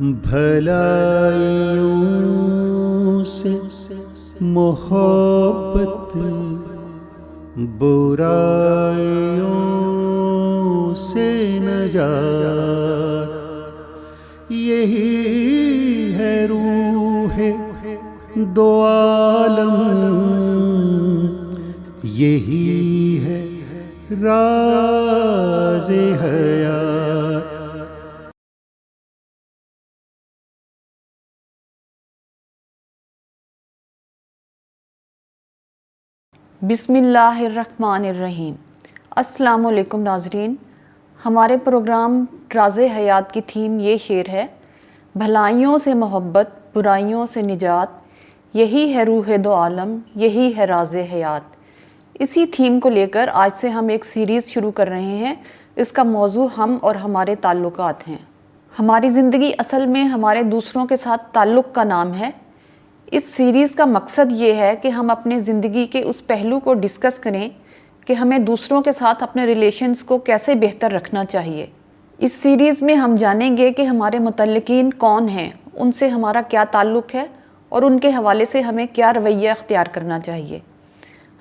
بھلائیوں سے محبت، برائیوں سے نجات، یہی ہے روح دو عالم، یہی ہے راز حیات۔ بسم اللہ الرحمن الرحیم۔ السلام علیکم ناظرین، ہمارے پروگرام راز حیات کی تھیم یہ شعر ہے: بھلائیوں سے محبت، برائیوں سے نجات، یہی ہے روح دو عالم، یہی ہے راز حیات۔ اسی تھیم کو لے کر آج سے ہم ایک سیریز شروع کر رہے ہیں۔ اس کا موضوع ہم اور ہمارے تعلقات ہیں۔ ہماری زندگی اصل میں ہمارے دوسروں کے ساتھ تعلق کا نام ہے۔ اس سیریز کا مقصد یہ ہے کہ ہم اپنے زندگی کے اس پہلو کو ڈسکس کریں کہ ہمیں دوسروں کے ساتھ اپنے ریلیشنز کو کیسے بہتر رکھنا چاہیے۔ اس سیریز میں ہم جانیں گے کہ ہمارے متعلقین کون ہیں، ان سے ہمارا کیا تعلق ہے اور ان کے حوالے سے ہمیں کیا رویہ اختیار کرنا چاہیے۔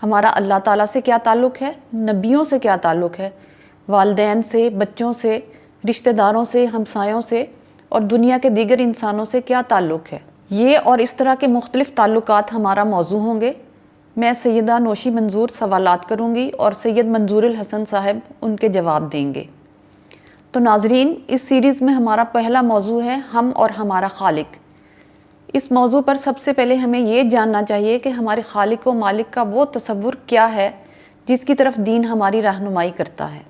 ہمارا اللہ تعالیٰ سے کیا تعلق ہے، نبیوں سے کیا تعلق ہے، والدین سے، بچوں سے، رشتہ داروں سے، ہمسایوں سے اور دنیا کے دیگر انسانوں سے کیا تعلق ہے۔ یہ اور اس طرح کے مختلف تعلقات ہمارا موضوع ہوں گے۔ میں سیدہ نوشی منظور سوالات کروں گی اور سید منظور الحسن صاحب ان کے جواب دیں گے۔ تو ناظرین، اس سیریز میں ہمارا پہلا موضوع ہے ہم اور ہمارا خالق۔ اس موضوع پر سب سے پہلے ہمیں یہ جاننا چاہیے کہ ہمارے خالق و مالک کا وہ تصور کیا ہے جس کی طرف دین ہماری رہنمائی کرتا ہے۔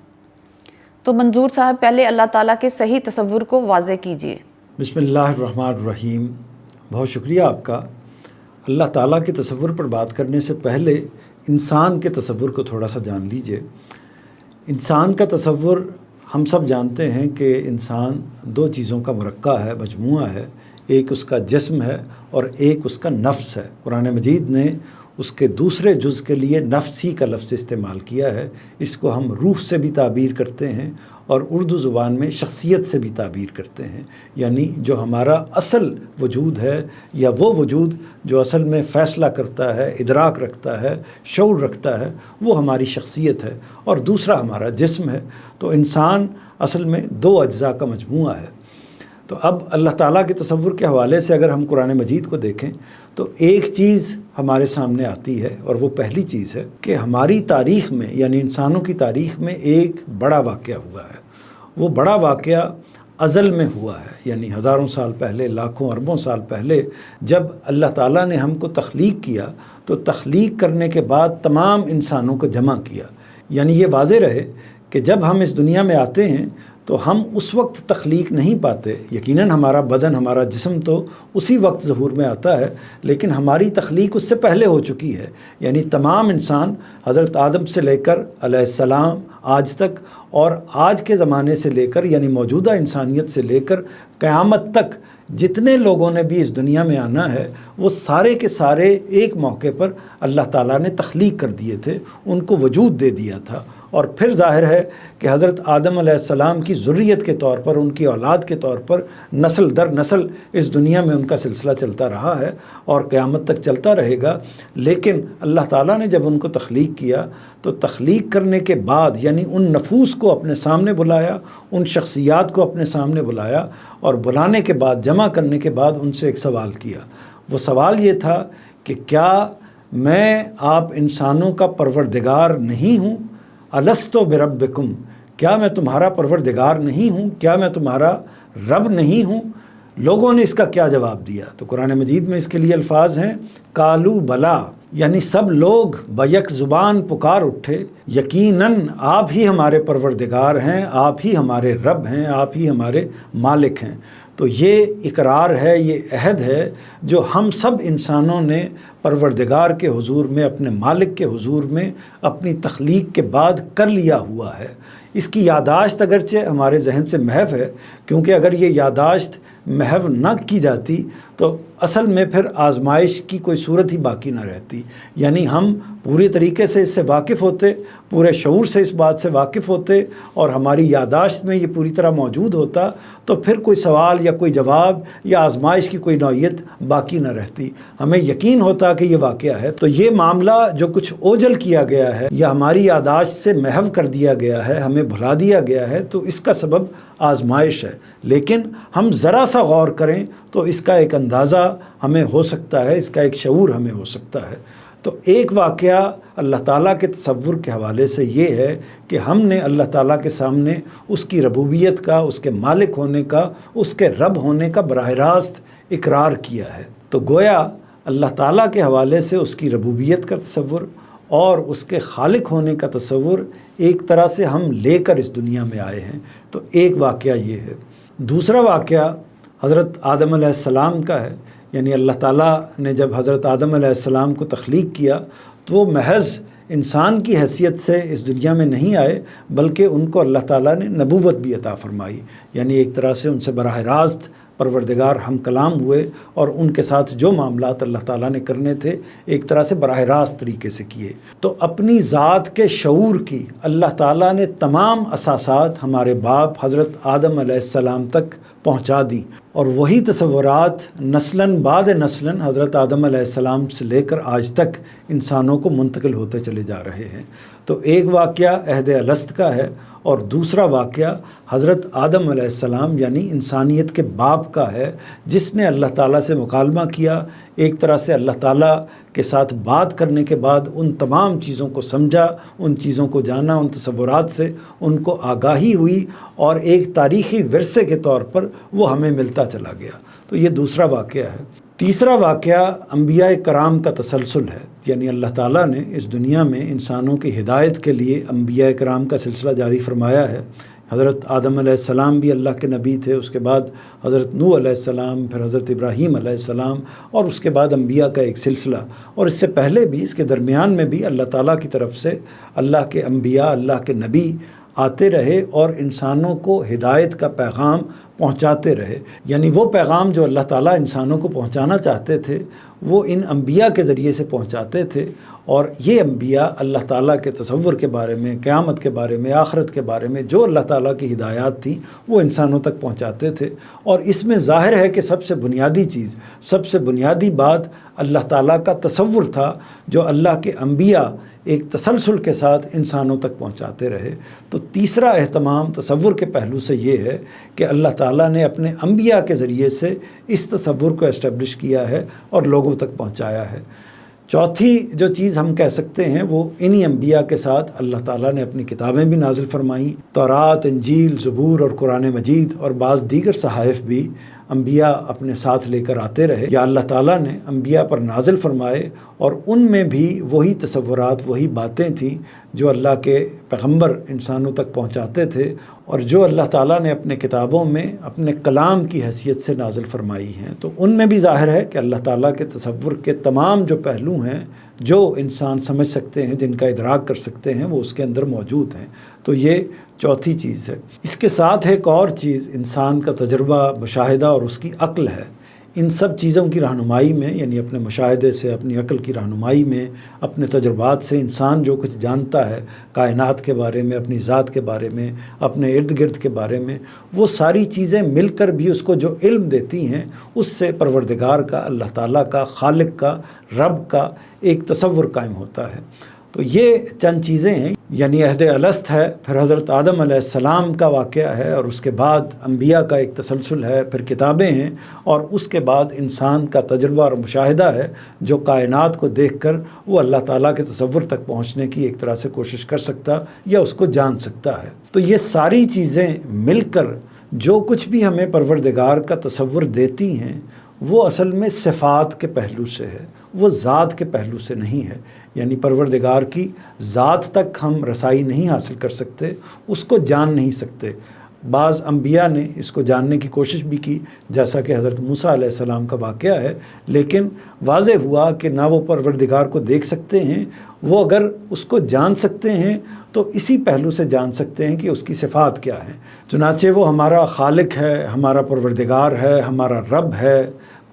تو منظور صاحب پہلے اللہ تعالیٰ کے صحیح تصور کو واضح کیجیے۔ بسم اللہ الرحمن الرحیم۔ بہت شکریہ آپ کا۔ اللہ تعالیٰ کے تصور پر بات کرنے سے پہلے انسان کے تصور کو تھوڑا سا جان لیجئے۔ انسان کا تصور ہم سب جانتے ہیں کہ انسان دو چیزوں کا مرکب ہے، مجموعہ ہے۔ ایک اس کا جسم ہے اور ایک اس کا نفس ہے۔ قرآن مجید نے اس کے دوسرے جز کے لیے نفس ہی کا لفظ استعمال کیا ہے۔ اس کو ہم روح سے بھی تعبیر کرتے ہیں اور اردو زبان میں شخصیت سے بھی تعبیر کرتے ہیں، یعنی جو ہمارا اصل وجود ہے یا وہ وجود جو اصل میں فیصلہ کرتا ہے، ادراک رکھتا ہے، شعور رکھتا ہے، وہ ہماری شخصیت ہے، اور دوسرا ہمارا جسم ہے۔ تو انسان اصل میں دو اجزاء کا مجموعہ ہے۔ تو اب اللہ تعالیٰ کے تصور کے حوالے سے اگر ہم قرآن مجید کو دیکھیں تو ایک چیز ہمارے سامنے آتی ہے، اور وہ پہلی چیز ہے کہ ہماری تاریخ میں، یعنی انسانوں کی تاریخ میں ایک بڑا واقعہ ہوا ہے۔ وہ بڑا واقعہ ازل میں ہوا ہے، یعنی ہزاروں سال پہلے، لاکھوں اربوں سال پہلے جب اللہ تعالیٰ نے ہم کو تخلیق کیا تو تخلیق کرنے کے بعد تمام انسانوں کو جمع کیا۔ یعنی یہ واضح رہے کہ جب ہم اس دنیا میں آتے ہیں تو ہم اس وقت تخلیق نہیں پاتے۔ یقیناً ہمارا بدن، ہمارا جسم تو اسی وقت ظہور میں آتا ہے، لیکن ہماری تخلیق اس سے پہلے ہو چکی ہے۔ یعنی تمام انسان حضرت آدم سے لے کر علیہ السلام آج تک، اور آج کے زمانے سے لے کر یعنی موجودہ انسانیت سے لے کر قیامت تک جتنے لوگوں نے بھی اس دنیا میں آنا ہے، وہ سارے کے سارے ایک موقع پر اللہ تعالیٰ نے تخلیق کر دیے تھے، ان کو وجود دے دیا تھا۔ اور پھر ظاہر ہے کہ حضرت آدم علیہ السلام کی ذریت کے طور پر، ان کی اولاد کے طور پر نسل در نسل اس دنیا میں ان کا سلسلہ چلتا رہا ہے اور قیامت تک چلتا رہے گا۔ لیکن اللہ تعالیٰ نے جب ان کو تخلیق کیا تو تخلیق کرنے کے بعد یعنی ان نفوس کو اپنے سامنے بلایا، ان شخصیات کو اپنے سامنے بلایا، اور بلانے کے بعد، جمع کرنے کے بعد ان سے ایک سوال کیا۔ وہ سوال یہ تھا کہ کیا میں آپ انسانوں کا پروردگار نہیں ہوں؟ الستو بربکم، کیا میں تمہارا پروردگار نہیں ہوں؟ کیا میں تمہارا رب نہیں ہوں؟ لوگوں نے اس کا کیا جواب دیا؟ تو قرآن مجید میں اس کے لیے الفاظ ہیں قالوا بلا، یعنی سب لوگ بیک زبان پکار اٹھے، یقیناً آپ ہی ہمارے پروردگار ہیں، آپ ہی ہمارے رب ہیں، آپ ہی ہمارے مالک ہیں۔ تو یہ اقرار ہے، یہ عہد ہے جو ہم سب انسانوں نے پروردگار کے حضور میں، اپنے مالک کے حضور میں اپنی تخلیق کے بعد کر لیا ہوا ہے۔ اس کی یادداشت اگرچہ ہمارے ذہن سے محو ہے، کیونکہ اگر یہ یادداشت محو نہ کی جاتی تو اصل میں پھر آزمائش کی کوئی صورت ہی باقی نہ رہتی۔ یعنی ہم پوری طریقے سے اس سے واقف ہوتے، پورے شعور سے اس بات سے واقف ہوتے اور ہماری یادداشت میں یہ پوری طرح موجود ہوتا تو پھر کوئی سوال یا کوئی جواب یا آزمائش کی کوئی نوعیت باقی نہ رہتی. ہمیں یقین ہوتا کہ یہ واقعہ ہے. تو یہ معاملہ جو کچھ اوجل کیا گیا ہے یا ہماری یادداشت سے محو کر دیا گیا ہے، ہمیں بھلا دیا گیا ہے، تو اس کا سبب آزمائش ہے. لیکن ہم ذرا سا غور کریں تو اس کا ایک اندازہ ہمیں ہو سکتا ہے، اس کا ایک شعور ہمیں ہو سکتا ہے. تو ایک واقعہ اللہ تعالیٰ کے تصور کے حوالے سے یہ ہے کہ ہم نے اللہ تعالیٰ کے سامنے اس کی ربوبیت کا، اس کے مالک ہونے کا، اس کے رب ہونے کا براہ راست اقرار کیا ہے. تو گویا اللہ تعالیٰ کے حوالے سے اس کی ربوبیت کا تصور اور اس کے خالق ہونے کا تصور ایک طرح سے ہم لے کر اس دنیا میں آئے ہیں. تو ایک واقعہ یہ ہے. دوسرا واقعہ حضرت آدم علیہ السلام کا ہے. یعنی اللہ تعالیٰ نے جب حضرت آدم علیہ السلام کو تخلیق کیا تو وہ محض انسان کی حیثیت سے اس دنیا میں نہیں آئے، بلکہ ان کو اللہ تعالیٰ نے نبوت بھی عطا فرمائی. یعنی ایک طرح سے ان سے براہ راست پروردگار ہم کلام ہوئے اور ان کے ساتھ جو معاملات اللہ تعالیٰ نے کرنے تھے ایک طرح سے براہ راست طریقے سے کیے. تو اپنی ذات کے شعور کی اللہ تعالیٰ نے تمام اساسات ہمارے باپ حضرت آدم علیہ السلام تک پہنچا دیں، اور وہی تصورات نسلاً بعد نسلاً حضرت آدم علیہ السلام سے لے کر آج تک انسانوں کو منتقل ہوتے چلے جا رہے ہیں. تو ایک واقعہ عہد الست کا ہے اور دوسرا واقعہ حضرت آدم علیہ السلام یعنی انسانیت کے باپ کا ہے، جس نے اللہ تعالیٰ سے مکالمہ کیا. ایک طرح سے اللہ تعالیٰ کے ساتھ بات کرنے کے بعد ان تمام چیزوں کو سمجھا، ان چیزوں کو جانا، ان تصورات سے ان کو آگاہی ہوئی اور ایک تاریخی ورثے کے طور پر وہ ہمیں ملتا چلا گیا. تو یہ دوسرا واقعہ ہے. تیسرا واقعہ انبیاء کرام کا تسلسل ہے. یعنی اللہ تعالیٰ نے اس دنیا میں انسانوں کی ہدایت کے لیے انبیاء کرام کا سلسلہ جاری فرمایا ہے. حضرت آدم علیہ السلام بھی اللہ کے نبی تھے، اس کے بعد حضرت نوح علیہ السلام، پھر حضرت ابراہیم علیہ السلام، اور اس کے بعد انبیاء کا ایک سلسلہ. اور اس سے پہلے بھی، اس کے درمیان میں بھی اللہ تعالیٰ کی طرف سے اللہ کے انبیاء، اللہ کے نبی آتے رہے اور انسانوں کو ہدایت کا پیغام پہنچاتے رہے. یعنی وہ پیغام جو اللہ تعالیٰ انسانوں کو پہنچانا چاہتے تھے وہ ان انبیاء کے ذریعے سے پہنچاتے تھے. اور یہ انبیاء اللہ تعالیٰ کے تصور کے بارے میں، قیامت کے بارے میں، آخرت کے بارے میں جو اللہ تعالیٰ کی ہدایات تھیں وہ انسانوں تک پہنچاتے تھے. اور اس میں ظاہر ہے کہ سب سے بنیادی چیز، سب سے بنیادی بات اللہ تعالیٰ کا تصور تھا جو اللہ کے انبیاء ایک تسلسل کے ساتھ انسانوں تک پہنچاتے رہے. تو تیسرا اہتمام تصور کے پہلو سے یہ ہے کہ اللہ تعالیٰ نے اپنے انبیاء کے ذریعے سے اس تصور کو اسٹیبلش کیا ہے اور لوگوں تک پہنچایا ہے. چوتھی جو چیز ہم کہہ سکتے ہیں وہ انہی انبیاء کے ساتھ اللہ تعالیٰ نے اپنی کتابیں بھی نازل فرمائیں. تورات، انجیل، زبور اور قرآن مجید اور بعض دیگر صحائف بھی انبیاء اپنے ساتھ لے کر آتے رہے یا اللہ تعالیٰ نے انبیاء پر نازل فرمائے، اور ان میں بھی وہی تصورات، وہی باتیں تھیں جو اللہ کے پیغمبر انسانوں تک پہنچاتے تھے اور جو اللہ تعالیٰ نے اپنے کتابوں میں اپنے کلام کی حیثیت سے نازل فرمائی ہیں. تو ان میں بھی ظاہر ہے کہ اللہ تعالیٰ کے تصور کے تمام جو پہلو ہیں جو انسان سمجھ سکتے ہیں، جن کا ادراک کر سکتے ہیں، وہ اس کے اندر موجود ہیں. تو یہ چوتھی چیز ہے. اس کے ساتھ ایک اور چیز انسان کا تجربہ، مشاہدہ اور اس کی عقل ہے. ان سب چیزوں کی رہنمائی میں، یعنی اپنے مشاہدے سے، اپنی عقل کی رہنمائی میں، اپنے تجربات سے انسان جو کچھ جانتا ہے کائنات کے بارے میں، اپنی ذات کے بارے میں، اپنے ارد گرد کے بارے میں، وہ ساری چیزیں مل کر بھی اس کو جو علم دیتی ہیں اس سے پروردگار کا، اللہ تعالیٰ کا، خالق کا، رب کا ایک تصور قائم ہوتا ہے. تو یہ چند چیزیں ہیں. یعنی عہد الست ہے، پھر حضرت آدم علیہ السلام کا واقعہ ہے، اور اس کے بعد انبیاء کا ایک تسلسل ہے، پھر کتابیں ہیں، اور اس کے بعد انسان کا تجربہ اور مشاہدہ ہے جو کائنات کو دیکھ کر وہ اللہ تعالیٰ کے تصور تک پہنچنے کی ایک طرح سے کوشش کر سکتا یا اس کو جان سکتا ہے. تو یہ ساری چیزیں مل کر جو کچھ بھی ہمیں پروردگار کا تصور دیتی ہیں وہ اصل میں صفات کے پہلو سے ہے، وہ ذات کے پہلو سے نہیں ہے. یعنی پروردگار کی ذات تک ہم رسائی نہیں حاصل کر سکتے، اس کو جان نہیں سکتے. بعض انبیاء نے اس کو جاننے کی کوشش بھی کی، جیسا کہ حضرت موسیٰ علیہ السلام کا واقعہ ہے، لیکن واضح ہوا کہ نہ وہ پروردگار کو دیکھ سکتے ہیں. وہ اگر اس کو جان سکتے ہیں تو اسی پہلو سے جان سکتے ہیں کہ اس کی صفات کیا ہیں. چنانچہ وہ ہمارا خالق ہے، ہمارا پروردگار ہے، ہمارا رب ہے،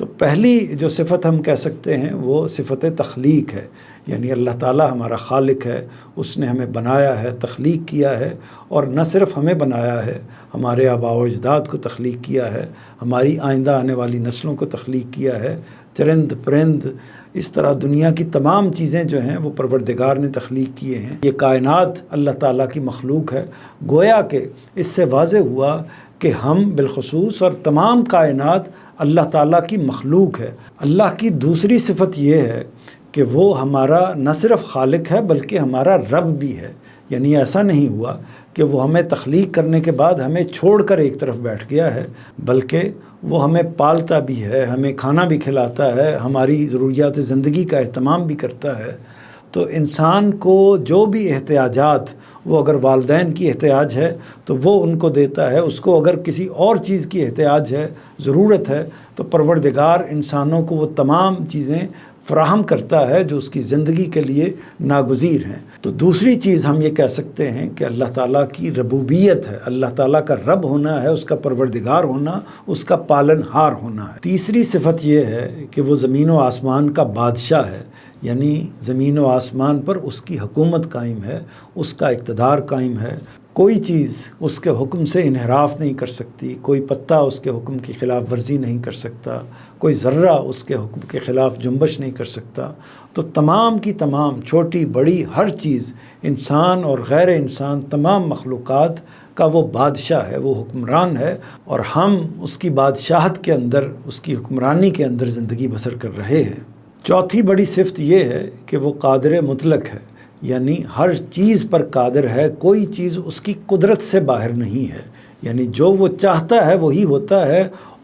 تو پہلی جو صفت ہم کہہ سکتے ہیں وہ صفت تخلیق ہے، یعنی اللہ تعالیٰ ہمارا خالق ہے، اس نے ہمیں بنایا ہے، تخلیق کیا ہے، اور نہ صرف ہمیں بنایا ہے، ہمارے آباء و اجداد کو تخلیق کیا ہے، ہماری آئندہ آنے والی نسلوں کو تخلیق کیا ہے، چرند پرند اس طرح دنیا کی تمام چیزیں جو ہیں وہ پروردگار نے تخلیق کیے ہیں۔ یہ کائنات اللہ تعالیٰ کی مخلوق ہے، گویا کہ اس سے واضح ہوا کہ ہم بالخصوص اور تمام کائنات اللہ تعالیٰ کی مخلوق ہے۔ اللہ کی دوسری صفت یہ ہے کہ وہ ہمارا نہ صرف خالق ہے بلکہ ہمارا رب بھی ہے، یعنی ایسا نہیں ہوا کہ وہ ہمیں تخلیق کرنے کے بعد ہمیں چھوڑ کر ایک طرف بیٹھ گیا ہے، بلکہ وہ ہمیں پالتا بھی ہے، ہمیں کھانا بھی کھلاتا ہے، ہماری ضروریات زندگی کا اہتمام بھی کرتا ہے۔ تو انسان کو جو بھی احتیاجات، وہ اگر والدین کی احتیاج ہے تو وہ ان کو دیتا ہے، اس کو اگر کسی اور چیز کی احتیاج ہے، ضرورت ہے، تو پروردگار انسانوں کو وہ تمام چیزیں فراہم کرتا ہے جو اس کی زندگی کے لیے ناگزیر ہیں۔ تو دوسری چیز ہم یہ کہہ سکتے ہیں کہ اللہ تعالیٰ کی ربوبیت ہے، اللہ تعالیٰ کا رب ہونا ہے، اس کا پروردگار ہونا، اس کا پالن ہار ہونا ہے۔ تیسری صفت یہ ہے کہ وہ زمین و آسمان کا بادشاہ ہے، یعنی زمین و آسمان پر اس کی حکومت قائم ہے، اس کا اقتدار قائم ہے، کوئی چیز اس کے حکم سے انحراف نہیں کر سکتی، کوئی پتا اس کے حکم کی خلاف ورزی نہیں کر سکتا، کوئی ذرہ اس کے حکم کے خلاف جنبش نہیں کر سکتا۔ تو تمام کی تمام چھوٹی بڑی ہر چیز، انسان اور غیر انسان، تمام مخلوقات کا وہ بادشاہ ہے، وہ حکمران ہے، اور ہم اس کی بادشاہت کے اندر، اس کی حکمرانی کے اندر زندگی بسر کر رہے ہیں۔ چوتھی بڑی صفت یہ ہے کہ وہ قادر مطلق ہے، یعنی ہر چیز پر قادر ہے، کوئی چیز اس کی قدرت سے باہر نہیں ہے، یعنی جو وہ چاہتا ہے وہی ہوتا ہے،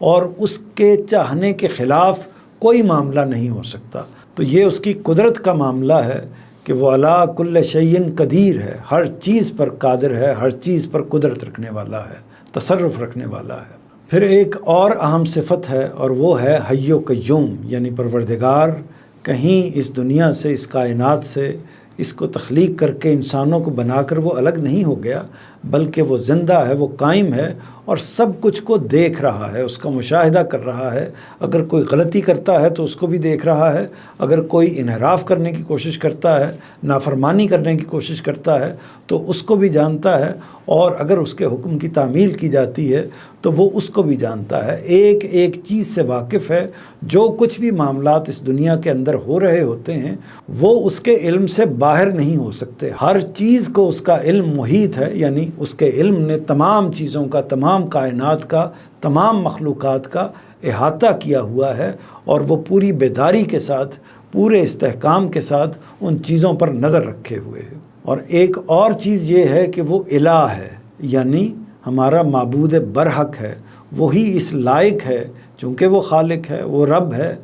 اور اس کے چاہنے کے خلاف کوئی معاملہ نہیں ہو سکتا۔ تو یہ اس کی قدرت کا معاملہ ہے کہ وہ علی کل شیء قدیر ہے، ہر چیز پر قادر ہے، ہر چیز پر قدرت رکھنے والا ہے، تصرف رکھنے والا ہے۔ پھر ایک اور اہم صفت ہے، اور وہ ہے حی و قیوم، یعنی پروردگار کہیں اس دنیا سے، اس کائنات سے، اس کو تخلیق کر کے انسانوں کو بنا کر وہ الگ نہیں ہو گیا، بلکہ وہ زندہ ہے، وہ قائم ہے، اور سب کچھ کو دیکھ رہا ہے، اس کا مشاہدہ کر رہا ہے۔ اگر کوئی غلطی کرتا ہے تو اس کو بھی دیکھ رہا ہے، اگر کوئی انحراف کرنے کی کوشش کرتا ہے، نافرمانی کرنے کی کوشش کرتا ہے تو اس کو بھی جانتا ہے، اور اگر اس کے حکم کی تعمیل کی جاتی ہے تو وہ اس کو بھی جانتا ہے، ایک ایک چیز سے واقف ہے۔ جو کچھ بھی معاملات اس دنیا کے اندر ہو رہے ہوتے ہیں وہ اس کے علم سے باہر نہیں ہو سکتے، ہر چیز کو اس کا علم محیط ہے، یعنی اس کے علم نے تمام چیزوں کا، تمام کائنات کا، تمام مخلوقات کا احاطہ کیا ہوا ہے، اور وہ پوری بیداری کے ساتھ، پورے استحکام کے ساتھ ان چیزوں پر نظر رکھے ہوئے ہے۔ اور ایک اور چیز یہ ہے کہ وہ الہ ہے، یعنی ہمارا معبود برحق ہے، وہی اس لائق ہے، چونکہ وہ خالق ہے، وہ رب ہے،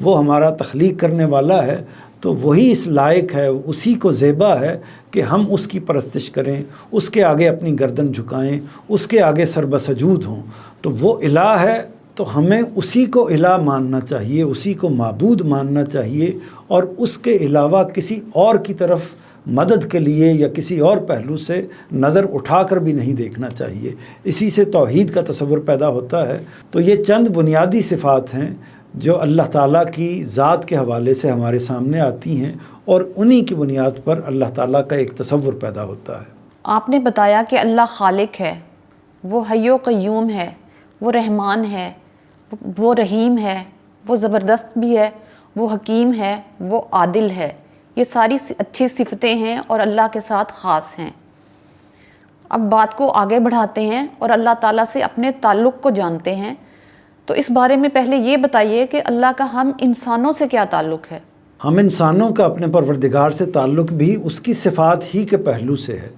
وہ ہمارا تخلیق کرنے والا ہے، تو وہی اس لائق ہے، اسی کو زیبا ہے کہ ہم اس کی پرستش کریں، اس کے آگے اپنی گردن جھکائیں، اس کے آگے سر بسجود ہوں۔ تو وہ الہ ہے، تو ہمیں اسی کو الہ ماننا چاہیے، اسی کو معبود ماننا چاہیے، اور اس کے علاوہ کسی اور کی طرف مدد کے لیے یا کسی اور پہلو سے نظر اٹھا کر بھی نہیں دیکھنا چاہیے۔ اسی سے توحید کا تصور پیدا ہوتا ہے۔ تو یہ چند بنیادی صفات ہیں جو اللہ تعالیٰ کی ذات کے حوالے سے ہمارے سامنے آتی ہیں، اور انہی کی بنیاد پر اللہ تعالیٰ کا ایک تصور پیدا ہوتا ہے۔ آپ نے بتایا کہ اللہ خالق ہے، وہ حی و قیوم ہے، وہ رحمان ہے، وہ رحیم ہے، وہ زبردست بھی ہے، وہ حکیم ہے، وہ عادل ہے۔ یہ ساری اچھی صفتیں ہیں اور اللہ کے ساتھ خاص ہیں۔ اب بات کو آگے بڑھاتے ہیں اور اللہ تعالیٰ سے اپنے تعلق کو جانتے ہیں۔ تو اس بارے میں پہلے یہ بتائیے کہ اللہ کا ہم انسانوں سے کیا تعلق ہے؟ ہم انسانوں کا اپنے پروردگار سے تعلق بھی اس کی صفات ہی کے پہلو سے ہے،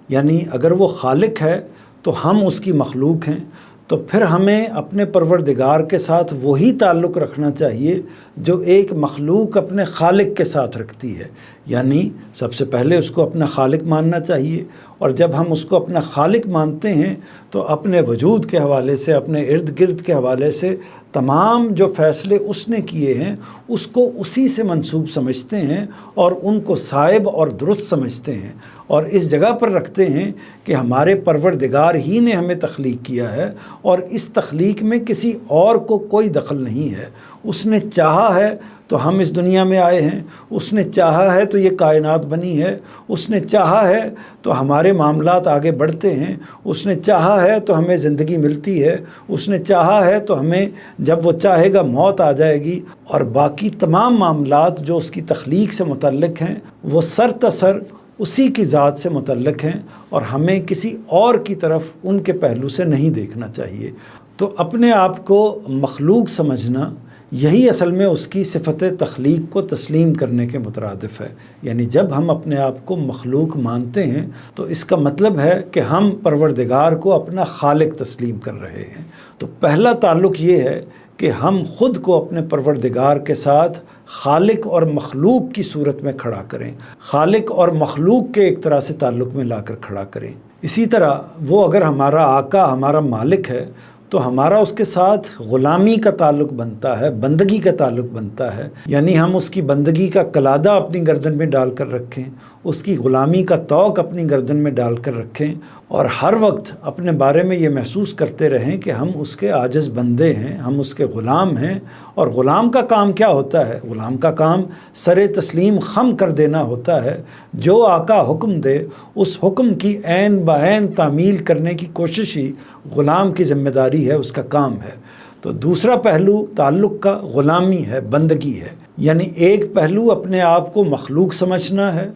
یعنی اگر وہ خالق ہے تو ہم اس کی مخلوق ہیں، تو پھر ہمیں اپنے پروردگار کے ساتھ وہی تعلق رکھنا چاہیے جو ایک مخلوق اپنے خالق کے ساتھ رکھتی ہے۔ یعنی سب سے پہلے اس کو اپنا خالق ماننا چاہیے، اور جب ہم اس کو اپنا خالق مانتے ہیں تو اپنے وجود کے حوالے سے، اپنے ارد گرد کے حوالے سے تمام جو فیصلے اس نے کیے ہیں اس کو اسی سے منسوب سمجھتے ہیں اور ان کو صائب اور درست سمجھتے ہیں، اور اس جگہ پر رکھتے ہیں کہ ہمارے پروردگار ہی نے ہمیں تخلیق کیا ہے اور اس تخلیق میں کسی اور کو کوئی دخل نہیں ہے۔ اس نے چاہا ہے تو ہم اس دنیا میں آئے ہیں، اس نے چاہا ہے تو یہ کائنات بنی ہے، اس نے چاہا ہے تو ہمارے معاملات آگے بڑھتے ہیں، اس نے چاہا ہے تو ہمیں زندگی ملتی ہے، اس نے چاہا ہے تو ہمیں جب وہ چاہے گا موت آ جائے گی، اور باقی تمام معاملات جو اس کی تخلیق سے متعلق ہیں وہ سر تسر اسی کی ذات سے متعلق ہیں، اور ہمیں کسی اور کی طرف ان کے پہلو سے نہیں دیکھنا چاہیے۔ تو اپنے آپ کو مخلوق سمجھنا یہی اصل میں اس کی صفت تخلیق کو تسلیم کرنے کے مترادف ہے۔ یعنی جب ہم اپنے آپ کو مخلوق مانتے ہیں تو اس کا مطلب ہے کہ ہم پروردگار کو اپنا خالق تسلیم کر رہے ہیں۔ تو پہلا تعلق یہ ہے کہ ہم خود کو اپنے پروردگار کے ساتھ خالق اور مخلوق کی صورت میں کھڑا کریں، خالق اور مخلوق کے ایک طرح سے تعلق میں لا کر کھڑا کریں۔ اسی طرح وہ اگر ہمارا آقا، ہمارا مالک ہے تو ہمارا اس کے ساتھ غلامی کا تعلق بنتا ہے، بندگی کا تعلق بنتا ہے، یعنی ہم اس کی بندگی کا قلادہ اپنی گردن میں ڈال کر رکھیں، اس کی غلامی کا طوق اپنی گردن میں ڈال کر رکھیں، اور ہر وقت اپنے بارے میں یہ محسوس کرتے رہیں کہ ہم اس کے عاجز بندے ہیں، ہم اس کے غلام ہیں۔ اور غلام کا کام کیا ہوتا ہے؟ غلام کا کام سر تسلیم خم کر دینا ہوتا ہے۔ جو آقا حکم دے اس حکم کی عین بعین تعمیل کرنے کی کوشش ہی غلام کی ذمہ داری ہے، اس کا کام ہے۔ تو دوسرا پہلو تعلق کا غلامی ہے، بندگی ہے، یعنی ایک پہلو اپنے آپ کو مخلوق سمجھنا ہے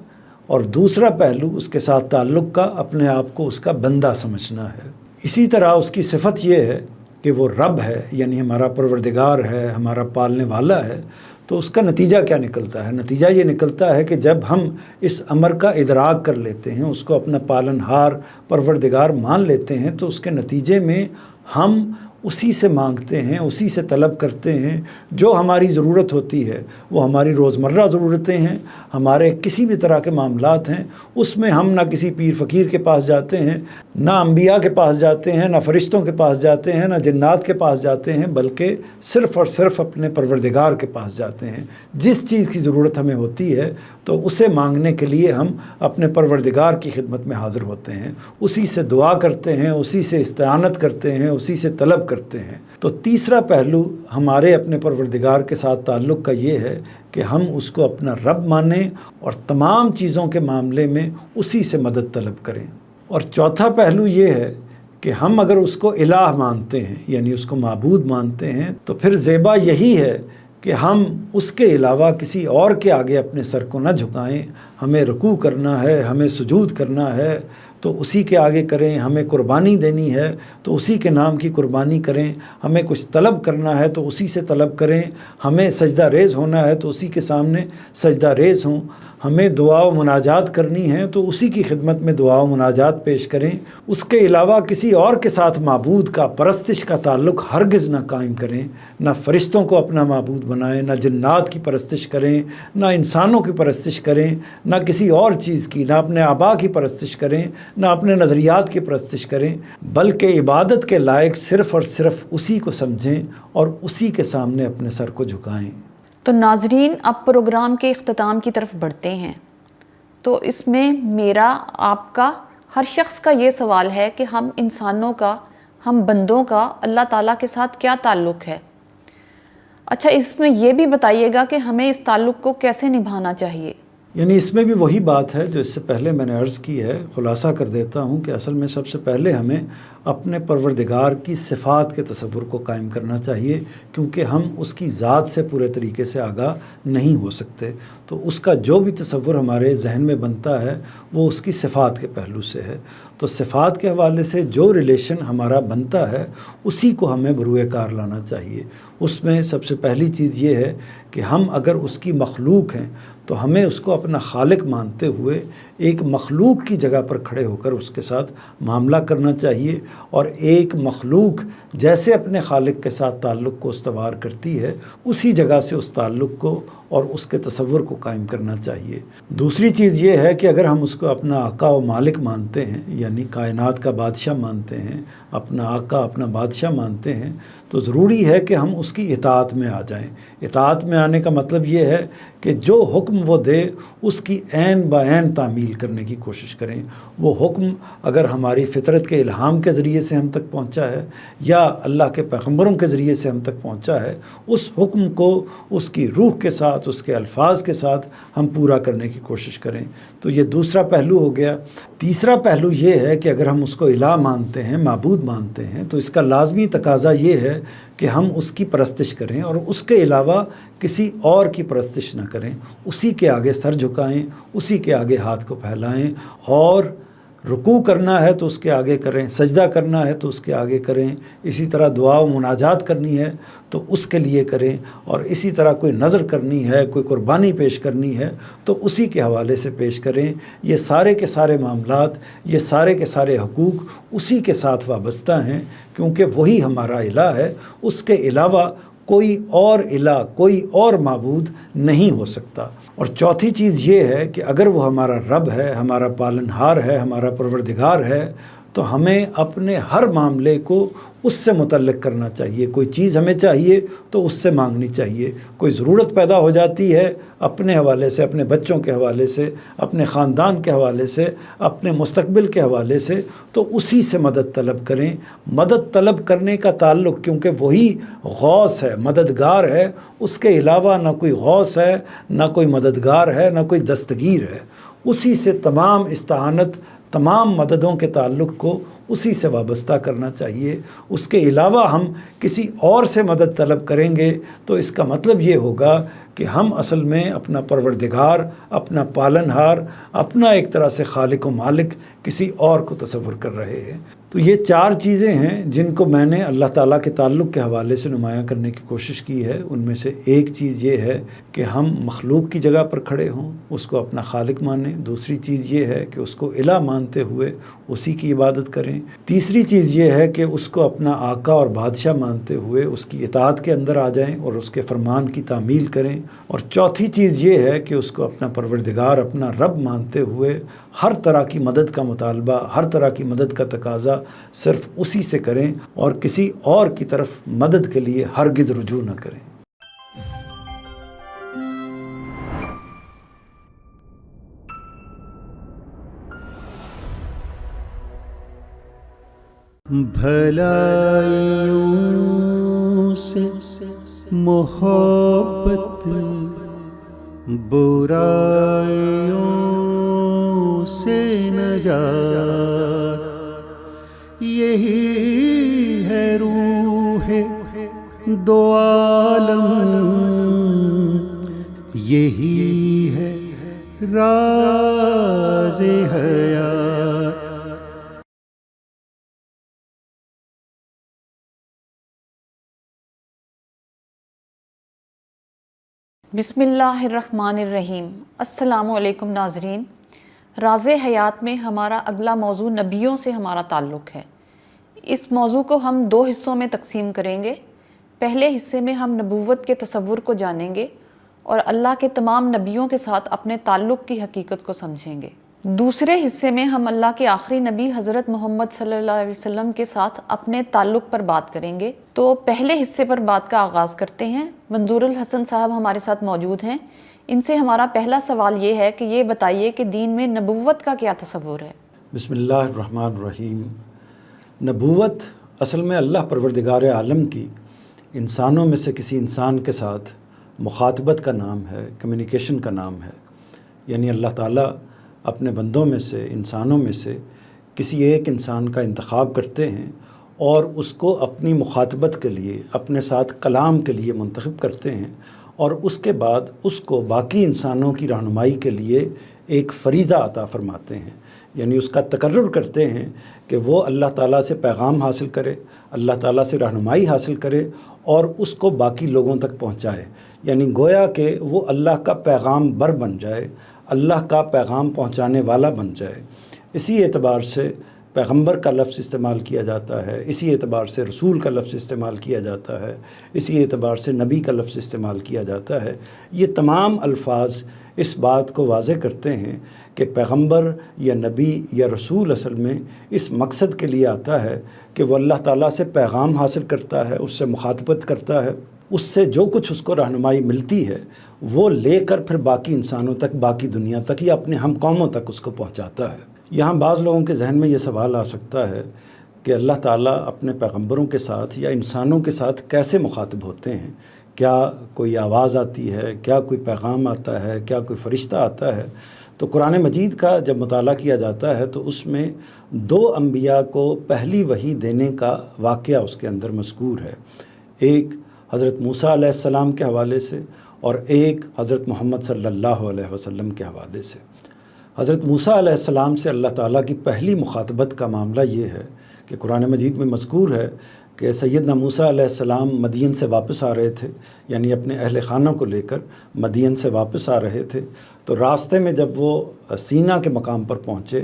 اور دوسرا پہلو اس کے ساتھ تعلق کا اپنے آپ کو اس کا بندہ سمجھنا ہے۔ اسی طرح اس کی صفت یہ ہے کہ وہ رب ہے، یعنی ہمارا پروردگار ہے، ہمارا پالنے والا ہے۔ تو اس کا نتیجہ کیا نکلتا ہے؟ نتیجہ یہ نکلتا ہے کہ جب ہم اس امر کا ادراک کر لیتے ہیں، اس کو اپنا پالنہار پروردگار مان لیتے ہیں، تو اس کے نتیجے میں ہم اسی سے مانگتے ہیں، اسی سے طلب کرتے ہیں۔ جو ہماری ضرورت ہوتی ہے وہ ہماری روزمرہ ضرورتیں ہیں، ہمارے کسی بھی طرح کے معاملات ہیں، اس میں ہم نہ کسی پیر فقیر کے پاس جاتے ہیں، نہ انبیاء کے پاس جاتے ہیں، نہ فرشتوں کے پاس جاتے ہیں، نہ جنات کے پاس جاتے ہیں، بلکہ صرف اور صرف اپنے پروردگار کے پاس جاتے ہیں۔ جس چیز کی ضرورت ہمیں ہوتی ہے تو اسے مانگنے کے لیے ہم اپنے پروردگار کی خدمت میں حاضر ہوتے ہیں، اسی سے دعا کرتے ہیں، اسی سے استعانت کرتے ہیں، اسی سے طلب کرتے ہیں۔ تو تیسرا پہلو ہمارے اپنے پروردگار کے ساتھ تعلق کا یہ ہے کہ ہم اس کو اپنا رب مانیں اور تمام چیزوں کے معاملے میں اسی سے مدد طلب کریں۔ اور چوتھا پہلو یہ ہے کہ ہم اگر اس کو الہ مانتے ہیں، یعنی اس کو معبود مانتے ہیں، تو پھر زیبا یہی ہے کہ ہم اس کے علاوہ کسی اور کے آگے اپنے سر کو نہ جھکائیں۔ ہمیں رکوع کرنا ہے، ہمیں سجود کرنا ہے تو اسی کے آگے کریں، ہمیں قربانی دینی ہے تو اسی کے نام کی قربانی کریں، ہمیں کچھ طلب کرنا ہے تو اسی سے طلب کریں، ہمیں سجدہ ریز ہونا ہے تو اسی کے سامنے سجدہ ریز ہوں، ہمیں دعا و مناجات کرنی ہے تو اسی کی خدمت میں دعا و مناجات پیش کریں۔ اس کے علاوہ کسی اور کے ساتھ معبود کا، پرستش کا تعلق ہرگز نہ قائم کریں، نہ فرشتوں کو اپنا معبود بنائیں، نہ جنات کی پرستش کریں، نہ انسانوں کی پرستش کریں، نہ کسی اور چیز کی، نہ اپنے آبا کی پرستش کریں، نہ اپنے نظریات کی پرستش کریں، بلکہ عبادت کے لائق صرف اور صرف اسی کو سمجھیں اور اسی کے سامنے اپنے سر کو جھکائیں۔ تو ناظرین، اب پروگرام کے اختتام کی طرف بڑھتے ہیں۔ تو اس میں میرا، آپ کا، ہر شخص کا یہ سوال ہے کہ ہم انسانوں کا، ہم بندوں کا اللہ تعالیٰ کے ساتھ کیا تعلق ہے؟ اچھا، اس میں یہ بھی بتائیے گا کہ ہمیں اس تعلق کو کیسے نبھانا چاہیے؟ یعنی اس میں بھی وہی بات ہے جو اس سے پہلے میں نے عرض کی ہے، خلاصہ کر دیتا ہوں کہ اصل میں سب سے پہلے ہمیں اپنے پروردگار کی صفات کے تصور کو قائم کرنا چاہیے، کیونکہ ہم اس کی ذات سے پورے طریقے سے آگاہ نہیں ہو سکتے۔ تو اس کا جو بھی تصور ہمارے ذہن میں بنتا ہے وہ اس کی صفات کے پہلو سے ہے۔ تو صفات کے حوالے سے جو ریلیشن ہمارا بنتا ہے اسی کو ہمیں بروئے کار لانا چاہیے۔ اس میں سب سے پہلی چیز یہ ہے کہ ہم اگر اس کی مخلوق ہیں تو ہمیں اس کو اپنا خالق مانتے ہوئے ایک مخلوق کی جگہ پر کھڑے ہو کر اس کے ساتھ معاملہ کرنا چاہیے، اور ایک مخلوق جیسے اپنے خالق کے ساتھ تعلق کو استوار کرتی ہے اسی جگہ سے اس تعلق کو اور اس کے تصور کو قائم کرنا چاہیے۔ دوسری چیز یہ ہے کہ اگر ہم اس کو اپنا آقا و مالک مانتے ہیں، یعنی کائنات کا بادشاہ مانتے ہیں، اپنا آقا اپنا بادشاہ مانتے ہیں، تو ضروری ہے کہ ہم اس کی اطاعت میں آ جائیں۔ اطاعت میں آنے کا مطلب یہ ہے کہ جو حکم وہ دے اس کی عین بعین تعمیل کرنے کی کوشش کریں۔ وہ حکم اگر ہماری فطرت کے الہام کے ذریعے سے ہم تک پہنچا ہے یا اللہ کے پیغمبروں کے ذریعے سے ہم تک پہنچا ہے، اس حکم کو اس کی روح کے ساتھ، اس کے الفاظ کے ساتھ ہم پورا کرنے کی کوشش کریں۔ تو یہ دوسرا پہلو ہو گیا۔ تیسرا پہلو یہ ہے کہ اگر ہم اس کو الہ مانتے ہیں، معبود مانتے ہیں، تو اس کا لازمی تقاضا یہ ہے کہ ہم اس کی پرستش کریں اور اس کے علاوہ کسی اور کی پرستش نہ کریں، اسی کے آگے سر جھکائیں، اسی کے آگے ہاتھ کو پھیلائیں، اور رکوع کرنا ہے تو اس کے آگے کریں، سجدہ کرنا ہے تو اس کے آگے کریں، اسی طرح دعا و مناجات کرنی ہے تو اس کے لیے کریں، اور اسی طرح کوئی نظر کرنی ہے، کوئی قربانی پیش کرنی ہے تو اسی کے حوالے سے پیش کریں۔ یہ سارے کے سارے معاملات، یہ سارے کے سارے حقوق اسی کے ساتھ وابستہ ہیں، کیونکہ وہی ہمارا الہ ہے۔ اس کے علاوہ کوئی اور الہ، کوئی اور معبود نہیں ہو سکتا۔ اور چوتھی چیز یہ ہے کہ اگر وہ ہمارا رب ہے، ہمارا پالنہار ہے، ہمارا پروردگار ہے، تو ہمیں اپنے ہر معاملے کو اس سے متعلق کرنا چاہیے۔ کوئی چیز ہمیں چاہیے تو اس سے مانگنی چاہیے۔ کوئی ضرورت پیدا ہو جاتی ہے اپنے حوالے سے، اپنے بچوں کے حوالے سے، اپنے خاندان کے حوالے سے، اپنے مستقبل کے حوالے سے، تو اسی سے مدد طلب کریں۔ مدد طلب کرنے کا تعلق، کیونکہ وہی غوث ہے، مددگار ہے، اس کے علاوہ نہ کوئی غوث ہے، نہ کوئی مددگار ہے، نہ کوئی دستگیر ہے۔ اسی سے تمام استعانت، تمام مددوں کے تعلق کو اسی سے وابستہ کرنا چاہیے۔ اس کے علاوہ ہم کسی اور سے مدد طلب کریں گے تو اس کا مطلب یہ ہوگا کہ ہم اصل میں اپنا پروردگار، اپنا پالنہار، اپنا ایک طرح سے خالق و مالک کسی اور کو تصور کر رہے ہیں۔ تو یہ چار چیزیں ہیں جن کو میں نے اللہ تعالیٰ کے تعلق کے حوالے سے نمایاں کرنے کی کوشش کی ہے۔ ان میں سے ایک چیز یہ ہے کہ ہم مخلوق کی جگہ پر کھڑے ہوں، اس کو اپنا خالق مانیں۔ دوسری چیز یہ ہے کہ اس کو الہ مانتے ہوئے اسی کی عبادت کریں۔ تیسری چیز یہ ہے کہ اس کو اپنا آقا اور بادشاہ مانتے ہوئے اس کی اطاعت کے اندر آ جائیں اور اس کے فرمان کی تعمیل کریں۔ اور چوتھی چیز یہ ہے کہ اس کو اپنا پروردگار، اپنا رب مانتے ہوئے ہر طرح کی مدد کا مطالبہ، ہر طرح کی مدد کا تقاضا صرف اسی سے کریں اور کسی اور کی طرف مدد کے لیے ہرگز رجوع نہ کریں۔ بھلائیوں سے محبت، برائیوں سے نجات، یہی ہے روح دو عالم، یہی ہے راز حیات۔ بسم اللہ الرحمن الرحیم۔ السلام علیکم ناظرین۔ راز حیات میں ہمارا اگلا موضوع نبیوں سے ہمارا تعلق ہے۔ اس موضوع کو ہم دو حصوں میں تقسیم کریں گے۔ پہلے حصے میں ہم نبوت کے تصور کو جانیں گے اور اللہ کے تمام نبیوں کے ساتھ اپنے تعلق کی حقیقت کو سمجھیں گے۔ دوسرے حصے میں ہم اللہ کے آخری نبی حضرت محمد صلی اللہ علیہ وسلم کے ساتھ اپنے تعلق پر بات کریں گے۔ تو پہلے حصے پر بات کا آغاز کرتے ہیں۔ منظور الحسن صاحب ہمارے ساتھ موجود ہیں۔ ان سے ہمارا پہلا سوال یہ ہے کہ یہ بتائیے کہ دین میں نبوت کا کیا تصور ہے؟ بسم اللہ الرحمن الرحیم۔ نبوت اصل میں اللہ پروردگار عالم کی انسانوں میں سے کسی انسان کے ساتھ مخاطبت کا نام ہے، کمیونیکیشن کا نام ہے۔ یعنی اللہ تعالیٰ اپنے بندوں میں سے، انسانوں میں سے کسی ایک انسان کا انتخاب کرتے ہیں اور اس کو اپنی مخاطبت کے لیے، اپنے ساتھ کلام کے لیے منتخب کرتے ہیں، اور اس کے بعد اس کو باقی انسانوں کی رہنمائی کے لیے ایک فریضہ عطا فرماتے ہیں۔ یعنی اس کا تقرر کرتے ہیں کہ وہ اللہ تعالیٰ سے پیغام حاصل کرے، اللہ تعالیٰ سے رہنمائی حاصل کرے اور اس کو باقی لوگوں تک پہنچائے۔ یعنی گویا کہ وہ اللہ کا پیغام بر بن جائے، اللہ کا پیغام پہنچانے والا بن جائے۔ اسی اعتبار سے پیغمبر کا لفظ استعمال کیا جاتا ہے، اسی اعتبار سے رسول کا لفظ استعمال کیا جاتا ہے، اسی اعتبار سے نبی کا لفظ استعمال کیا جاتا ہے۔ یہ تمام الفاظ اس بات کو واضح کرتے ہیں کہ پیغمبر یا نبی یا رسول اصل میں اس مقصد کے لیے آتا ہے کہ وہ اللہ تعالیٰ سے پیغام حاصل کرتا ہے، اس سے مخاطبت کرتا ہے، اس سے جو کچھ اس کو رہنمائی ملتی ہے وہ لے کر پھر باقی انسانوں تک، باقی دنیا تک یا اپنے ہم قوموں تک اس کو پہنچاتا ہے۔ یہاں بعض لوگوں کے ذہن میں یہ سوال آ سکتا ہے کہ اللہ تعالیٰ اپنے پیغمبروں کے ساتھ یا انسانوں کے ساتھ کیسے مخاطب ہوتے ہیں؟ کیا کوئی آواز آتی ہے؟ کیا کوئی پیغام آتا ہے؟ کیا کوئی فرشتہ آتا ہے؟ تو قرآن مجید کا جب مطالعہ کیا جاتا ہے تو اس میں 2 انبیاء کو پہلی وحی دینے کا واقعہ اس کے اندر مذکور ہے، ایک حضرت موسیٰ علیہ السلام کے حوالے سے اور ایک حضرت محمد صلی اللہ علیہ وسلم کے حوالے سے۔ حضرت موسیٰ علیہ السلام سے اللہ تعالیٰ کی پہلی مخاطبت کا معاملہ یہ ہے کہ قرآن مجید میں مذکور ہے کہ سیدنا موسیٰ علیہ السلام مدین سے واپس آ رہے تھے، یعنی اپنے اہل خانہ کو لے کر مدین سے واپس آ رہے تھے، تو راستے میں جب وہ سینا کے مقام پر پہنچے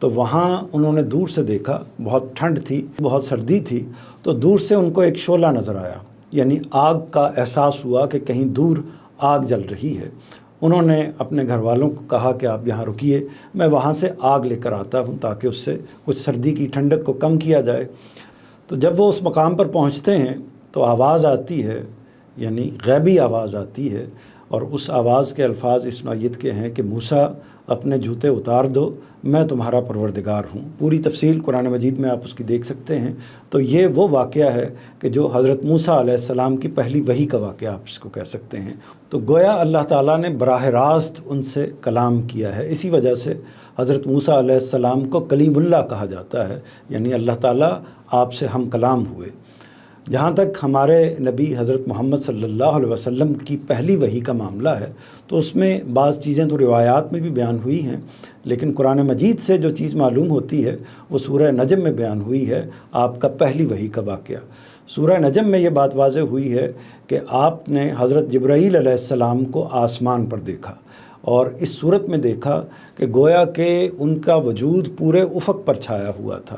تو وہاں انہوں نے دور سے دیکھا، بہت ٹھنڈ تھی، بہت سردی تھی، تو دور سے ان کو ایک شعلہ نظر آیا، یعنی آگ کا احساس ہوا کہ کہیں دور آگ جل رہی ہے۔ انہوں نے اپنے گھر والوں کو کہا کہ آپ یہاں رکیے، میں وہاں سے آگ لے کر آتا ہوں تاکہ اس سے کچھ سردی کی ٹھنڈک کو کم کیا جائے۔ تو جب وہ اس مقام پر پہنچتے ہیں تو آواز آتی ہے، یعنی غیبی آواز آتی ہے، اور اس آواز کے الفاظ اس نوعیت کے ہیں کہ موسیٰ اپنے جوتے اتار دو، میں تمہارا پروردگار ہوں۔ پوری تفصیل قرآن مجید میں آپ اس کی دیکھ سکتے ہیں۔ تو یہ وہ واقعہ ہے کہ جو حضرت موسیٰ علیہ السلام کی پہلی وحی کا واقعہ آپ اس کو کہہ سکتے ہیں۔ تو گویا اللہ تعالیٰ نے براہ راست ان سے کلام کیا ہے، اسی وجہ سے حضرت موسیٰ علیہ السلام کو کلیم اللہ کہا جاتا ہے، یعنی اللہ تعالیٰ آپ سے ہم کلام ہوئے۔ جہاں تک ہمارے نبی حضرت محمد صلی اللہ علیہ وسلم کی پہلی وحی کا معاملہ ہے تو اس میں بعض چیزیں تو روایات میں بھی بیان ہوئی ہیں، لیکن قرآن مجید سے جو چیز معلوم ہوتی ہے وہ سورہ نجم میں بیان ہوئی ہے، آپ کا پہلی وحی کا واقعہ۔ سورہ نجم میں یہ بات واضح ہوئی ہے کہ آپ نے حضرت جبرائیل علیہ السلام کو آسمان پر دیکھا، اور اس صورت میں دیکھا کہ گویا کہ ان کا وجود پورے افق پر چھایا ہوا تھا،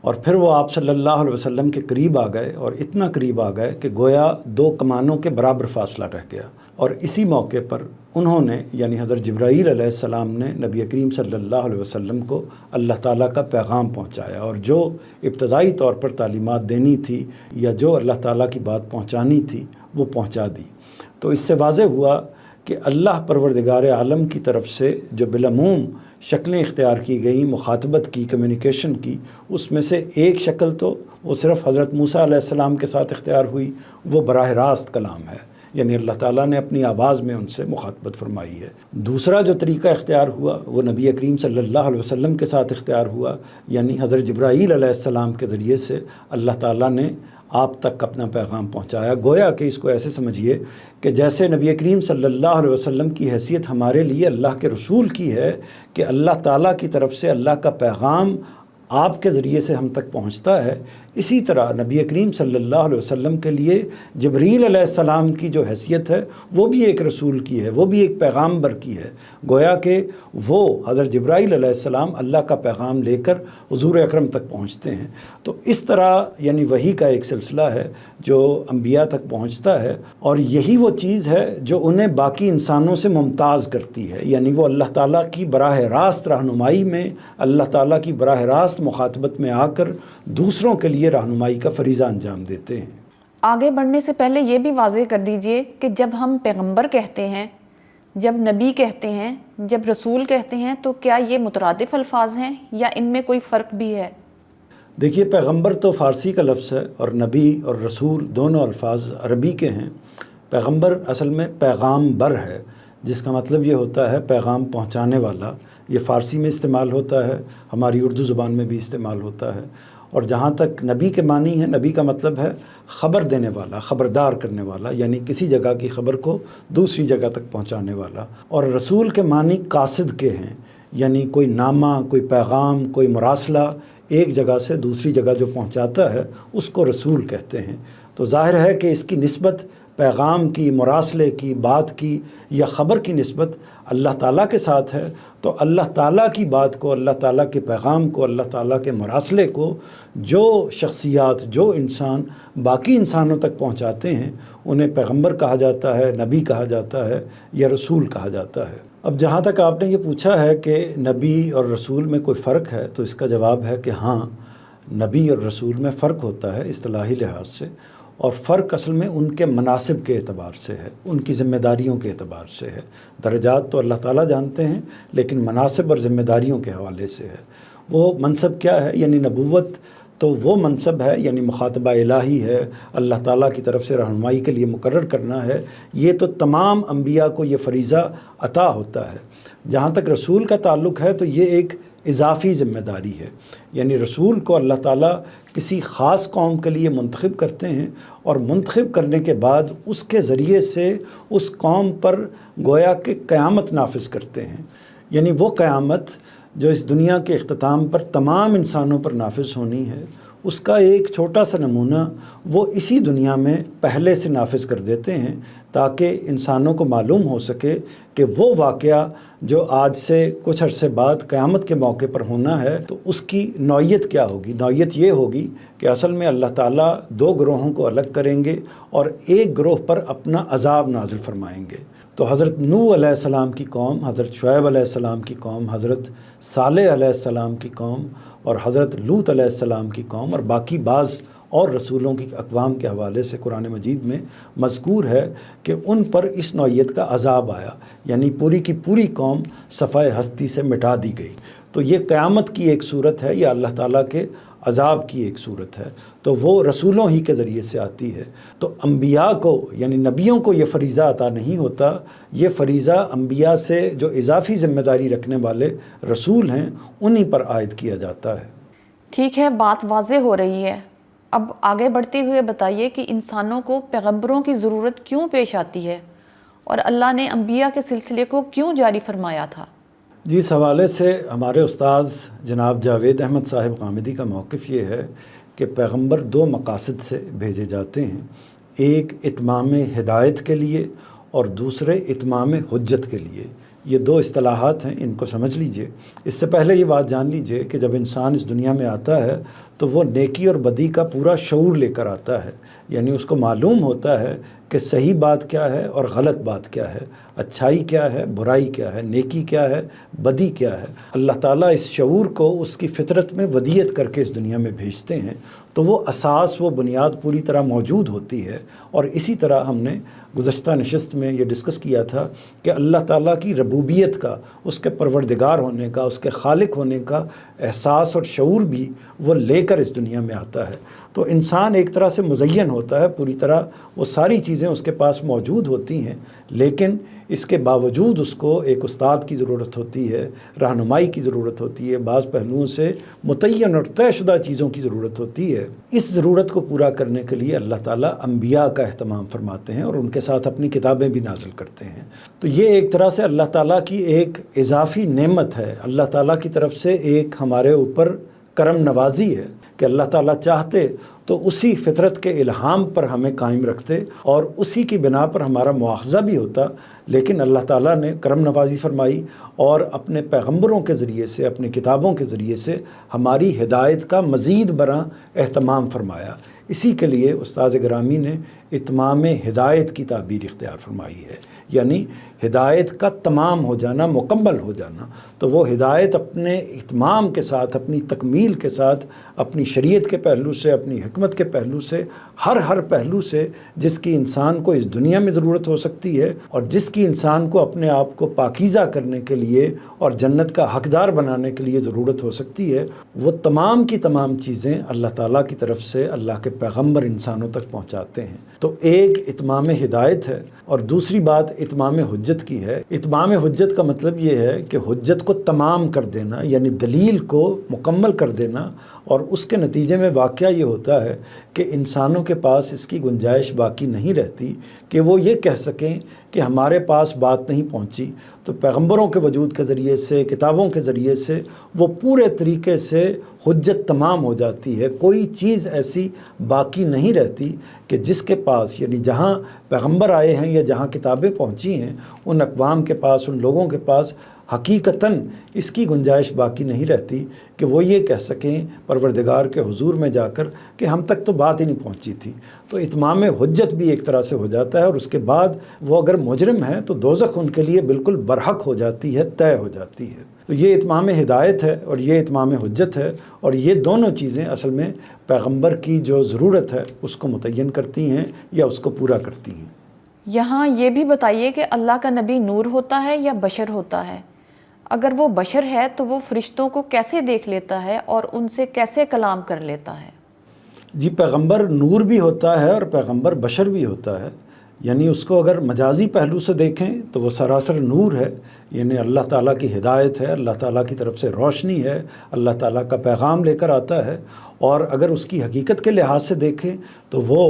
اور پھر وہ آپ صلی اللہ علیہ وسلم کے قریب آ گئے، اور اتنا قریب آ گئے کہ گویا 2 کمانوں کے برابر فاصلہ رہ گیا۔ اور اسی موقع پر انہوں نے، یعنی حضرت جبرائیل علیہ السلام نے نبی کریم صلی اللہ علیہ وسلم کو اللہ تعالیٰ کا پیغام پہنچایا، اور جو ابتدائی طور پر تعلیمات دینی تھی یا جو اللہ تعالیٰ کی بات پہنچانی تھی وہ پہنچا دی۔ تو اس سے واضح ہوا کہ اللہ پروردگار عالم کی طرف سے جو بالعموم شکلیں اختیار کی گئیں مخاطبت کی، کمیونیکیشن کی، اس میں سے ایک شکل تو وہ صرف حضرت موسیٰ علیہ السلام کے ساتھ اختیار ہوئی، وہ براہ راست کلام ہے، یعنی اللہ تعالیٰ نے اپنی آواز میں ان سے مخاطبت فرمائی ہے۔ دوسرا جو طریقہ اختیار ہوا وہ نبی کریم صلی اللہ علیہ وسلم کے ساتھ اختیار ہوا، یعنی حضرت جبرائیل علیہ السلام کے ذریعے سے اللہ تعالیٰ نے آپ تک اپنا پیغام پہنچایا۔ گویا کہ اس کو ایسے سمجھیے کہ جیسے نبی کریم صلی اللہ علیہ وسلم کی حیثیت ہمارے لیے اللہ کے رسول کی ہے کہ اللہ تعالیٰ کی طرف سے اللہ کا پیغام آپ کے ذریعے سے ہم تک پہنچتا ہے، اسی طرح نبی کریم صلی اللہ علیہ وسلم کے لیے جبریل علیہ السلام کی جو حیثیت ہے وہ بھی ایک رسول کی ہے، وہ بھی ایک پیغامبر کی ہے۔ گویا کہ وہ حضرت جبرائیل علیہ السلام اللہ کا پیغام لے کر حضور اکرم تک پہنچتے ہیں۔ تو اس طرح یعنی وحی کا ایک سلسلہ ہے جو انبیاء تک پہنچتا ہے، اور یہی وہ چیز ہے جو انہیں باقی انسانوں سے ممتاز کرتی ہے، یعنی وہ اللہ تعالیٰ کی براہ راست رہنمائی میں، اللہ تعالیٰ کی براہ راست مخاطبت میں آ کر دوسروں کے لیے رہنمائی کا فریضہ انجام دیتے ہیں۔ آگے بڑھنے سے پہلے یہ بھی واضح کر دیجئے کہ جب ہم پیغمبر کہتے ہیں، جب نبی کہتے ہیں، جب رسول کہتے ہیں، تو کیا یہ مترادف الفاظ ہیں یا ان میں کوئی فرق بھی ہے؟ دیکھیے، پیغمبر تو فارسی کا لفظ ہے اور نبی اور رسول دونوں الفاظ عربی کے ہیں۔ پیغمبر اصل میں پیغام بر ہے، جس کا مطلب یہ ہوتا ہے پیغام پہنچانے والا۔ یہ فارسی میں استعمال ہوتا ہے، ہماری اردو زبان میں بھی استعمال ہوتا ہے۔ اور جہاں تک نبی کے معنی ہے، نبی کا مطلب ہے خبر دینے والا، خبردار کرنے والا، یعنی کسی جگہ کی خبر کو دوسری جگہ تک پہنچانے والا۔ اور رسول کے معنی قاصد کے ہیں، یعنی کوئی نامہ، کوئی پیغام، کوئی مراسلہ ایک جگہ سے دوسری جگہ جو پہنچاتا ہے اس کو رسول کہتے ہیں۔ تو ظاہر ہے کہ اس کی نسبت پیغام کی، مراسلے کی، بات کی یا خبر کی نسبت اللہ تعالیٰ کے ساتھ ہے، تو اللہ تعالیٰ کی بات کو، اللہ تعالیٰ کے پیغام کو، اللہ تعالیٰ کے مراسلے کو جو شخصیات، جو انسان باقی انسانوں تک پہنچاتے ہیں انہیں پیغمبر کہا جاتا ہے، نبی کہا جاتا ہے یا رسول کہا جاتا ہے۔ اب جہاں تک آپ نے یہ پوچھا ہے کہ نبی اور رسول میں کوئی فرق ہے، تو اس کا جواب ہے کہ ہاں، نبی اور رسول میں فرق ہوتا ہے اصطلاحی لحاظ سے، اور فرق اصل میں ان کے مناصب کے اعتبار سے ہے، ان کی ذمہ داریوں کے اعتبار سے ہے۔ درجات تو اللہ تعالیٰ جانتے ہیں، لیکن مناصب اور ذمہ داریوں کے حوالے سے ہے۔ وہ منصب کیا ہے؟ یعنی نبوت تو وہ منصب ہے، یعنی مخاطبہ الہی ہے، اللہ تعالیٰ کی طرف سے رہنمائی کے لیے مقرر کرنا ہے۔ یہ تو تمام انبیاء کو یہ فریضہ عطا ہوتا ہے۔ جہاں تک رسول کا تعلق ہے تو یہ ایک اضافی ذمہ داری ہے، یعنی رسول کو اللہ تعالیٰ کسی خاص قوم کے لیے منتخب کرتے ہیں، اور منتخب کرنے کے بعد اس کے ذریعے سے اس قوم پر گویا کہ قیامت نافذ کرتے ہیں، یعنی وہ قیامت جو اس دنیا کے اختتام پر تمام انسانوں پر نافذ ہونی ہے، اس کا ایک چھوٹا سا نمونہ وہ اسی دنیا میں پہلے سے نافذ کر دیتے ہیں، تاکہ انسانوں کو معلوم ہو سکے کہ وہ واقعہ جو آج سے کچھ عرصے بعد قیامت کے موقع پر ہونا ہے تو اس کی نوعیت کیا ہوگی۔ نوعیت یہ ہوگی کہ اصل میں اللہ تعالیٰ دو گروہوں کو الگ کریں گے اور ایک گروہ پر اپنا عذاب نازل فرمائیں گے۔ تو حضرت نوح علیہ السلام کی قوم، حضرت شعیب علیہ السلام کی قوم، حضرت صالح علیہ السلام کی قوم اور حضرت لوط علیہ السلام کی قوم اور باقی بعض اور رسولوں کی اقوام کے حوالے سے قرآن مجید میں مذکور ہے کہ ان پر اس نوعیت کا عذاب آیا، یعنی پوری کی پوری قوم صفحہ ہستی سے مٹا دی گئی۔ تو یہ قیامت کی ایک صورت ہے، یا اللہ تعالیٰ کے عذاب کی ایک صورت ہے، تو وہ رسولوں ہی کے ذریعے سے آتی ہے۔ تو انبیاء کو، یعنی نبیوں کو یہ فریضہ عطا نہیں ہوتا، یہ فریضہ انبیاء سے جو اضافی ذمہ داری رکھنے والے رسول ہیں انہی پر عائد کیا جاتا ہے۔ ٹھیک ہے، بات واضح ہو رہی ہے۔ اب آگے بڑھتے ہوئے بتائیے کہ انسانوں کو پیغمبروں کی ضرورت کیوں پیش آتی ہے، اور اللہ نے انبیاء کے سلسلے کو کیوں جاری فرمایا تھا؟ جی، اس حوالے سے ہمارے استاذ جناب جاوید احمد صاحب غامدی کا موقف یہ ہے کہ پیغمبر دو مقاصد سے بھیجے جاتے ہیں، ایک اتمام ہدایت کے لیے اور دوسرے اتمام حجت کے لیے۔ یہ دو اصطلاحات ہیں، ان کو سمجھ لیجئے۔ اس سے پہلے یہ بات جان لیجئے کہ جب انسان اس دنیا میں آتا ہے تو وہ نیکی اور بدی کا پورا شعور لے کر آتا ہے، یعنی اس کو معلوم ہوتا ہے کہ صحیح بات کیا ہے اور غلط بات کیا ہے، اچھائی کیا ہے، برائی کیا ہے، نیکی کیا ہے، بدی کیا ہے۔ اللہ تعالیٰ اس شعور کو اس کی فطرت میں ودیت کر کے اس دنیا میں بھیجتے ہیں، تو وہ اساس، وہ بنیاد پوری طرح موجود ہوتی ہے۔ اور اسی طرح ہم نے گزشتہ نشست میں یہ ڈسکس کیا تھا کہ اللہ تعالیٰ کی ربوبیت کا، اس کے پروردگار ہونے کا، اس کے خالق ہونے کا احساس اور شعور بھی وہ لے کر اس دنیا میں آتا ہے۔ تو انسان ایک طرح سے مزین ہوتا ہے، پوری طرح وہ ساری چیزیں اس کے پاس موجود ہوتی ہیں، لیکن اس کے باوجود اس کو ایک استاد کی ضرورت ہوتی ہے، رہنمائی کی ضرورت ہوتی ہے، بعض پہلوؤں سے متعین اور طے شدہ چیزوں کی ضرورت ہوتی ہے۔ اس ضرورت کو پورا کرنے کے لیے اللہ تعالیٰ انبیاء کا اہتمام فرماتے ہیں اور ان کے ساتھ اپنی کتابیں بھی نازل کرتے ہیں۔ تو یہ ایک طرح سے اللہ تعالیٰ کی ایک اضافی نعمت ہے، اللہ تعالیٰ کی طرف سے ایک ہمارے اوپر کرم نوازی ہے کہ اللہ تعالیٰ چاہتے تو اسی فطرت کے الہام پر ہمیں قائم رکھتے اور اسی کی بنا پر ہمارا مواخذہ بھی ہوتا، لیکن اللہ تعالیٰ نے کرم نوازی فرمائی اور اپنے پیغمبروں کے ذریعے سے، اپنی کتابوں کے ذریعے سے ہماری ہدایت کا مزید برآں اہتمام فرمایا۔ اسی کے لیے استاذ گرامی نے اتمام ہدایت کی تعبیر اختیار فرمائی ہے، یعنی ہدایت کا تمام ہو جانا، مکمل ہو جانا۔ تو وہ ہدایت اپنے اتمام کے ساتھ، اپنی تکمیل کے ساتھ، اپنی شریعت کے پہلو سے، اپنی حکمت کے پہلو سے، ہر پہلو سے جس کی انسان کو اس دنیا میں ضرورت ہو سکتی ہے اور جس کی انسان کو اپنے آپ کو پاکیزہ کرنے کے لیے اور جنت کا حقدار بنانے کے لیے ضرورت ہو سکتی ہے، وہ تمام کی تمام چیزیں اللہ تعالیٰ کی طرف سے اللہ کے پیغمبر انسانوں تک پہنچاتے ہیں۔ تو ایک اتمام ہدایت ہے اور دوسری بات اتمام حجت کی ہے۔ اتمام حجت کا مطلب یہ ہے کہ حجت کو تمام کر دینا، یعنی دلیل کو مکمل کر دینا، اور اس کے نتیجے میں واقعہ یہ ہوتا ہے کہ انسانوں کے پاس اس کی گنجائش باقی نہیں رہتی کہ وہ یہ کہہ سکیں کہ ہمارے پاس بات نہیں پہنچی۔ تو پیغمبروں کے وجود کے ذریعے سے، کتابوں کے ذریعے سے وہ پورے طریقے سے حجت تمام ہو جاتی ہے، کوئی چیز ایسی باقی نہیں رہتی کہ جس کے پاس، یعنی جہاں پیغمبر آئے ہیں یا جہاں کتابیں پہنچی ہیں، ان اقوام کے پاس، ان لوگوں کے پاس حقیقتاً اس کی گنجائش باقی نہیں رہتی کہ وہ یہ کہہ سکیں پروردگار کے حضور میں جا کر کہ ہم تک تو بات ہی نہیں پہنچی تھی۔ تو اتمام حجت بھی ایک طرح سے ہو جاتا ہے، اور اس کے بعد وہ اگر مجرم ہیں تو دوزخ ان کے لیے بالکل برحق ہو جاتی ہے، طے ہو جاتی ہے۔ تو یہ اتمام ہدایت ہے اور یہ اتمام حجت ہے، اور یہ دونوں چیزیں اصل میں پیغمبر کی جو ضرورت ہے اس کو متعین کرتی ہیں یا اس کو پورا کرتی ہیں۔ یہاں یہ بھی بتائیے کہ اللہ کا نبی نور ہوتا ہے یا بشر ہوتا ہے؟ اگر وہ بشر ہے تو وہ فرشتوں کو کیسے دیکھ لیتا ہے اور ان سے کیسے کلام کر لیتا ہے؟ جی، پیغمبر نور بھی ہوتا ہے اور پیغمبر بشر بھی ہوتا ہے، یعنی اس کو اگر مجازی پہلو سے دیکھیں تو وہ سراسر نور ہے، یعنی اللہ تعالیٰ کی ہدایت ہے، اللہ تعالیٰ کی طرف سے روشنی ہے، اللہ تعالیٰ کا پیغام لے کر آتا ہے۔ اور اگر اس کی حقیقت کے لحاظ سے دیکھیں تو وہ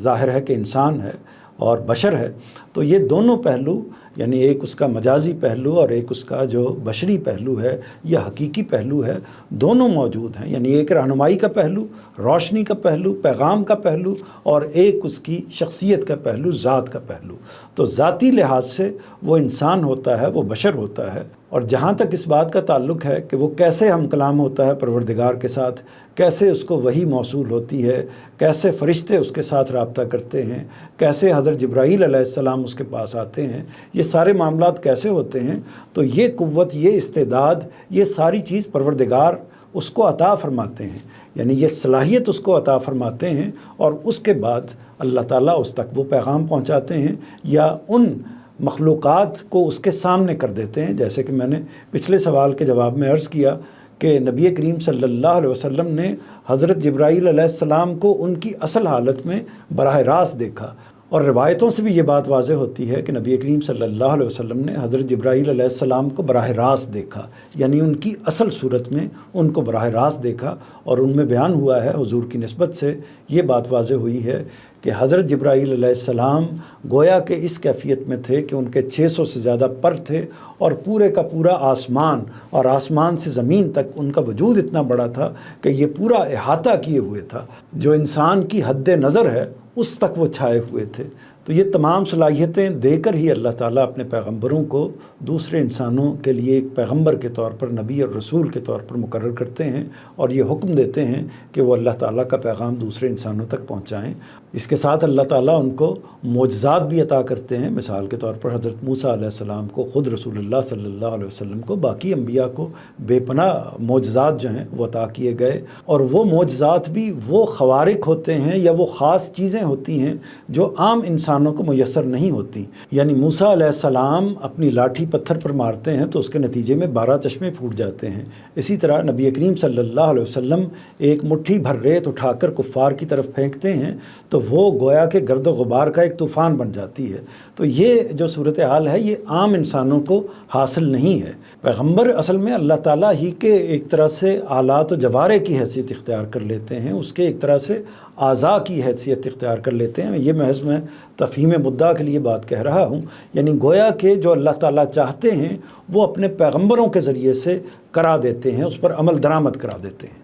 ظاہر ہے کہ انسان ہے اور بشر ہے۔ تو یہ دونوں پہلو، یعنی ایک اس کا مجازی پہلو اور ایک اس کا جو بشری پہلو ہے یا حقیقی پہلو ہے، دونوں موجود ہیں۔ یعنی ایک رہنمائی کا پہلو، روشنی کا پہلو، پیغام کا پہلو، اور ایک اس کی شخصیت کا پہلو، ذات کا پہلو۔ تو ذاتی لحاظ سے وہ انسان ہوتا ہے، وہ بشر ہوتا ہے۔ اور جہاں تک اس بات کا تعلق ہے کہ وہ کیسے ہم کلام ہوتا ہے پروردگار کے ساتھ، کیسے اس کو وحی موصول ہوتی ہے، کیسے فرشتے اس کے ساتھ رابطہ کرتے ہیں، کیسے حضرت جبرائیل علیہ السلام اس کے پاس آتے ہیں، یہ سارے معاملات کیسے ہوتے ہیں، تو یہ قوت، یہ استعداد، یہ ساری چیز پروردگار اس کو عطا فرماتے ہیں، یعنی یہ صلاحیت اس کو عطا فرماتے ہیں، اور اس کے بعد اللہ تعالیٰ اس تک وہ پیغام پہنچاتے ہیں یا ان مخلوقات کو اس کے سامنے کر دیتے ہیں۔ جیسے کہ میں نے پچھلے سوال کے جواب میں عرض کیا کہ نبی کریم صلی اللہ علیہ وسلم نے حضرت جبرائیل علیہ السلام کو ان کی اصل حالت میں براہ راست دیکھا، اور روایتوں سے بھی یہ بات واضح ہوتی ہے کہ نبی کریم صلی اللہ علیہ وسلم نے حضرت جبرائیل علیہ السلام کو براہ راست دیکھا، یعنی ان کی اصل صورت میں ان کو براہ راست دیکھا۔ اور ان میں بیان ہوا ہے حضور کی نسبت سے یہ بات واضح ہوئی ہے کہ حضرت جبرائیل علیہ السلام گویا کہ اس کیفیت میں تھے کہ ان کے 600 سے زیادہ پر تھے، اور پورے کا پورا آسمان اور آسمان سے زمین تک ان کا وجود اتنا بڑا تھا کہ یہ پورا احاطہ کیے ہوئے تھا، جو انسان کی حد نظر ہے اس تک وہ چھائے ہوئے تھے۔ تو یہ تمام صلاحیتیں دے کر ہی اللہ تعالیٰ اپنے پیغمبروں کو دوسرے انسانوں کے لیے ایک پیغمبر کے طور پر، نبی اور رسول کے طور پر مقرر کرتے ہیں، اور یہ حکم دیتے ہیں کہ وہ اللہ تعالیٰ کا پیغام دوسرے انسانوں تک پہنچائیں۔ اس کے ساتھ اللہ تعالیٰ ان کو معجزات بھی عطا کرتے ہیں۔ مثال کے طور پر حضرت موسیٰ علیہ السلام کو خود رسول اللہ صلی اللہ علیہ وسلم کو، باقی انبیاء کو بے پناہ معجزات جو ہیں وہ عطا کیے گئے، اور وہ معجزات بھی وہ خوارق ہوتے ہیں یا وہ خاص چیزیں ہوتی ہیں جو عام انسانوں کو میسر نہیں ہوتی۔ یعنی موسیٰ علیہ السلام اپنی لاٹھی پتھر پر مارتے ہیں تو اس کے نتیجے میں 12 چشمے پھوٹ جاتے ہیں۔ اسی طرح نبی کریم صلی اللہ علیہ وسلم ایک مٹھی بھر ریت اٹھا کر کفار کی طرف پھینکتے ہیں تو وہ گویا کہ گرد و غبار کا ایک طوفان بن جاتی ہے۔ تو یہ جو صورتحال ہے یہ عام انسانوں کو حاصل نہیں ہے۔ پیغمبر اصل میں اللہ تعالیٰ ہی کے ایک طرح سے آلات و جوارے کی حیثیت اختیار کر لیتے ہیں، اس کے ایک طرح سے اعضاء کی حیثیت اختیار کر لیتے ہیں۔ یہ محض میں تفہیم مدعا کے لیے بات کہہ رہا ہوں، یعنی گویا کہ جو اللہ تعالیٰ چاہتے ہیں وہ اپنے پیغمبروں کے ذریعے سے کرا دیتے ہیں، اس پر عمل درآمد کرا دیتے ہیں۔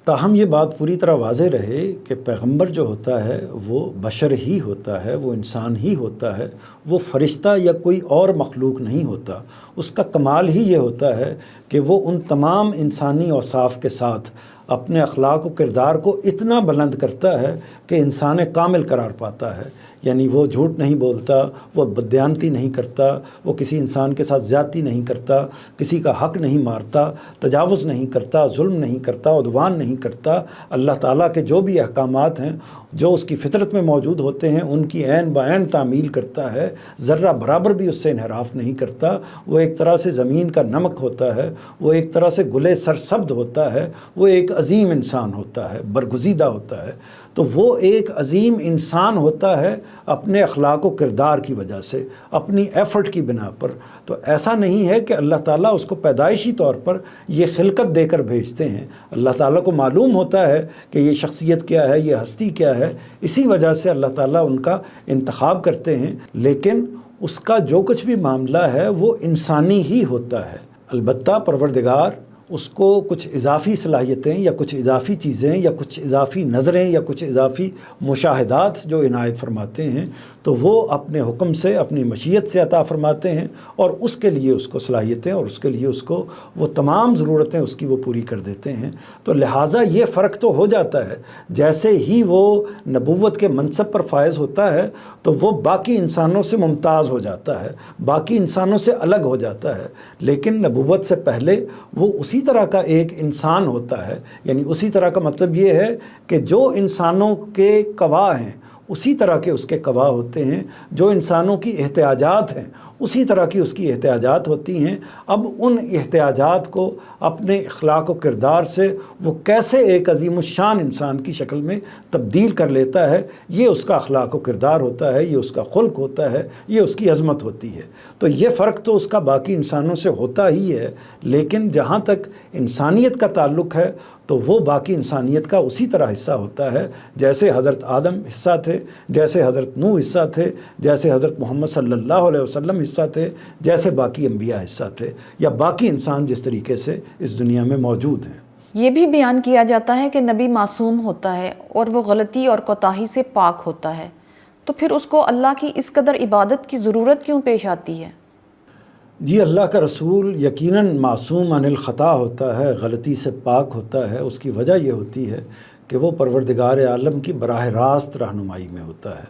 تاہم یہ بات پوری طرح واضح رہے کہ پیغمبر جو ہوتا ہے وہ بشر ہی ہوتا ہے، وہ انسان ہی ہوتا ہے، وہ فرشتہ یا کوئی اور مخلوق نہیں ہوتا۔ اس کا کمال ہی یہ ہوتا ہے کہ وہ ان تمام انسانی اوصاف کے ساتھ اپنے اخلاق و کردار کو اتنا بلند کرتا ہے کہ انسان کامل قرار پاتا ہے۔ یعنی وہ جھوٹ نہیں بولتا، وہ بددیانتی نہیں کرتا، وہ کسی انسان کے ساتھ زیادتی نہیں کرتا، کسی کا حق نہیں مارتا، تجاوز نہیں کرتا، ظلم نہیں کرتا، عدوان نہیں کرتا۔ اللہ تعالیٰ کے جو بھی احکامات ہیں جو اس کی فطرت میں موجود ہوتے ہیں ان کی عین بعین تعمیل کرتا ہے، ذرہ برابر بھی اس سے انحراف نہیں کرتا۔ وہ ایک طرح سے زمین کا نمک ہوتا ہے، وہ ایک طرح سے گلے سرسبد ہوتا ہے، وہ ایک عظیم انسان ہوتا ہے، برگزیدہ ہوتا ہے۔ تو وہ ایک عظیم انسان ہوتا ہے اپنے اخلاق و کردار کی وجہ سے، اپنی ایفرٹ کی بنا پر۔ تو ایسا نہیں ہے کہ اللہ تعالیٰ اس کو پیدائشی طور پر یہ خلقت دے کر بھیجتے ہیں۔ اللہ تعالیٰ کو معلوم ہوتا ہے کہ یہ شخصیت کیا ہے، یہ ہستی کیا ہے، اسی وجہ سے اللہ تعالیٰ ان کا انتخاب کرتے ہیں، لیکن اس کا جو کچھ بھی معاملہ ہے وہ انسانی ہی ہوتا ہے۔ البتہ پروردگار اس کو کچھ اضافی صلاحیتیں یا کچھ اضافی چیزیں یا کچھ اضافی نظریں یا کچھ اضافی مشاہدات جو عنایت فرماتے ہیں تو وہ اپنے حکم سے اپنی مشیت سے عطا فرماتے ہیں، اور اس کے لیے اس کو صلاحیتیں اور اس کے لیے اس کو وہ تمام ضرورتیں اس کی وہ پوری کر دیتے ہیں۔ تو لہٰذا یہ فرق تو ہو جاتا ہے، جیسے ہی وہ نبوت کے منصب پر فائز ہوتا ہے تو وہ باقی انسانوں سے ممتاز ہو جاتا ہے، باقی انسانوں سے الگ ہو جاتا ہے، لیکن نبوت سے پہلے وہ اسی طرح کا ایک انسان ہوتا ہے۔ یعنی اسی طرح کا مطلب یہ ہے کہ جو انسانوں کے گواہ ہیں اسی طرح کے اس کے گواہ ہوتے ہیں، جو انسانوں کی احتیاجات ہیں اسی طرح کی اس کی احتیاجات ہوتی ہیں۔ اب ان احتیاجات کو اپنے اخلاق و کردار سے وہ کیسے ایک عظیم الشان انسان کی شکل میں تبدیل کر لیتا ہے، یہ اس کا اخلاق و کردار ہوتا ہے، یہ اس کا خلق ہوتا ہے، یہ اس کی عظمت ہوتی ہے۔ تو یہ فرق تو اس کا باقی انسانوں سے ہوتا ہی ہے، لیکن جہاں تک انسانیت کا تعلق ہے تو وہ باقی انسانیت کا اسی طرح حصہ ہوتا ہے، جیسے حضرت آدم حصہ تھے، جیسے حضرت نوح حصہ تھے، جیسے حضرت محمد صلی اللہ علیہ وسلم حصہ تھے، جیسے باقی انبیاء حصہ تھے، یا باقی انسان جس طریقے سے اس دنیا میں موجود ہیں۔ یہ بھی بیان کیا جاتا ہے کہ نبی معصوم ہوتا ہے اور وہ غلطی اور کوتاہی سے پاک ہوتا ہے، تو پھر اس کو اللہ کی اس قدر عبادت کی ضرورت کیوں پیش آتی ہے؟ جی، اللہ کا رسول یقیناً معصوم عن الخطا ہوتا ہے، غلطی سے پاک ہوتا ہے۔ اس کی وجہ یہ ہوتی ہے کہ وہ پروردگار عالم کی براہ راست رہنمائی میں ہوتا ہے،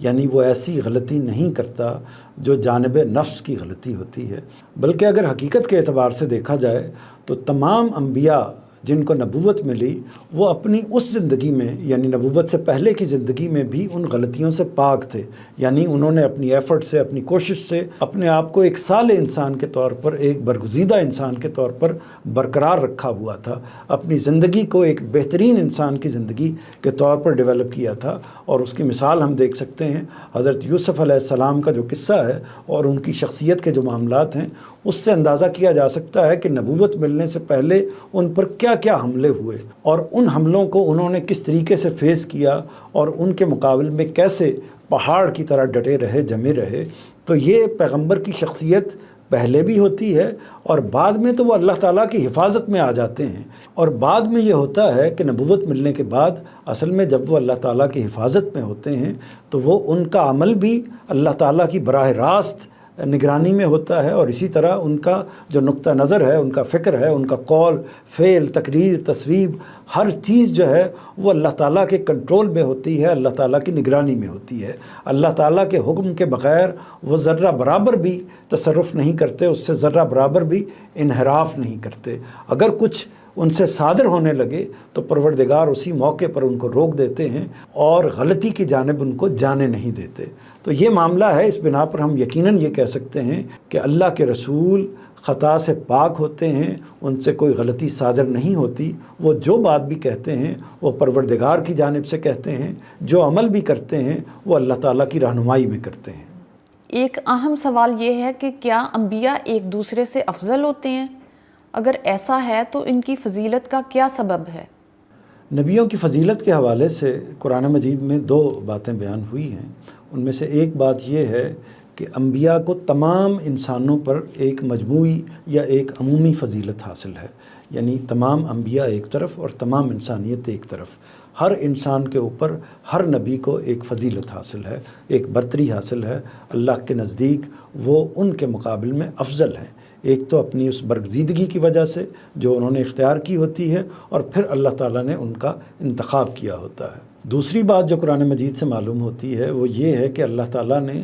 یعنی وہ ایسی غلطی نہیں کرتا جو جانب نفس کی غلطی ہوتی ہے، بلکہ اگر حقیقت کے اعتبار سے دیکھا جائے تو تمام انبیاء جن کو نبوت ملی وہ اپنی اس زندگی میں، یعنی نبوت سے پہلے کی زندگی میں بھی ان غلطیوں سے پاک تھے، یعنی انہوں نے اپنی ایفرٹ سے، اپنی کوشش سے اپنے آپ کو ایک صالح انسان کے طور پر، ایک برگزیدہ انسان کے طور پر برقرار رکھا ہوا تھا، اپنی زندگی کو ایک بہترین انسان کی زندگی کے طور پر ڈیولپ کیا تھا۔ اور اس کی مثال ہم دیکھ سکتے ہیں حضرت یوسف علیہ السلام کا جو قصہ ہے اور ان کی شخصیت کے جو معاملات ہیں، اس سے اندازہ کیا جا سکتا ہے کہ نبوت ملنے سے پہلے ان پر کیا کیا حملے ہوئے، اور ان حملوں کو انہوں نے کس طریقے سے فیس کیا، اور ان کے مقابل میں کیسے پہاڑ کی طرح ڈٹے رہے، جمے رہے۔ تو یہ پیغمبر کی شخصیت پہلے بھی ہوتی ہے، اور بعد میں تو وہ اللہ تعالیٰ کی حفاظت میں آ جاتے ہیں، اور بعد میں یہ ہوتا ہے کہ نبوت ملنے کے بعد اصل میں جب وہ اللہ تعالیٰ کی حفاظت میں ہوتے ہیں تو وہ ان کا عمل بھی اللہ تعالیٰ کی براہ راست نگرانی میں ہوتا ہے، اور اسی طرح ان کا جو نقطہ نظر ہے، ان کا فکر ہے، ان کا قول، فعل، تقریر، تصویب، ہر چیز جو ہے وہ اللہ تعالیٰ کے کنٹرول میں ہوتی ہے، اللہ تعالیٰ کی نگرانی میں ہوتی ہے۔ اللہ تعالیٰ کے حکم کے بغیر وہ ذرہ برابر بھی تصرف نہیں کرتے، اس سے ذرہ برابر بھی انحراف نہیں کرتے۔ اگر کچھ ان سے صادر ہونے لگے تو پروردگار اسی موقع پر ان کو روک دیتے ہیں اور غلطی کی جانب ان کو جانے نہیں دیتے۔ تو یہ معاملہ ہے، اس بنا پر ہم یقیناً یہ کہہ سکتے ہیں کہ اللہ کے رسول خطا سے پاک ہوتے ہیں، ان سے کوئی غلطی صادر نہیں ہوتی۔ وہ جو بات بھی کہتے ہیں وہ پروردگار کی جانب سے کہتے ہیں، جو عمل بھی کرتے ہیں وہ اللہ تعالیٰ کی رہنمائی میں کرتے ہیں۔ ایک اہم سوال یہ ہے کہ کیا انبیاء ایک دوسرے سے افضل ہوتے ہیں؟ اگر ایسا ہے تو ان کی فضیلت کا کیا سبب ہے؟ نبیوں کی فضیلت کے حوالے سے قرآن مجید میں دو باتیں بیان ہوئی ہیں۔ ان میں سے ایک بات یہ ہے کہ انبیاء کو تمام انسانوں پر ایک مجموعی یا ایک عمومی فضیلت حاصل ہے، یعنی تمام انبیاء ایک طرف اور تمام انسانیت ایک طرف۔ ہر انسان کے اوپر ہر نبی کو ایک فضیلت حاصل ہے، ایک برتری حاصل ہے، اللہ کے نزدیک وہ ان کے مقابل میں افضل ہیں۔ ایک تو اپنی اس برگزیدگی کی وجہ سے جو انہوں نے اختیار کی ہوتی ہے، اور پھر اللہ تعالیٰ نے ان کا انتخاب کیا ہوتا ہے۔ دوسری بات جو قرآن مجید سے معلوم ہوتی ہے وہ یہ ہے کہ اللہ تعالیٰ نے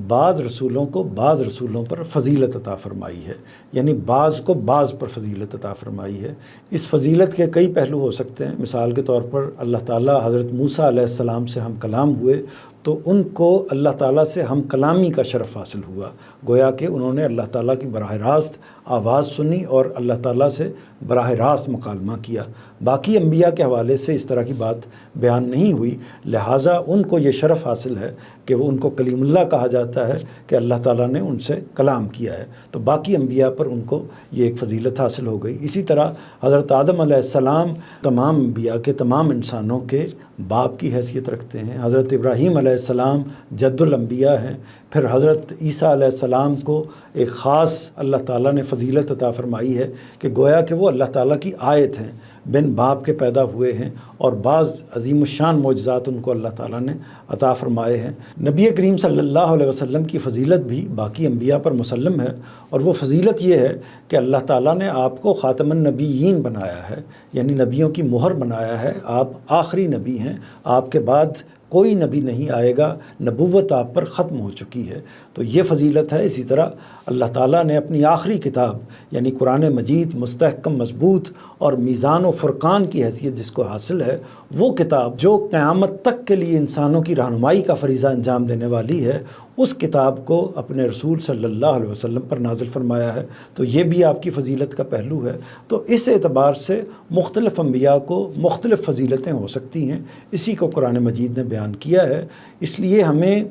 بعض رسولوں کو بعض رسولوں پر فضیلت عطا فرمائی ہے، یعنی بعض کو بعض پر فضیلت عطا فرمائی ہے۔ اس فضیلت کے کئی پہلو ہو سکتے ہیں۔ مثال کے طور پر اللہ تعالیٰ حضرت موسیٰ علیہ السلام سے ہم کلام ہوئے تو ان کو اللہ تعالیٰ سے ہم کلامی کا شرف حاصل ہوا، گویا کہ انہوں نے اللہ تعالیٰ کی براہ راست آواز سنی اور اللہ تعالیٰ سے براہ راست مکالمہ کیا۔ باقی انبیاء کے حوالے سے اس طرح کی بات بیان نہیں ہوئی، لہٰذا ان کو یہ شرف حاصل ہے کہ وہ ان کو کلیم اللہ کہا جاتا ہے کہ اللہ تعالیٰ نے ان سے کلام کیا ہے۔ تو باقی انبیاء پر ان کو یہ ایک فضیلت حاصل ہو گئی۔ اسی طرح حضرت آدم علیہ السلام تمام انبیاء کے، تمام انسانوں کے باپ کی حیثیت رکھتے ہیں۔ حضرت ابراہیم علیہ السلام جد الانبیاء ہیں، پھر حضرت عیسیٰ علیہ السلام کو ایک خاص اللہ تعالیٰ نے فضیلت عطا فرمائی ہے کہ گویا کہ وہ اللہ تعالیٰ کی آیت ہیں، بن باپ کے پیدا ہوئے ہیں، اور بعض عظیم الشان معجزات ان کو اللہ تعالیٰ نے عطا فرمائے ہیں۔ نبی کریم صلی اللہ علیہ وسلم کی فضیلت بھی باقی انبیاء پر مسلم ہے، اور وہ فضیلت یہ ہے کہ اللہ تعالیٰ نے آپ کو خاتم النبیین بنایا ہے، یعنی نبیوں کی مہر بنایا ہے۔ آپ آخری نبی ہیں، آپ کے بعد کوئی نبی نہیں آئے گا، نبوت آپ پر ختم ہو چکی ہے، تو یہ فضیلت ہے۔ اسی طرح اللہ تعالیٰ نے اپنی آخری کتاب یعنی قرآن مجید مستحکم، مضبوط اور میزان و فرقان کی حیثیت جس کو حاصل ہے، وہ کتاب جو قیامت تک کے لیے انسانوں کی رہنمائی کا فریضہ انجام دینے والی ہے، اس کتاب کو اپنے رسول صلی اللہ علیہ وسلم پر نازل فرمایا ہے، تو یہ بھی آپ کی فضیلت کا پہلو ہے۔ تو اس اعتبار سے مختلف انبیاء کو مختلف فضیلتیں ہو سکتی ہیں، اسی کو قرآن مجید نے بیان کیا ہے۔ اس لیے ہمیں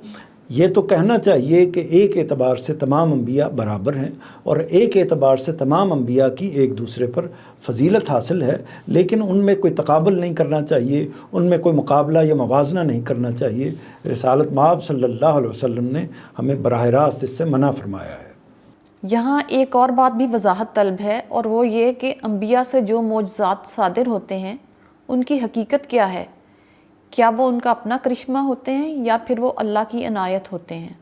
یہ تو کہنا چاہیے کہ ایک اعتبار سے تمام انبیاء برابر ہیں، اور ایک اعتبار سے تمام انبیاء کی ایک دوسرے پر فضیلت حاصل ہے، لیکن ان میں کوئی تقابل نہیں کرنا چاہیے، ان میں کوئی مقابلہ یا موازنہ نہیں کرنا چاہیے۔ رسالت مآب صلی اللہ علیہ وسلم نے ہمیں براہ راست اس سے منع فرمایا ہے۔ یہاں ایک اور بات بھی وضاحت طلب ہے، اور وہ یہ کہ انبیاء سے جو معجزات صادر ہوتے ہیں ان کی حقیقت کیا ہے؟ کیا وہ ان کا اپنا کرشمہ ہوتے ہیں یا پھر وہ اللہ کی عنایت ہوتے ہیں؟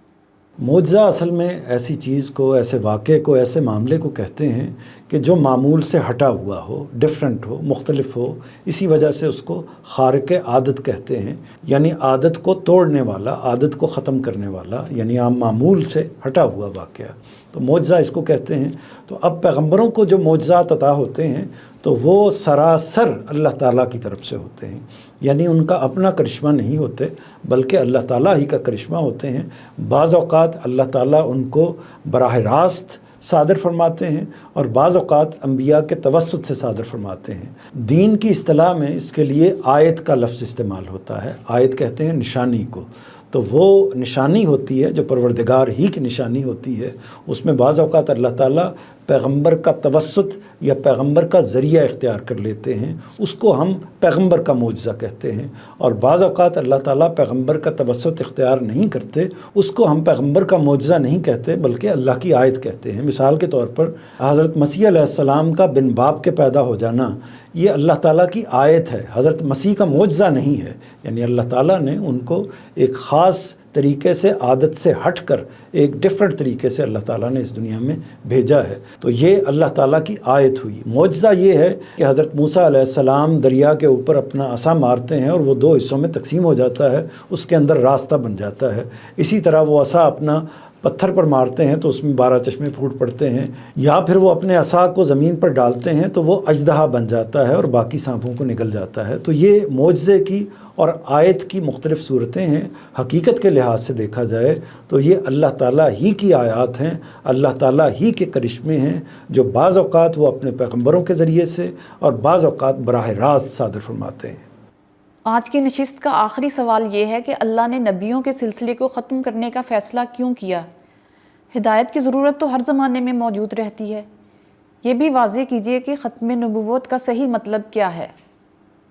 معجزہ اصل میں ایسی چیز کو، ایسے واقعے کو، ایسے معاملے کو کہتے ہیں کہ جو معمول سے ہٹا ہوا ہو، ڈفرینٹ ہو، مختلف ہو، اسی وجہ سے اس کو خارق عادت کہتے ہیں، یعنی عادت کو توڑنے والا، عادت کو ختم کرنے والا، یعنی عام معمول سے ہٹا ہوا واقعہ، تو معجزہ اس کو کہتے ہیں۔ تو اب پیغمبروں کو جو معجزات عطا ہوتے ہیں تو وہ سراسر اللہ تعالیٰ کی طرف سے ہوتے ہیں، یعنی ان کا اپنا کرشمہ نہیں ہوتے بلکہ اللہ تعالیٰ ہی کا کرشمہ ہوتے ہیں۔ بعض اوقات اللہ تعالیٰ ان کو براہ راست صادر فرماتے ہیں، اور بعض اوقات انبیاء کے توسط سے صادر فرماتے ہیں۔ دین کی اصطلاح میں اس کے لیے آیت کا لفظ استعمال ہوتا ہے، آیت کہتے ہیں نشانی کو، تو وہ نشانی ہوتی ہے جو پروردگار ہی کی نشانی ہوتی ہے۔ اس میں بعض اوقات اللہ تعالیٰ پیغمبر کا توسط یا پیغمبر کا ذریعہ اختیار کر لیتے ہیں، اس کو ہم پیغمبر کا معجزہ کہتے ہیں، اور بعض اوقات اللہ تعالیٰ پیغمبر کا توسط اختیار نہیں کرتے، اس کو ہم پیغمبر کا معجزہ نہیں کہتے بلکہ اللہ کی آیت کہتے ہیں۔ مثال کے طور پر حضرت مسیح علیہ السلام کا بن باپ کے پیدا ہو جانا یہ اللہ تعالیٰ کی آیت ہے، حضرت مسیح کا معجزہ نہیں ہے، یعنی اللہ تعالیٰ نے ان کو ایک خاص طریقے سے، عادت سے ہٹ کر ایک ڈیفرنٹ طریقے سے اللہ تعالیٰ نے اس دنیا میں بھیجا ہے، تو یہ اللہ تعالیٰ کی آیت ہوئی۔ معجزہ یہ ہے کہ حضرت موسیٰ علیہ السلام دریا کے اوپر اپنا عصا مارتے ہیں اور وہ دو حصوں میں تقسیم ہو جاتا ہے، اس کے اندر راستہ بن جاتا ہے۔ اسی طرح وہ عصا اپنا پتھر پر مارتے ہیں تو اس میں 12 چشمے پھوٹ پڑتے ہیں، یا پھر وہ اپنے عصا کو زمین پر ڈالتے ہیں تو وہ اژدہا بن جاتا ہے اور باقی سانپوں کو نگل جاتا ہے۔ تو یہ معجزے کی اور آیت کی مختلف صورتیں ہیں۔ حقیقت کے لحاظ سے دیکھا جائے تو یہ اللہ تعالیٰ ہی کی آیات ہیں، اللہ تعالیٰ ہی کے کرشمے ہیں، جو بعض اوقات وہ اپنے پیغمبروں کے ذریعے سے اور بعض اوقات براہ راست صادر فرماتے ہیں۔ آج کی نشست کا آخری سوال یہ ہے کہ اللہ نے نبیوں کے سلسلے کو ختم کرنے کا فیصلہ کیوں کیا؟ ہدایت کی ضرورت تو ہر زمانے میں موجود رہتی ہے، یہ بھی واضح کیجیے کہ ختم نبوت کا صحیح مطلب کیا ہے؟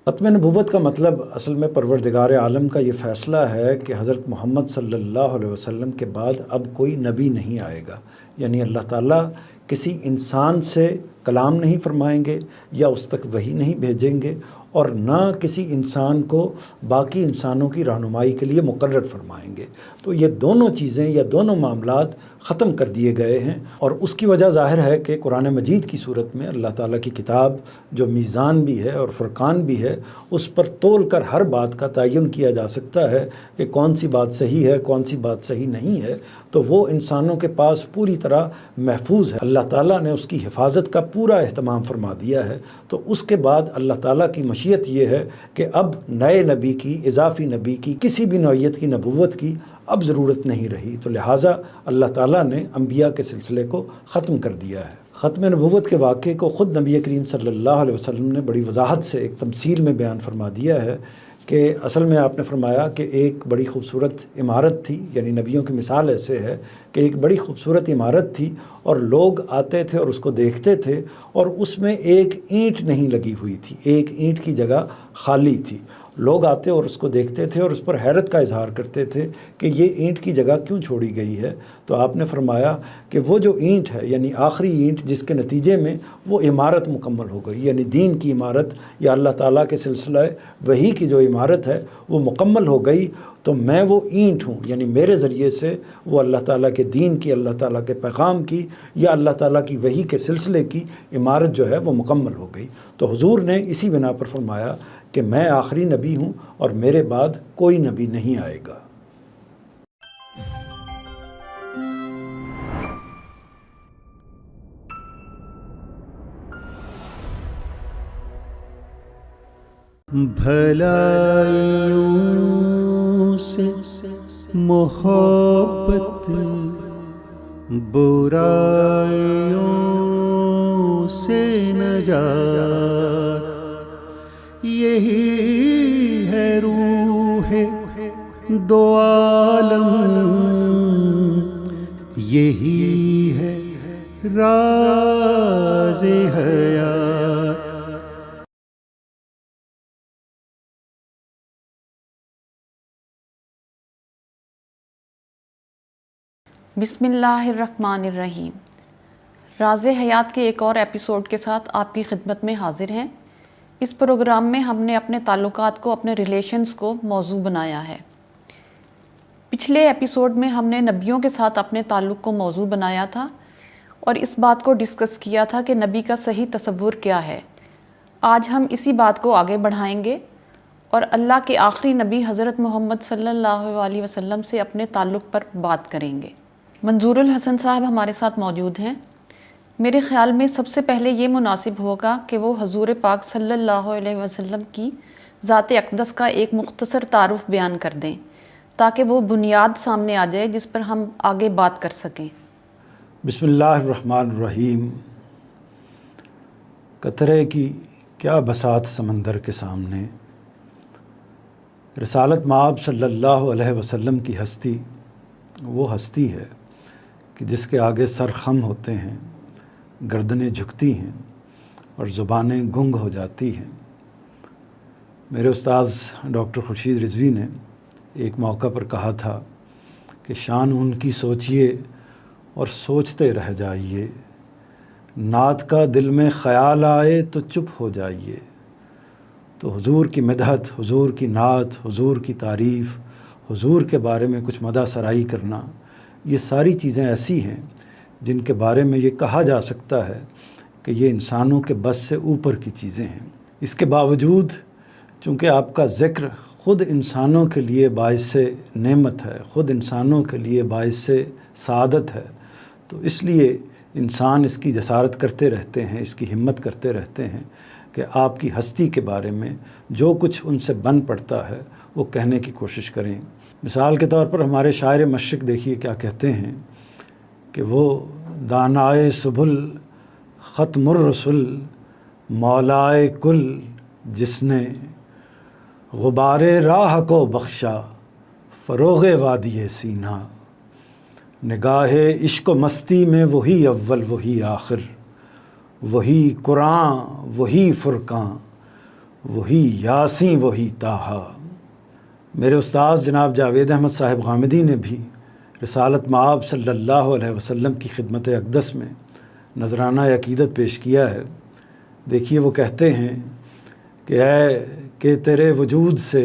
ختم نبوت کا مطلب اصل میں پروردگار عالم کا یہ فیصلہ ہے کہ حضرت محمد صلی اللہ علیہ وسلم کے بعد اب کوئی نبی نہیں آئے گا، یعنی اللہ تعالیٰ کسی انسان سے کلام نہیں فرمائیں گے یا اس تک وحی نہیں بھیجیں گے، اور نہ کسی انسان کو باقی انسانوں کی رہنمائی کے لیے مقرر فرمائیں گے۔ تو یہ دونوں چیزیں یا دونوں معاملات ختم کر دیے گئے ہیں، اور اس کی وجہ ظاہر ہے کہ قرآن مجید کی صورت میں اللہ تعالیٰ کی کتاب جو میزان بھی ہے اور فرقان بھی ہے، اس پر تول کر ہر بات کا تعین کیا جا سکتا ہے کہ کون سی بات صحیح ہے، کون سی بات صحیح نہیں ہے، تو وہ انسانوں کے پاس پوری طرح محفوظ ہے۔ اللہ تعالیٰ نے اس کی حفاظت کا پورا اہتمام فرما دیا ہے۔ تو اس کے بعد اللہ تعالیٰ کی مشیت یہ ہے کہ اب نئے نبی کی، اضافی نبی کی، کسی بھی نوعیت کی نبوت کی اب ضرورت نہیں رہی، تو لہٰذا اللہ تعالیٰ نے انبیاء کے سلسلے کو ختم کر دیا ہے۔ ختم نبوت کے واقعے کو خود نبی کریم صلی اللہ علیہ وسلم نے بڑی وضاحت سے ایک تمثیل میں بیان فرما دیا ہے کہ اصل میں آپ نے فرمایا کہ ایک بڑی خوبصورت عمارت تھی، یعنی نبیوں کی مثال ایسے ہے کہ ایک بڑی خوبصورت عمارت تھی اور لوگ آتے تھے اور اس کو دیکھتے تھے، اور اس میں ایک اینٹ نہیں لگی ہوئی تھی، ایک اینٹ کی جگہ خالی تھی، لوگ آتے اور اس کو دیکھتے تھے اور اس پر حیرت کا اظہار کرتے تھے کہ یہ اینٹ کی جگہ کیوں چھوڑی گئی ہے. تو آپ نے فرمایا کہ وہ جو اینٹ ہے یعنی آخری اینٹ جس کے نتیجے میں وہ عمارت مکمل ہو گئی، یعنی دین کی عمارت یا اللہ تعالیٰ کے سلسلہ وحی کی جو عمارت ہے وہ مکمل ہو گئی، تو میں وہ اینٹ ہوں، یعنی میرے ذریعے سے وہ اللہ تعالیٰ کے دین کی، اللہ تعالیٰ کے پیغام کی یا اللہ تعالیٰ کی وحی کے سلسلے کی عمارت جو ہے وہ مکمل ہو گئی. تو حضور نے اسی بنا پر فرمایا کہ میں آخری نبی ہوں اور میرے بعد کوئی نبی نہیں آئے گا. بھلائیوں سے محبت، برائیوں سے نجات، یہی ہے روح دو عالم، یہی ہے راز حیات. بسم اللہ الرحمن الرحیم. راز حیات کے ایک اور ایپیسوڈ کے ساتھ آپ کی خدمت میں حاضر ہیں. اس پروگرام میں ہم نے اپنے تعلقات کو، اپنے ریلیشنز کو موضوع بنایا ہے. پچھلے ایپیسوڈ میں ہم نے نبیوں کے ساتھ اپنے تعلق کو موضوع بنایا تھا اور اس بات کو ڈسکس کیا تھا کہ نبی کا صحیح تصور کیا ہے. آج ہم اسی بات کو آگے بڑھائیں گے اور اللہ کے آخری نبی حضرت محمد صلی اللہ علیہ وسلم سے اپنے تعلق پر بات کریں گے. منظور الحسن صاحب ہمارے ساتھ موجود ہیں. میرے خیال میں سب سے پہلے یہ مناسب ہوگا کہ وہ حضور پاک صلی اللہ علیہ وسلم کی ذات اقدس کا ایک مختصر تعارف بیان کر دیں تاکہ وہ بنیاد سامنے آ جائے جس پر ہم آگے بات کر سکیں. بسم اللہ الرحمن الرحیم. قطرے کی کیا بساط سمندر کے سامنے، رسالت مآب صلی اللہ علیہ وسلم کی ہستی وہ ہستی ہے کہ جس کے آگے سر خم ہوتے ہیں، گردنیں جھکتی ہیں اور زبانیں گنگ ہو جاتی ہیں. میرے استاذ ڈاکٹر خورشید رضوی نے ایک موقع پر کہا تھا کہ شان ان کی سوچئے اور سوچتے رہ جائیے، نعت کا دل میں خیال آئے تو چپ ہو جائیے. تو حضور کی مدحت، حضور کی نعت، حضور کی تعریف، حضور کے بارے میں کچھ مدح سرائی کرنا، یہ ساری چیزیں ایسی ہیں جن کے بارے میں یہ کہا جا سکتا ہے کہ یہ انسانوں کے بس سے اوپر کی چیزیں ہیں. اس کے باوجود چونکہ آپ کا ذکر خود انسانوں کے لیے باعث نعمت ہے، خود انسانوں کے لیے باعث سعادت ہے، تو اس لیے انسان اس کی جسارت کرتے رہتے ہیں، اس کی ہمت کرتے رہتے ہیں کہ آپ کی ہستی کے بارے میں جو کچھ ان سے بن پڑتا ہے وہ کہنے کی کوشش کریں. مثال کے طور پر ہمارے شاعر مشرق دیکھیے کیا کہتے ہیں کہ وہ دانائے سبل ختم الرسل مولائے کل، جس نے غبار راہ کو بخشا فروغ وادی سینہ، نگاہ عشق و مستی میں وہی اول وہی آخر، وہی قرآن وہی فرقان، وہی یاسین وہی طٰہٰ. میرے استاذ جناب جاوید احمد صاحب غامدی نے بھی رسالت مآب صلی اللہ علیہ وسلم کی خدمت اقدس میں نذرانہ عقیدت پیش کیا ہے. دیکھیے وہ کہتے ہیں کہ اے کہ تیرے وجود سے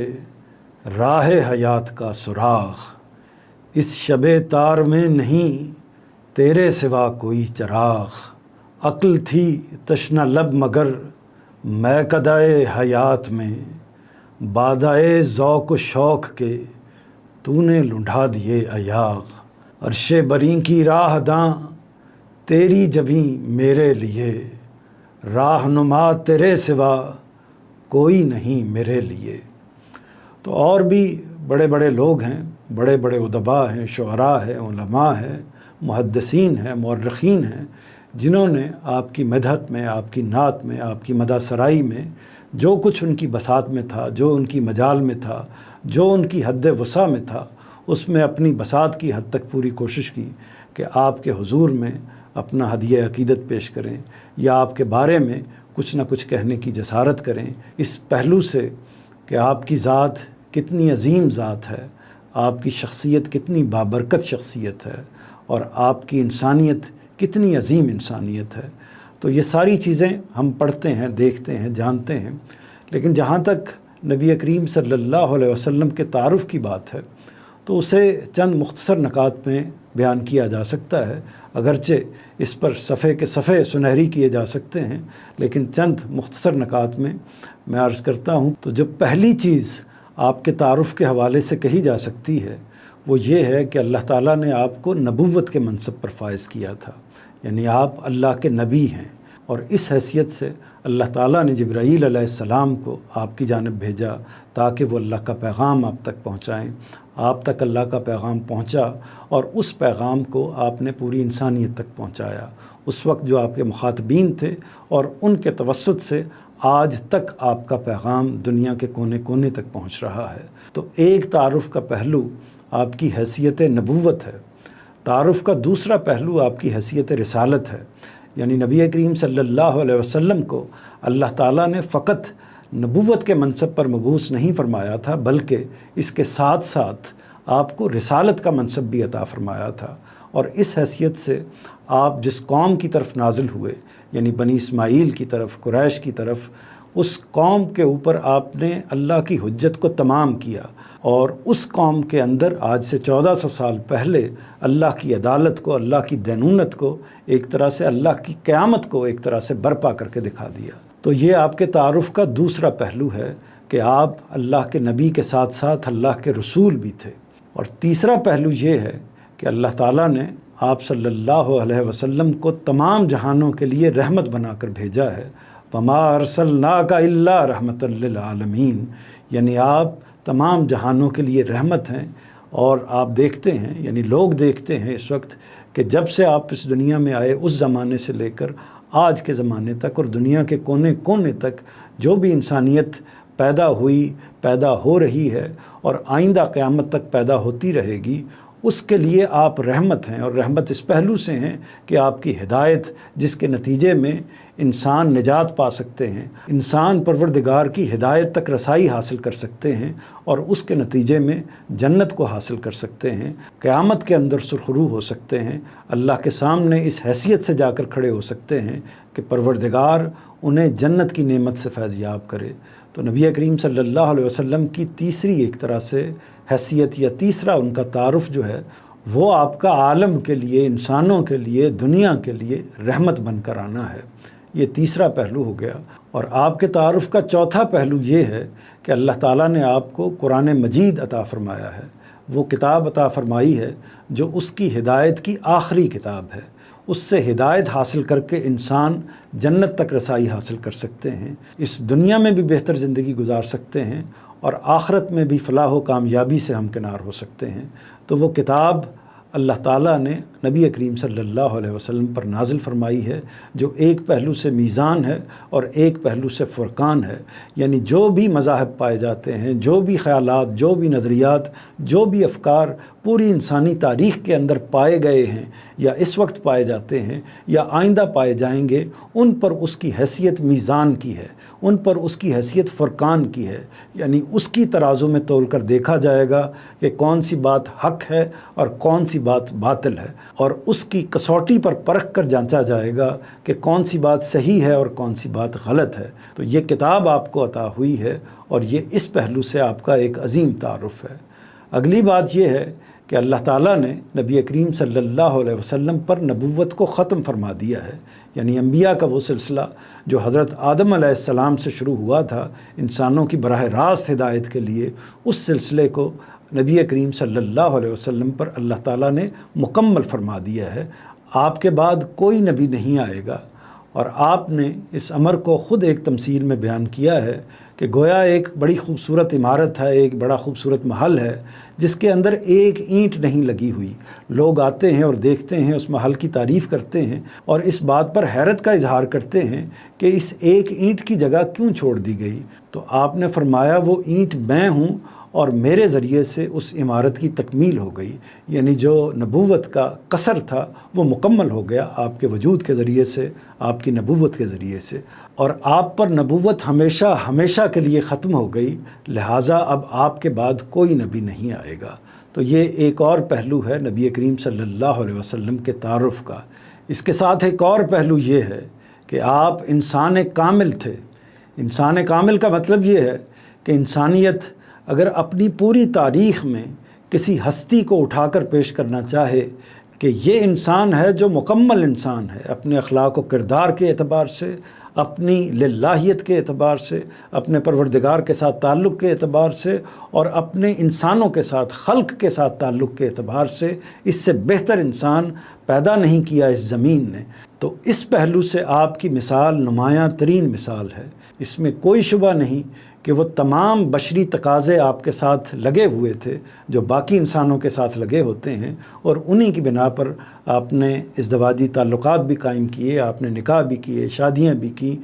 راہ حیات کا سراغ، اس شب تار میں نہیں تیرے سوا کوئی چراغ، عقل تھی تشنہ لب مگر میکدۂ حیات میں، بادائے ذوق و شوق کے تو نے لنڈھا دیے ایاغ، عرش بریں کی راہ داں تیری جبیں میرے لیے، راہنما تیرے سوا کوئی نہیں میرے لیے. تو اور بھی بڑے بڑے لوگ ہیں، بڑے بڑے ادباء ہیں، شعراء ہیں، علماء ہیں، محدثین ہیں، مورخین ہیں، جنہوں نے آپ کی مدحت میں، آپ کی نعت میں، آپ کی مدح سرائی میں جو کچھ ان کی بساط میں تھا، جو ان کی مجال میں تھا، جو ان کی حد وسع میں تھا، اس میں اپنی بساط کی حد تک پوری کوشش کی کہ آپ کے حضور میں اپنا ہدیہ عقیدت پیش کریں یا آپ کے بارے میں کچھ نہ کچھ کہنے کی جسارت کریں. اس پہلو سے کہ آپ کی ذات کتنی عظیم ذات ہے، آپ کی شخصیت کتنی بابرکت شخصیت ہے، اور آپ کی انسانیت کتنی عظیم انسانیت ہے۔ تو یہ ساری چیزیں ہم پڑھتے ہیں، دیکھتے ہیں، جانتے ہیں، لیکن جہاں تک نبی کریم صلی اللہ علیہ وسلم کے تعارف کی بات ہے تو اسے چند مختصر نکات میں بیان کیا جا سکتا ہے، اگرچہ اس پر صفحے کے صفحے سنہری کیے جا سکتے ہیں، لیکن چند مختصر نکات میں عرض کرتا ہوں۔ تو جو پہلی چیز آپ کے تعارف کے حوالے سے کہی جا سکتی ہے وہ یہ ہے کہ اللہ تعالیٰ نے آپ کو نبوت کے منصب پر فائز کیا تھا، یعنی آپ اللہ کے نبی ہیں، اور اس حیثیت سے اللہ تعالیٰ نے جبرائیل علیہ السلام کو آپ کی جانب بھیجا تاکہ وہ اللہ کا پیغام آپ تک پہنچائیں۔ آپ تک اللہ کا پیغام پہنچا اور اس پیغام کو آپ نے پوری انسانیت تک پہنچایا، اس وقت جو آپ کے مخاطبین تھے، اور ان کے توسط سے آج تک آپ کا پیغام دنیا کے کونے کونے تک پہنچ رہا ہے۔ تو ایک تعارف کا پہلو آپ کی حیثیت نبوت ہے۔ تعارف کا دوسرا پہلو آپ کی حیثیت رسالت ہے، یعنی نبی کریم صلی اللہ علیہ وسلم کو اللہ تعالیٰ نے فقط نبوت کے منصب پر مبعوث نہیں فرمایا تھا، بلکہ اس کے ساتھ ساتھ آپ کو رسالت کا منصب بھی عطا فرمایا تھا، اور اس حیثیت سے آپ جس قوم کی طرف نازل ہوئے، یعنی بنی اسماعیل کی طرف، قریش کی طرف، اس قوم کے اوپر آپ نے اللہ کی حجت کو تمام کیا، اور اس قوم کے اندر آج سے 1400 سال پہلے اللہ کی عدالت کو، اللہ کی دینونت کو، ایک طرح سے اللہ کی قیامت کو ایک طرح سے برپا کر کے دکھا دیا۔ تو یہ آپ کے تعارف کا دوسرا پہلو ہے کہ آپ اللہ کے نبی کے ساتھ ساتھ اللہ کے رسول بھی تھے۔ اور تیسرا پہلو یہ ہے کہ اللہ تعالیٰ نے آپ صلی اللہ علیہ وسلم کو تمام جہانوں کے لیے رحمت بنا کر بھیجا ہے۔ وَمَا أَرْسَلْنَاكَ إِلَّا رَحْمَةً لِّلْعَالَمِينَ، یعنی آپ تمام جہانوں کے لیے رحمت ہیں۔ اور آپ دیکھتے ہیں، یعنی لوگ دیکھتے ہیں اس وقت کہ جب سے آپ اس دنیا میں آئے اس زمانے سے لے کر آج کے زمانے تک، اور دنیا کے کونے کونے تک جو بھی انسانیت پیدا ہوئی، پیدا ہو رہی ہے، اور آئندہ قیامت تک پیدا ہوتی رہے گی، اس کے لیے آپ رحمت ہیں۔ اور رحمت اس پہلو سے ہیں کہ آپ کی ہدایت، جس کے نتیجے میں انسان نجات پا سکتے ہیں، انسان پروردگار کی ہدایت تک رسائی حاصل کر سکتے ہیں، اور اس کے نتیجے میں جنت کو حاصل کر سکتے ہیں، قیامت کے اندر سرخرو ہو سکتے ہیں، اللہ کے سامنے اس حیثیت سے جا کر کھڑے ہو سکتے ہیں کہ پروردگار انہیں جنت کی نعمت سے فیض یاب کرے۔ تو نبی کریم صلی اللہ علیہ وسلم کی تیسری ایک طرح سے حیثیت، یا تیسرا ان کا تعارف جو ہے، وہ آپ کا عالم کے لیے، انسانوں کے لیے، دنیا کے لیے رحمت بن کر آنا ہے۔ یہ تیسرا پہلو ہو گیا۔ اور آپ کے تعارف کا چوتھا پہلو یہ ہے کہ اللہ تعالیٰ نے آپ کو قرآن مجید عطا فرمایا ہے، وہ کتاب عطا فرمائی ہے جو اس کی ہدایت کی آخری کتاب ہے۔ اس سے ہدایت حاصل کر کے انسان جنت تک رسائی حاصل کر سکتے ہیں، اس دنیا میں بھی بہتر زندگی گزار سکتے ہیں، اور آخرت میں بھی فلاح و کامیابی سے ہمکنار ہو سکتے ہیں۔ تو وہ کتاب اللہ تعالیٰ نے نبی کریم صلی اللہ علیہ وسلم پر نازل فرمائی ہے، جو ایک پہلو سے میزان ہے اور ایک پہلو سے فرقان ہے، یعنی جو بھی مذاہب پائے جاتے ہیں، جو بھی خیالات، جو بھی نظریات، جو بھی افکار پوری انسانی تاریخ کے اندر پائے گئے ہیں، یا اس وقت پائے جاتے ہیں، یا آئندہ پائے جائیں گے، ان پر اس کی حیثیت میزان کی ہے، ان پر اس کی حیثیت فرقان کی ہے، یعنی اس کی ترازو میں تول کر دیکھا جائے گا کہ کون سی بات حق ہے اور کون سی بات باطل ہے، اور اس کی کسوٹی پر پرکھ کر جانچا جائے گا کہ کون سی بات صحیح ہے اور کون سی بات غلط ہے۔ تو یہ کتاب آپ کو عطا ہوئی ہے، اور یہ اس پہلو سے آپ کا ایک عظیم تعارف ہے۔ اگلی بات یہ ہے کہ اللہ تعالیٰ نے نبی کریم صلی اللہ علیہ وسلم پر نبوت کو ختم فرما دیا ہے، یعنی انبیاء کا وہ سلسلہ جو حضرت آدم علیہ السلام سے شروع ہوا تھا انسانوں کی براہ راست ہدایت کے لیے، اس سلسلے کو نبی کریم صلی اللہ علیہ وسلم پر اللہ تعالیٰ نے مکمل فرما دیا ہے۔ آپ کے بعد کوئی نبی نہیں آئے گا، اور آپ نے اس امر کو خود ایک تمثیل میں بیان کیا ہے کہ گویا ایک بڑی خوبصورت عمارت ہے، ایک بڑا خوبصورت محل ہے جس کے اندر ایک اینٹ نہیں لگی ہوئی۔ لوگ آتے ہیں اور دیکھتے ہیں، اس محل کی تعریف کرتے ہیں، اور اس بات پر حیرت کا اظہار کرتے ہیں کہ اس ایک اینٹ کی جگہ کیوں چھوڑ دی گئی۔ تو آپ نے فرمایا وہ اینٹ میں ہوں، اور میرے ذریعے سے اس عمارت کی تکمیل ہو گئی، یعنی جو نبوت کا قصر تھا وہ مکمل ہو گیا آپ کے وجود کے ذریعے سے، آپ کی نبوت کے ذریعے سے، اور آپ پر نبوت ہمیشہ ہمیشہ کے لیے ختم ہو گئی، لہٰذا اب آپ کے بعد کوئی نبی نہیں آئے گا۔ تو یہ ایک اور پہلو ہے نبی کریم صلی اللہ علیہ وسلم کے تعارف کا۔ اس کے ساتھ ایک اور پہلو یہ ہے کہ آپ انسان کامل تھے۔ انسان کامل کا مطلب یہ ہے کہ انسانیت اگر اپنی پوری تاریخ میں کسی ہستی کو اٹھا کر پیش کرنا چاہے کہ یہ انسان ہے جو مکمل انسان ہے، اپنے اخلاق و کردار کے اعتبار سے، اپنی للہیت کے اعتبار سے، اپنے پروردگار کے ساتھ تعلق کے اعتبار سے، اور اپنے انسانوں کے ساتھ، خلق کے ساتھ تعلق کے اعتبار سے، اس سے بہتر انسان پیدا نہیں کیا اس زمین نے، تو اس پہلو سے آپ کی مثال نمایاں ترین مثال ہے۔ اس میں کوئی شبہ نہیں کہ وہ تمام بشری تقاضے آپ کے ساتھ لگے ہوئے تھے جو باقی انسانوں کے ساتھ لگے ہوتے ہیں، اور انہی کی بنا پر آپ نے ازدواجی تعلقات بھی قائم کیے، آپ نے نکاح بھی کیے، شادیاں بھی کی،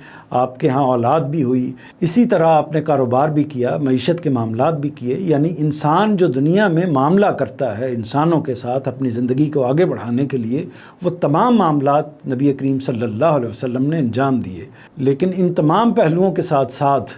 آپ کے ہاں اولاد بھی ہوئی، اسی طرح آپ نے کاروبار بھی کیا، معیشت کے معاملات بھی کیے۔ یعنی انسان جو دنیا میں معاملہ کرتا ہے انسانوں کے ساتھ اپنی زندگی کو آگے بڑھانے کے لیے، وہ تمام معاملات نبی کریم صلی اللہ علیہ وسلم نے انجام دیے۔ لیکن ان تمام پہلوؤں کے ساتھ ساتھ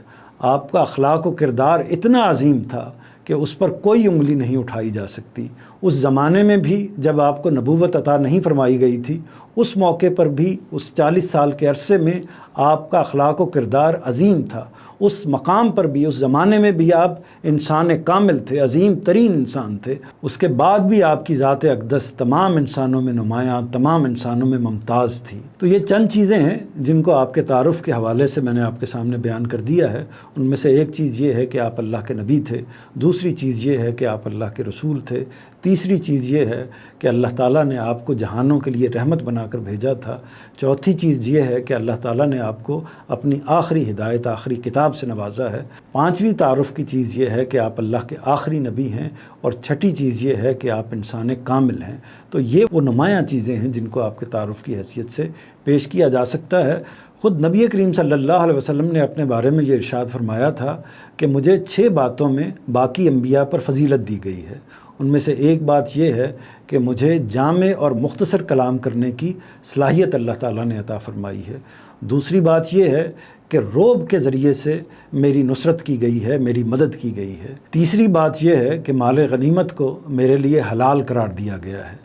آپ کا اخلاق و کردار اتنا عظیم تھا کہ اس پر کوئی انگلی نہیں اٹھائی جا سکتی۔ اس زمانے میں بھی جب آپ کو نبوت عطا نہیں فرمائی گئی تھی، اس موقع پر بھی، اس 40 سال کے عرصے میں آپ کا اخلاق و کردار عظیم تھا۔ اس مقام پر بھی، اس زمانے میں بھی آپ انسان کامل تھے، عظیم ترین انسان تھے۔ اس کے بعد بھی آپ کی ذات اقدس تمام انسانوں میں نمایاں، تمام انسانوں میں ممتاز تھی۔ تو یہ چند چیزیں ہیں جن کو آپ کے تعارف کے حوالے سے میں نے آپ کے سامنے بیان کر دیا ہے۔ ان میں سے ایک چیز یہ ہے کہ آپ اللہ کے نبی تھے، دوسری چیز یہ ہے کہ آپ اللہ کے رسول تھے، تیسری چیز یہ ہے کہ اللہ تعالیٰ نے آپ کو جہانوں کے لیے رحمت بنا کر بھیجا تھا، چوتھی چیز یہ ہے کہ اللہ تعالیٰ نے آپ کو اپنی آخری ہدایت، آخری کتاب سے نوازا ہے، پانچویں تعارف کی چیز یہ ہے کہ آپ اللہ کے آخری نبی ہیں، اور چھٹی چیز یہ ہے کہ آپ انسان کامل ہیں۔ تو یہ وہ نمایاں چیزیں ہیں جن کو آپ کے تعارف کی حیثیت سے پیش کیا جا سکتا ہے۔ خود نبی کریم صلی اللہ علیہ وسلم نے اپنے بارے میں یہ ارشاد فرمایا تھا کہ مجھے 6 باتوں میں باقی انبیاء پر فضیلت دی گئی ہے۔ ان میں سے ایک بات یہ ہے کہ مجھے جامع اور مختصر کلام کرنے کی صلاحیت اللہ تعالیٰ نے عطا فرمائی ہے۔ دوسری بات یہ ہے کہ رعب کے ذریعے سے میری نصرت کی گئی ہے، میری مدد کی گئی ہے۔ تیسری بات یہ ہے کہ مال غنیمت کو میرے لیے حلال قرار دیا گیا ہے۔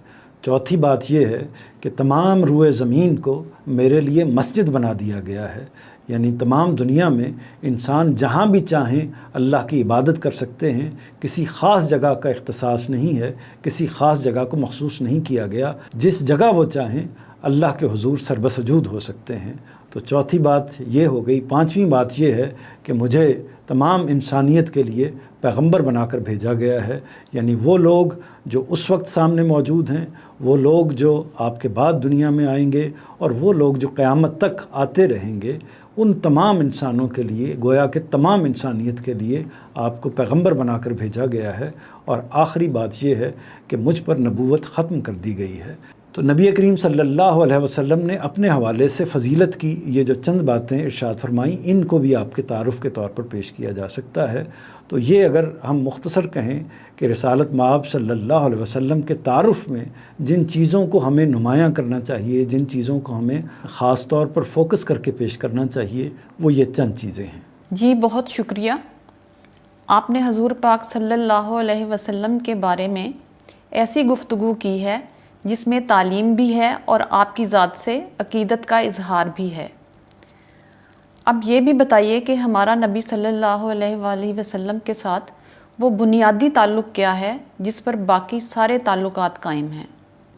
چوتھی بات یہ ہے کہ تمام روئے زمین کو میرے لیے مسجد بنا دیا گیا ہے، یعنی تمام دنیا میں انسان جہاں بھی چاہیں اللہ کی عبادت کر سکتے ہیں، کسی خاص جگہ کا اختصاص نہیں ہے، کسی خاص جگہ کو مخصوص نہیں کیا گیا، جس جگہ وہ چاہیں اللہ کے حضور سربسجود ہو سکتے ہیں۔ تو چوتھی بات یہ ہو گئی۔ پانچویں بات یہ ہے کہ مجھے تمام انسانیت کے لیے پیغمبر بنا کر بھیجا گیا ہے، یعنی وہ لوگ جو اس وقت سامنے موجود ہیں، وہ لوگ جو آپ کے بعد دنیا میں آئیں گے، اور وہ لوگ جو قیامت تک آتے رہیں گے، ان تمام انسانوں کے لیے، گویا کہ تمام انسانیت کے لیے آپ کو پیغمبر بنا کر بھیجا گیا ہے۔ اور آخری بات یہ ہے کہ مجھ پر نبوت ختم کر دی گئی ہے۔ تو نبی کریم صلی اللہ علیہ وسلم نے اپنے حوالے سے فضیلت کی یہ جو چند باتیں ارشاد فرمائیں، ان کو بھی آپ کے تعارف کے طور پر پیش کیا جا سکتا ہے۔ تو یہ اگر ہم مختصر کہیں کہ رسالت مآب صلی اللہ علیہ وسلم کے تعارف میں جن چیزوں کو ہمیں نمایاں کرنا چاہیے، جن چیزوں کو ہمیں خاص طور پر فوکس کر کے پیش کرنا چاہیے، وہ یہ چند چیزیں ہیں۔ جی بہت شکریہ۔ آپ نے حضور پاک صلی اللہ علیہ وسلم کے بارے میں ایسی گفتگو کی ہے جس میں تعلیم بھی ہے اور آپ کی ذات سے عقیدت کا اظہار بھی ہے۔ اب یہ بھی بتائیے کہ ہمارا نبی صلی اللہ علیہ وآلہ وسلم کے ساتھ وہ بنیادی تعلق کیا ہے جس پر باقی سارے تعلقات قائم ہیں؟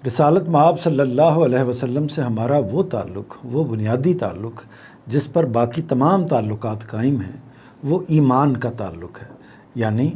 رسالت مآب صلی اللہ علیہ وسلم سے ہمارا وہ تعلق، وہ بنیادی تعلق جس پر باقی تمام تعلقات قائم ہیں، وہ ایمان کا تعلق ہے۔ یعنی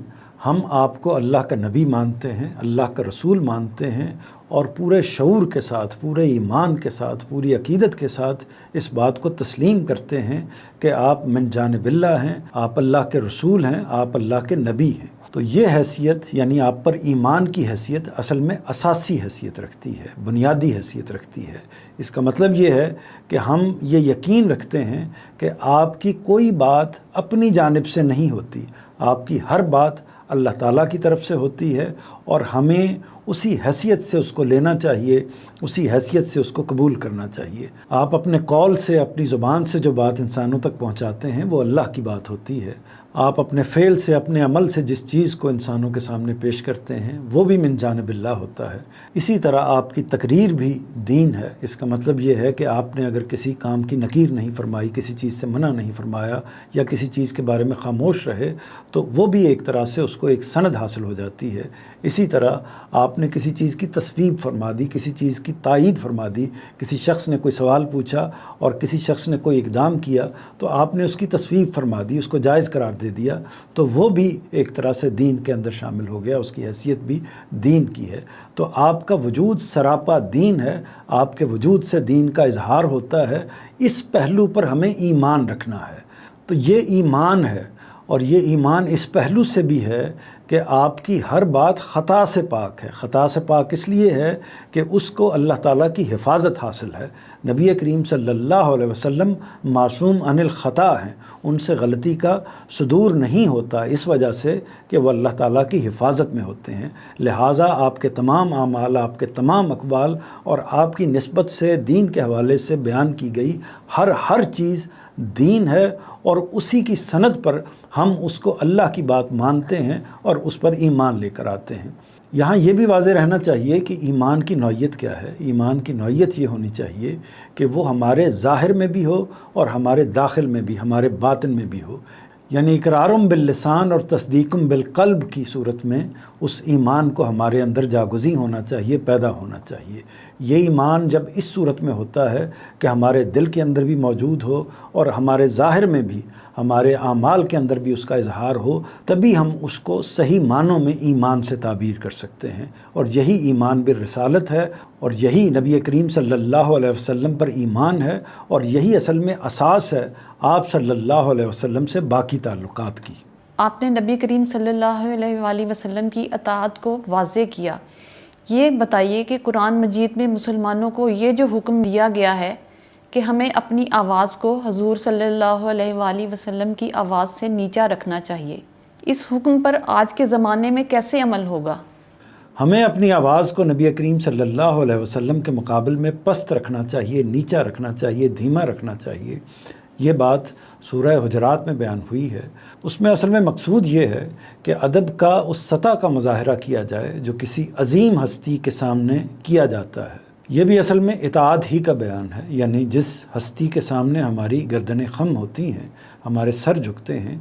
ہم آپ کو اللہ کا نبی مانتے ہیں، اللہ کا رسول مانتے ہیں، اور پورے شعور کے ساتھ، پورے ایمان کے ساتھ، پوری عقیدت کے ساتھ اس بات کو تسلیم کرتے ہیں کہ آپ من جانب اللہ ہیں، آپ اللہ کے رسول ہیں، آپ اللہ کے نبی ہیں۔ تو یہ حیثیت، یعنی آپ پر ایمان کی حیثیت اصل میں اساسی حیثیت رکھتی ہے، بنیادی حیثیت رکھتی ہے۔ اس کا مطلب یہ ہے کہ ہم یہ یقین رکھتے ہیں کہ آپ کی کوئی بات اپنی جانب سے نہیں ہوتی، آپ کی ہر بات اللہ تعالیٰ کی طرف سے ہوتی ہے اور ہمیں اسی حیثیت سے اس کو لینا چاہیے، اسی حیثیت سے اس کو قبول کرنا چاہیے۔ آپ اپنے قول سے، اپنی زبان سے جو بات انسانوں تک پہنچاتے ہیں وہ اللہ کی بات ہوتی ہے۔ آپ اپنے فعل سے، اپنے عمل سے جس چیز کو انسانوں کے سامنے پیش کرتے ہیں وہ بھی من جانب اللہ ہوتا ہے۔ اسی طرح آپ کی تقریر بھی دین ہے۔ اس کا مطلب یہ ہے کہ آپ نے اگر کسی کام کی نکیر نہیں فرمائی، کسی چیز سے منع نہیں فرمایا یا کسی چیز کے بارے میں خاموش رہے تو وہ بھی ایک طرح سے اس کو ایک سند حاصل ہو جاتی ہے۔ اسی طرح آپ نے کسی چیز کی تصویب فرما دی، کسی چیز کی تائید فرما دی، کسی شخص نے کوئی سوال پوچھا اور کسی شخص نے کوئی اقدام کیا تو آپ نے اس کی تصویب فرما دی، اس کو جائز قرار دے دیا، تو وہ بھی ایک طرح سے دین کے اندر شامل ہو گیا، اس کی حیثیت بھی دین کی ہے۔ تو آپ کا وجود سراپا دین ہے، آپ کے وجود سے دین کا اظہار ہوتا ہے۔ اس پہلو پر ہمیں ایمان رکھنا ہے۔ تو یہ ایمان ہے، اور یہ ایمان اس پہلو سے بھی ہے کہ آپ کی ہر بات خطا سے پاک ہے۔ خطا سے پاک اس لیے ہے کہ اس کو اللہ تعالیٰ کی حفاظت حاصل ہے۔ نبی کریم صلی اللہ علیہ وسلم معصوم عن الخطا ہیں، ان سے غلطی کا صدور نہیں ہوتا، اس وجہ سے کہ وہ اللہ تعالیٰ کی حفاظت میں ہوتے ہیں۔ لہٰذا آپ کے تمام اعمال، آپ کے تمام اقوال اور آپ کی نسبت سے دین کے حوالے سے بیان کی گئی ہر چیز دین ہے، اور اسی کی سند پر ہم اس کو اللہ کی بات مانتے ہیں اور اس پر ایمان لے کر آتے ہیں۔ یہاں یہ بھی واضح رہنا چاہیے کہ ایمان کی نوعیت کیا ہے۔ ایمان کی نوعیت یہ ہونی چاہیے کہ وہ ہمارے ظاہر میں بھی ہو اور ہمارے داخل میں بھی، ہمارے باطن میں بھی ہو، یعنی اقرارم باللسان اور تصدیقم بالقلب کی صورت میں اس ایمان کو ہمارے اندر جاگزی ہونا چاہیے، پیدا ہونا چاہیے۔ یہ ایمان جب اس صورت میں ہوتا ہے کہ ہمارے دل کے اندر بھی موجود ہو اور ہمارے ظاہر میں بھی، ہمارے اعمال کے اندر بھی اس کا اظہار ہو، تبھی ہم اس کو صحیح معنوں میں ایمان سے تعبیر کر سکتے ہیں۔ اور یہی ایمان بالرسالت ہے، اور یہی نبی کریم صلی اللہ علیہ وسلم پر ایمان ہے، اور یہی اصل میں اساس ہے آپ صلی اللہ علیہ وسلم سے باقی تعلقات کی۔ آپ نے نبی کریم صلی اللہ علیہ وآلہ وسلم کی اطاعت کو واضح کیا۔ یہ بتائیے کہ قرآن مجید میں مسلمانوں کو یہ جو حکم دیا گیا ہے کہ ہمیں اپنی آواز کو حضور صلی اللہ علیہ وآلہ وسلم کی آواز سے نیچا رکھنا چاہیے، اس حکم پر آج کے زمانے میں کیسے عمل ہوگا؟ ہمیں اپنی آواز کو نبی کریم صلی اللہ علیہ وسلم کے مقابل میں پست رکھنا چاہیے، نیچا رکھنا چاہیے، دھیما رکھنا چاہیے۔ یہ بات سورہ حجرات میں بیان ہوئی ہے۔ اس میں اصل میں مقصود یہ ہے کہ ادب کا اس سطح کا مظاہرہ کیا جائے جو کسی عظیم ہستی کے سامنے کیا جاتا ہے۔ یہ بھی اصل میں اطاعت ہی کا بیان ہے، یعنی جس ہستی کے سامنے ہماری گردنیں خم ہوتی ہیں، ہمارے سر جھکتے ہیں،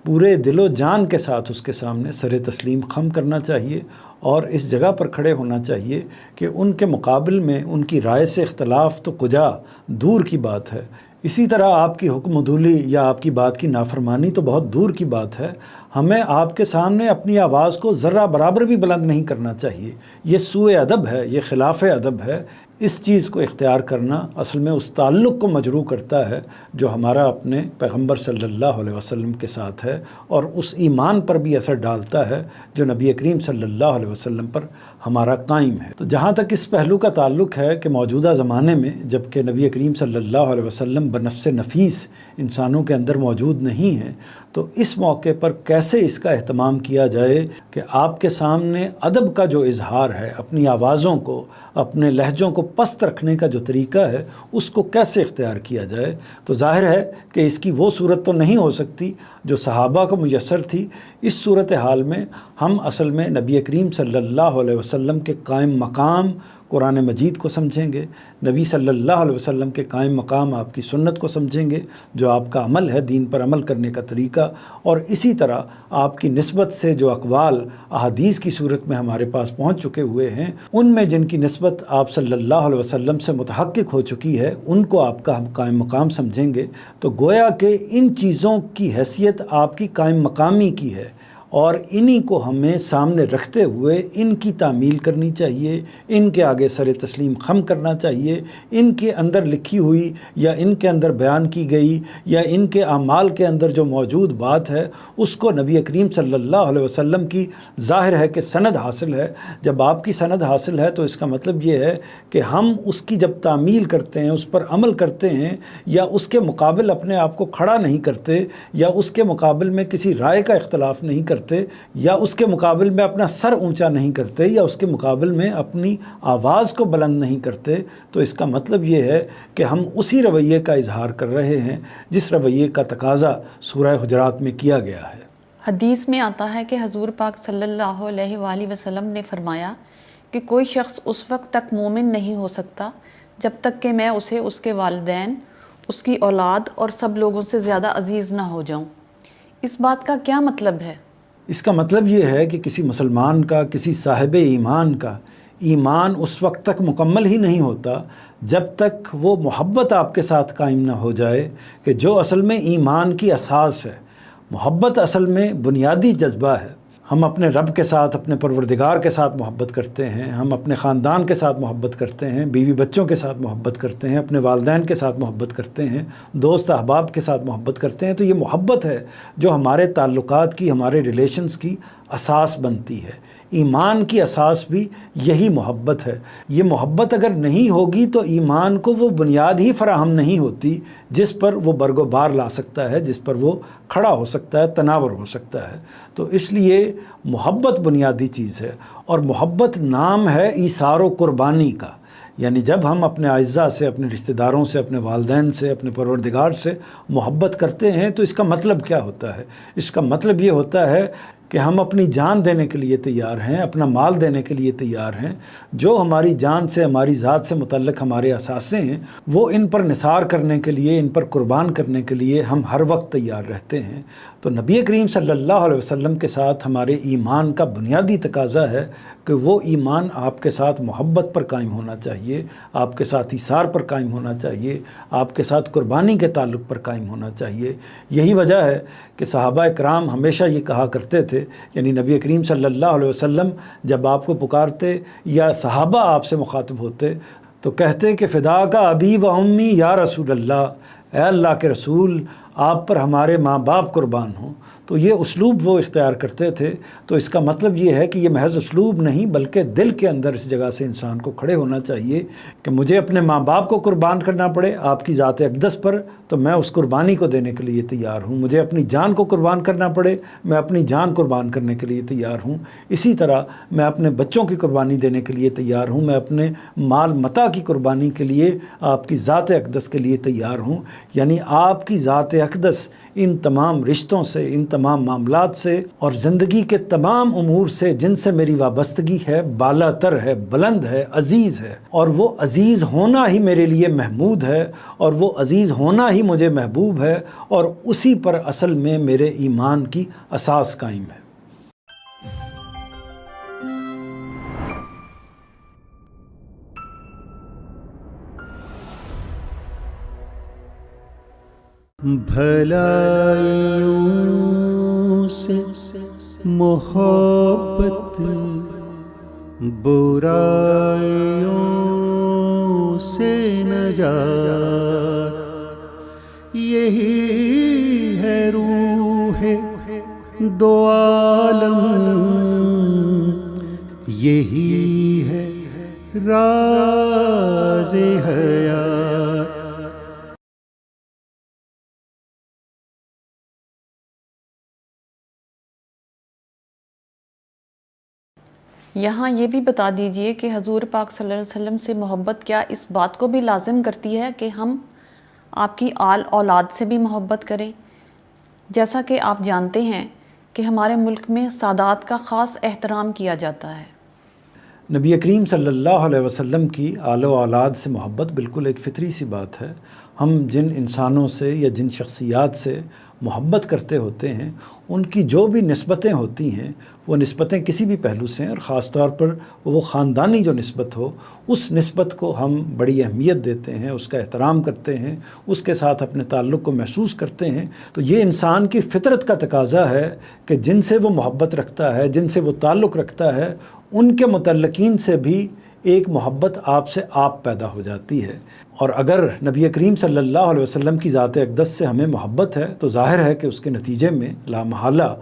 پورے دل و جان کے ساتھ اس کے سامنے سر تسلیم خم کرنا چاہیے، اور اس جگہ پر کھڑے ہونا چاہیے کہ ان کے مقابل میں ان کی رائے سے اختلاف تو کجا دور کی بات ہے۔ اسی طرح آپ کی حکم عدولی یا آپ کی بات کی نافرمانی تو بہت دور کی بات ہے۔ ہمیں آپ کے سامنے اپنی آواز کو ذرہ برابر بھی بلند نہیں کرنا چاہیے۔ یہ سوء ادب ہے، یہ خلاف ادب ہے۔ اس چیز کو اختیار کرنا اصل میں اس تعلق کو مجروح کرتا ہے جو ہمارا اپنے پیغمبر صلی اللہ علیہ وسلم کے ساتھ ہے، اور اس ایمان پر بھی اثر ڈالتا ہے جو نبی کریم صلی اللہ علیہ وسلم پر ہمارا قائم ہے۔ تو جہاں تک اس پہلو کا تعلق ہے کہ موجودہ زمانے میں جب کہ نبی کریم صلی اللہ علیہ وسلم بنفس نفیس انسانوں کے اندر موجود نہیں ہیں، تو اس موقع پر کیسے اس کا اہتمام کیا جائے کہ آپ کے سامنے ادب کا جو اظہار ہے، اپنی آوازوں کو، اپنے لہجوں کو پست رکھنے کا جو طریقہ ہے، اس کو کیسے اختیار کیا جائے۔ تو ظاہر ہے کہ اس کی وہ صورت تو نہیں ہو سکتی جو صحابہ کو میسر تھی۔ اس صورتحال میں ہم اصل میں نبی کریم صلی اللہ علیہ وسلم کے قائم مقام قرآن مجید کو سمجھیں گے، نبی صلی اللہ علیہ وسلم کے قائم مقام آپ کی سنت کو سمجھیں گے جو آپ کا عمل ہے، دین پر عمل کرنے کا طریقہ، اور اسی طرح آپ کی نسبت سے جو اقوال احادیث کی صورت میں ہمارے پاس پہنچ چکے ہوئے ہیں، ان میں جن کی نسبت آپ صلی اللہ علیہ وسلم سے متحقق ہو چکی ہے، ان کو آپ کا ہم قائم مقام سمجھیں گے۔ تو گویا کہ ان چیزوں کی حیثیت آپ کی قائم مقامی کی ہے، اور انہی کو ہمیں سامنے رکھتے ہوئے ان کی تعمیل کرنی چاہیے، ان کے آگے سر تسلیم خم کرنا چاہیے، ان کے اندر لکھی ہوئی یا ان کے اندر بیان کی گئی یا ان کے اعمال کے اندر جو موجود بات ہے، اس کو نبی کریم صلی اللہ علیہ وسلم کی ظاہر ہے کہ سند حاصل ہے۔ جب آپ کی سند حاصل ہے تو اس کا مطلب یہ ہے کہ ہم اس کی جب تعمیل کرتے ہیں، اس پر عمل کرتے ہیں، یا اس کے مقابل اپنے آپ کو کھڑا نہیں کرتے، یا اس کے مقابل میں کسی رائے کا اختلاف نہیں کرتے، کرتے یا اس کے مقابل میں اپنا سر اونچا نہیں کرتے یا اس کے مقابل میں اپنی آواز کو بلند نہیں کرتے، تو اس کا مطلب یہ ہے کہ ہم اسی رویے کا اظہار کر رہے ہیں جس رویے کا تقاضا سورہ حجرات میں کیا گیا ہے۔ حدیث میں آتا ہے کہ حضور پاک صلی اللہ علیہ وآلہ وسلم نے فرمایا کہ کوئی شخص اس وقت تک مومن نہیں ہو سکتا جب تک کہ میں اسے اس کے والدین، اس کی اولاد اور سب لوگوں سے زیادہ عزیز نہ ہو جاؤں۔ اس بات کا کیا مطلب ہے؟ اس کا مطلب یہ ہے کہ کسی مسلمان کا، کسی صاحب ایمان کا ایمان اس وقت تک مکمل ہی نہیں ہوتا جب تک وہ محبت آپ کے ساتھ قائم نہ ہو جائے، کہ جو اصل میں ایمان کی اساس ہے۔ محبت اصل میں بنیادی جذبہ ہے۔ ہم اپنے رب کے ساتھ، اپنے پروردگار کے ساتھ محبت کرتے ہیں، ہم اپنے خاندان کے ساتھ محبت کرتے ہیں، بیوی بچوں کے ساتھ محبت کرتے ہیں، اپنے والدین کے ساتھ محبت کرتے ہیں، دوست احباب کے ساتھ محبت کرتے ہیں۔ تو یہ محبت ہے جو ہمارے تعلقات کی، ہمارے ریلیشنز کی اساس بنتی ہے۔ ایمان کی اساس بھی یہی محبت ہے۔ یہ محبت اگر نہیں ہوگی تو ایمان کو وہ بنیاد ہی فراہم نہیں ہوتی جس پر وہ برگ و بار لا سکتا ہے، جس پر وہ کھڑا ہو سکتا ہے، تناور ہو سکتا ہے۔ تو اس لیے محبت بنیادی چیز ہے، اور محبت نام ہے ایثار و قربانی کا۔ یعنی جب ہم اپنے اعزاء سے، اپنے رشتہ داروں سے، اپنے والدین سے، اپنے پروردگار سے محبت کرتے ہیں تو اس کا مطلب کیا ہوتا ہے؟ اس کا مطلب یہ ہوتا ہے کہ ہم اپنی جان دینے کے لیے تیار ہیں، اپنا مال دینے کے لیے تیار ہیں۔ جو ہماری جان سے، ہماری ذات سے متعلق ہمارے اثاثے ہیں، وہ ان پر نثار کرنے کے لیے، ان پر قربان کرنے کے لیے ہم ہر وقت تیار رہتے ہیں۔ تو نبی کریم صلی اللہ علیہ وسلم کے ساتھ ہمارے ایمان کا بنیادی تقاضا ہے کہ وہ ایمان آپ کے ساتھ محبت پر قائم ہونا چاہیے، آپ کے ساتھ ایثار پر قائم ہونا چاہیے، آپ کے ساتھ قربانی کے تعلق پر قائم ہونا چاہیے۔ یہی وجہ ہے کہ صحابہ کرام ہمیشہ یہ کہا کرتے تھے، یعنی نبی کریم صلی اللہ علیہ وسلم جب آپ کو پکارتے یا صحابہ آپ سے مخاطب ہوتے تو کہتے کہ فدا کا ابی و امی یا رسول اللہ، اے اللہ کے رسول آپ پر ہمارے ماں باپ قربان ہوں۔ تو یہ اسلوب وہ اختیار کرتے تھے۔ تو اس کا مطلب یہ ہے کہ یہ محض اسلوب نہیں بلکہ دل کے اندر اس جگہ سے انسان کو کھڑے ہونا چاہیے کہ مجھے اپنے ماں باپ کو قربان کرنا پڑے آپ کی ذات اقدس پر تو میں اس قربانی کو دینے کے لیے تیار ہوں۔ مجھے اپنی جان کو قربان کرنا پڑے، میں اپنی جان قربان کرنے کے لیے تیار ہوں۔ اسی طرح میں اپنے بچوں کی قربانی دینے کے لیے تیار ہوں، میں اپنے مال متاع کی قربانی کے لیے آپ کی ذات اقدس کے لیے تیار ہوں۔ یعنی آپ کی ذات اقدس ان تمام رشتوں سے، ان تمام معاملات سے اور زندگی کے تمام امور سے جن سے میری وابستگی ہے، بالا تر ہے، بلند ہے، عزیز ہے، اور وہ عزیز ہونا ہی میرے لیے محمود ہے، اور وہ عزیز ہونا ہی مجھے محبوب ہے، اور اسی پر اصل میں میرے ایمان کی اساس قائم ہے۔ بھلائیوں سے محبت، برائیوں سے نجات، یہی ہے روح دو عالم، یہی ہے راز حیات۔ یہاں یہ بھی بتا دیجئے کہ حضور پاک صلی اللہ علیہ وسلم سے محبت کیا اس بات کو بھی لازم کرتی ہے کہ ہم آپ کی آل اولاد سے بھی محبت کریں؟ جیسا کہ آپ جانتے ہیں کہ ہمارے ملک میں سادات کا خاص احترام کیا جاتا ہے۔ نبی کریم صلی اللہ علیہ وسلم کی آل و اولاد سے محبت بالکل ایک فطری سی بات ہے۔ ہم جن انسانوں سے یا جن شخصیات سے محبت کرتے ہوتے ہیں ان کی جو بھی نسبتیں ہوتی ہیں وہ نسبتیں کسی بھی پہلو سے ہیں، اور خاص طور پر وہ خاندانی جو نسبت ہو اس نسبت کو ہم بڑی اہمیت دیتے ہیں، اس کا احترام کرتے ہیں، اس کے ساتھ اپنے تعلق کو محسوس کرتے ہیں۔ تو یہ انسان کی فطرت کا تقاضا ہے کہ جن سے وہ محبت رکھتا ہے، جن سے وہ تعلق رکھتا ہے، ان کے متعلقین سے بھی ایک محبت آپ سے آپ پیدا ہو جاتی ہے۔ اور اگر نبی کریم صلی اللہ علیہ وسلم کی ذات اقدس سے ہمیں محبت ہے تو ظاہر ہے کہ اس کے نتیجے میں لا محالہ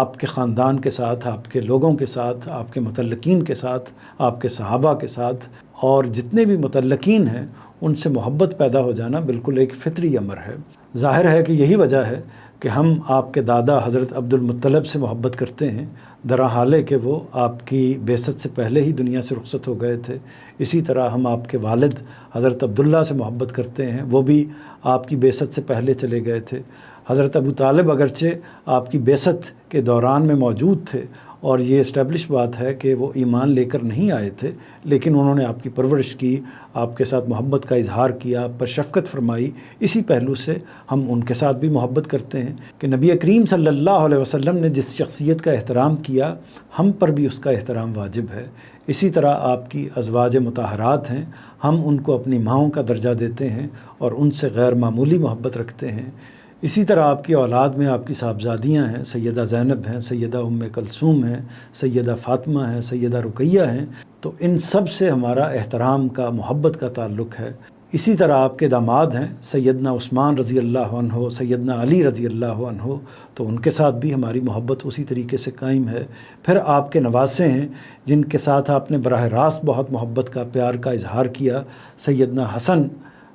آپ کے خاندان کے ساتھ، آپ کے لوگوں کے ساتھ، آپ کے متعلقین کے ساتھ، آپ کے صحابہ کے ساتھ اور جتنے بھی متعلقین ہیں ان سے محبت پیدا ہو جانا بالکل ایک فطری امر ہے۔ ظاہر ہے کہ یہی وجہ ہے کہ ہم آپ کے دادا حضرت عبد المطلب سے محبت کرتے ہیں، درا حال ہے کہ وہ آپ کی بعثت سے پہلے ہی دنیا سے رخصت ہو گئے تھے۔ اسی طرح ہم آپ کے والد حضرت عبداللہ سے محبت کرتے ہیں، وہ بھی آپ کی بعثت سے پہلے چلے گئے تھے۔ حضرت ابو طالب اگرچہ آپ کی بعثت کے دوران میں موجود تھے، اور یہ اسٹیبلش بات ہے کہ وہ ایمان لے کر نہیں آئے تھے، لیکن انہوں نے آپ کی پرورش کی، آپ کے ساتھ محبت کا اظہار کیا، آپ پر شفقت فرمائی۔ اسی پہلو سے ہم ان کے ساتھ بھی محبت کرتے ہیں کہ نبی کریم صلی اللہ علیہ وسلم نے جس شخصیت کا احترام کیا، ہم پر بھی اس کا احترام واجب ہے۔ اسی طرح آپ کی ازواج مطہرات ہیں، ہم ان کو اپنی ماؤں کا درجہ دیتے ہیں اور ان سے غیر معمولی محبت رکھتے ہیں۔ اسی طرح آپ کی اولاد میں آپ کی صاحبزادیاں ہیں، سیدہ زینب ہیں، سیدہ ام کلثوم ہیں، سیدہ فاطمہ ہیں، سیدہ رقیہ ہیں، تو ان سب سے ہمارا احترام کا، محبت کا تعلق ہے۔ اسی طرح آپ کے داماد ہیں سیدنا عثمان رضی اللہ عنہ، سیدنا علی رضی اللہ عنہ، تو ان کے ساتھ بھی ہماری محبت اسی طریقے سے قائم ہے۔ پھر آپ کے نواسے ہیں جن کے ساتھ آپ نے براہ راست بہت محبت کا، پیار کا اظہار کیا، سیدنا حسن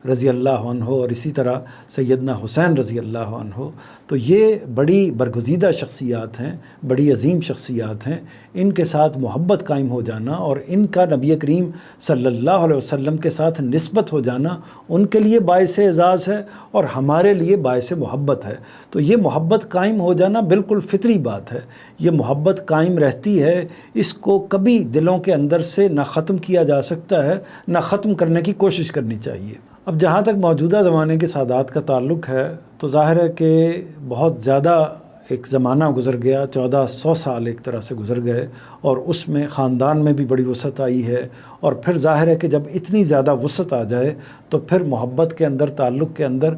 رضی اللہ عنہ اور اسی طرح سیدنا حسین رضی اللہ عنہ، تو یہ بڑی برگزیدہ شخصیات ہیں، بڑی عظیم شخصیات ہیں۔ ان کے ساتھ محبت قائم ہو جانا اور ان کا نبی کریم صلی اللہ علیہ وسلم کے ساتھ نسبت ہو جانا ان کے لیے باعث اعزاز ہے اور ہمارے لیے باعث محبت ہے۔ تو یہ محبت قائم ہو جانا بالکل فطری بات ہے، یہ محبت قائم رہتی ہے، اس کو کبھی دلوں کے اندر سے نہ ختم کیا جا سکتا ہے، نہ ختم کرنے کی کوشش کرنی چاہیے۔ اب جہاں تک موجودہ زمانے کے سادات کا تعلق ہے تو ظاہر ہے کہ بہت زیادہ ایک زمانہ گزر گیا، 1400 سال ایک طرح سے گزر گئے، اور اس میں خاندان میں بھی بڑی وسعت آئی ہے، اور پھر ظاہر ہے کہ جب اتنی زیادہ وسعت آ جائے تو پھر محبت کے اندر، تعلق کے اندر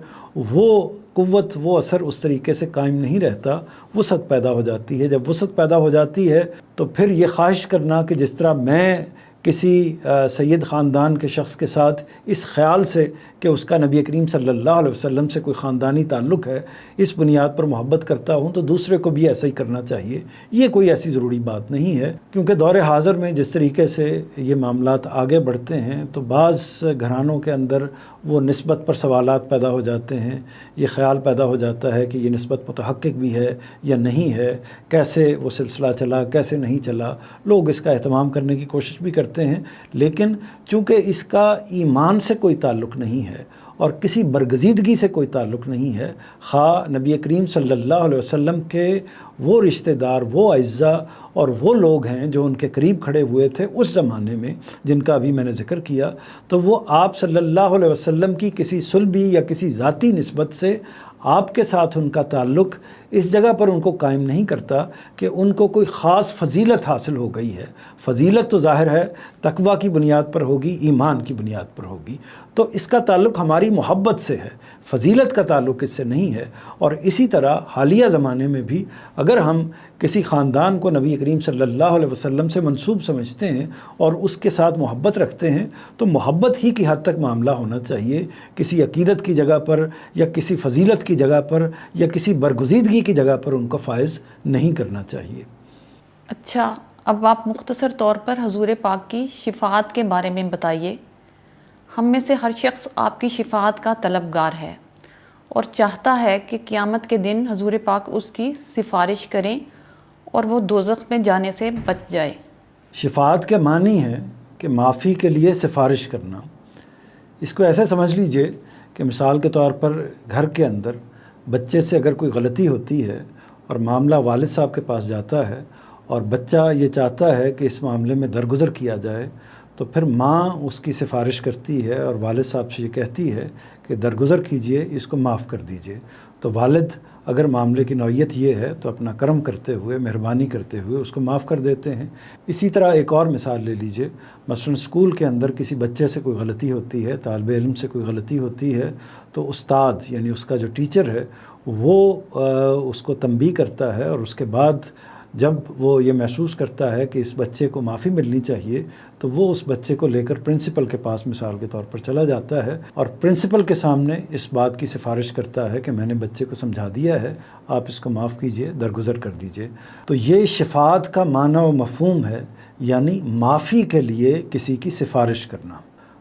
وہ قوت، وہ اثر اس طریقے سے قائم نہیں رہتا، وسعت پیدا ہو جاتی ہے۔ جب وسعت پیدا ہو جاتی ہے تو پھر یہ خواہش کرنا کہ جس طرح میں کسی سید خاندان کے شخص کے ساتھ اس خیال سے کہ اس کا نبی کریم صلی اللہ علیہ وسلم سے کوئی خاندانی تعلق ہے، اس بنیاد پر محبت کرتا ہوں، تو دوسرے کو بھی ایسا ہی کرنا چاہیے۔ یہ کوئی ایسی ضروری بات نہیں ہے، کیونکہ دور حاضر میں جس طریقے سے یہ معاملات آگے بڑھتے ہیں تو بعض گھرانوں کے اندر وہ نسبت پر سوالات پیدا ہو جاتے ہیں، یہ خیال پیدا ہو جاتا ہے کہ یہ نسبت متحقق بھی ہے یا نہیں ہے، کیسے وہ سلسلہ چلا، کیسے نہیں چلا۔ لوگ اس کا اہتمام کرنے کی کوشش بھی کرتے ہیں، لیکن چونکہ اس کا ایمان سے کوئی تعلق نہیں ہے اور کسی برگزیدگی سے کوئی تعلق نہیں ہے، خواہ نبی کریم صلی اللہ علیہ وسلم کے وہ رشتہ دار، وہ اعزاء اور وہ لوگ ہیں جو ان کے قریب کھڑے ہوئے تھے اس زمانے میں، جن کا ابھی میں نے ذکر کیا، تو وہ آپ صلی اللہ علیہ وسلم کی کسی صلبی یا کسی ذاتی نسبت سے آپ کے ساتھ ان کا تعلق اس جگہ پر ان کو قائم نہیں کرتا کہ ان کو کوئی خاص فضیلت حاصل ہو گئی ہے۔ فضیلت تو ظاہر ہے تقویٰ کی بنیاد پر ہوگی، ایمان کی بنیاد پر ہوگی، تو اس کا تعلق ہماری محبت سے ہے، فضیلت کا تعلق اس سے نہیں ہے۔ اور اسی طرح حالیہ زمانے میں بھی اگر ہم کسی خاندان کو نبی کریم صلی اللہ علیہ وسلم سے منسوب سمجھتے ہیں اور اس کے ساتھ محبت رکھتے ہیں تو محبت ہی کی حد تک معاملہ ہونا چاہیے، کسی عقیدت کی جگہ پر یا کسی فضیلت کی جگہ پر یا کسی برگزیدگی کی جگہ پر ان کو فائز نہیں کرنا چاہیے۔ اچھا، اب آپ مختصر طور پر حضور پاک کی شفاعت کے بارے میں بتائیے۔ ہم میں سے ہر شخص آپ کی شفاعت کا طلبگار ہے اور چاہتا ہے کہ قیامت کے دن حضور پاک اس کی سفارش کریں اور وہ دوزخ میں جانے سے بچ جائے۔ شفاعت کے معنی ہے کہ معافی کے لیے سفارش کرنا۔ اس کو ایسے سمجھ لیجئے کہ مثال کے طور پر گھر کے اندر بچے سے اگر کوئی غلطی ہوتی ہے اور معاملہ والد صاحب کے پاس جاتا ہے اور بچہ یہ چاہتا ہے کہ اس معاملے میں درگزر کیا جائے، تو پھر ماں اس کی سفارش کرتی ہے اور والد صاحب سے یہ کہتی ہے کہ درگزر کیجئے، اس کو معاف کر دیجئے۔ تو والد اگر معاملے کی نوعیت یہ ہے تو اپنا کرم کرتے ہوئے، مہربانی کرتے ہوئے اس کو معاف کر دیتے ہیں۔ اسی طرح ایک اور مثال لے لیجئے، مثلا اسکول کے اندر کسی بچے سے کوئی غلطی ہوتی ہے، طالب علم سے کوئی غلطی ہوتی ہے، تو استاد یعنی اس کا جو ٹیچر ہے وہ اس کو تنبیہ کرتا ہے، اور اس کے بعد جب وہ یہ محسوس کرتا ہے کہ اس بچے کو معافی ملنی چاہیے تو وہ اس بچے کو لے کر پرنسپل کے پاس مثال کے طور پر چلا جاتا ہے اور پرنسپل کے سامنے اس بات کی سفارش کرتا ہے کہ میں نے بچے کو سمجھا دیا ہے، آپ اس کو معاف کیجئے، درگزر کر دیجئے۔ تو یہ شفاعت کا معنی و مفہوم ہے، یعنی معافی کے لیے کسی کی سفارش کرنا۔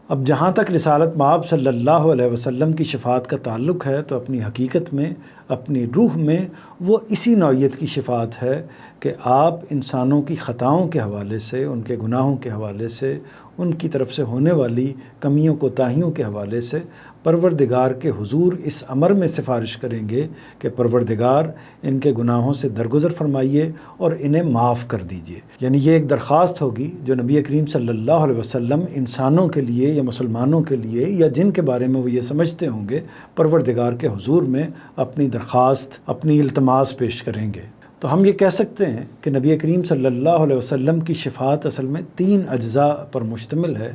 اب جہاں تک رسالت مآب صلی اللہ علیہ وسلم کی شفاعت کا تعلق ہے تو اپنی حقیقت میں، اپنی روح میں وہ اسی نوعیت کی شفاعت ہے کہ آپ انسانوں کی خطاؤں کے حوالے سے، ان کے گناہوں کے حوالے سے، ان کی طرف سے ہونے والی کمیوں کوتاہیوں کے حوالے سے پروردگار کے حضور اس امر میں سفارش کریں گے کہ پروردگار ان کے گناہوں سے درگزر فرمائیے اور انہیں معاف کر دیجئے۔ یعنی یہ ایک درخواست ہوگی جو نبی کریم صلی اللہ علیہ وسلم انسانوں کے لیے یا مسلمانوں کے لیے یا جن کے بارے میں وہ یہ سمجھتے ہوں گے پروردگار کے حضور میں اپنی درخواست، اپنی التماس پیش کریں گے۔ تو ہم یہ کہہ سکتے ہیں کہ نبی کریم صلی اللہ علیہ وسلم کی شفاعت اصل میں 3 اجزاء پر مشتمل ہے۔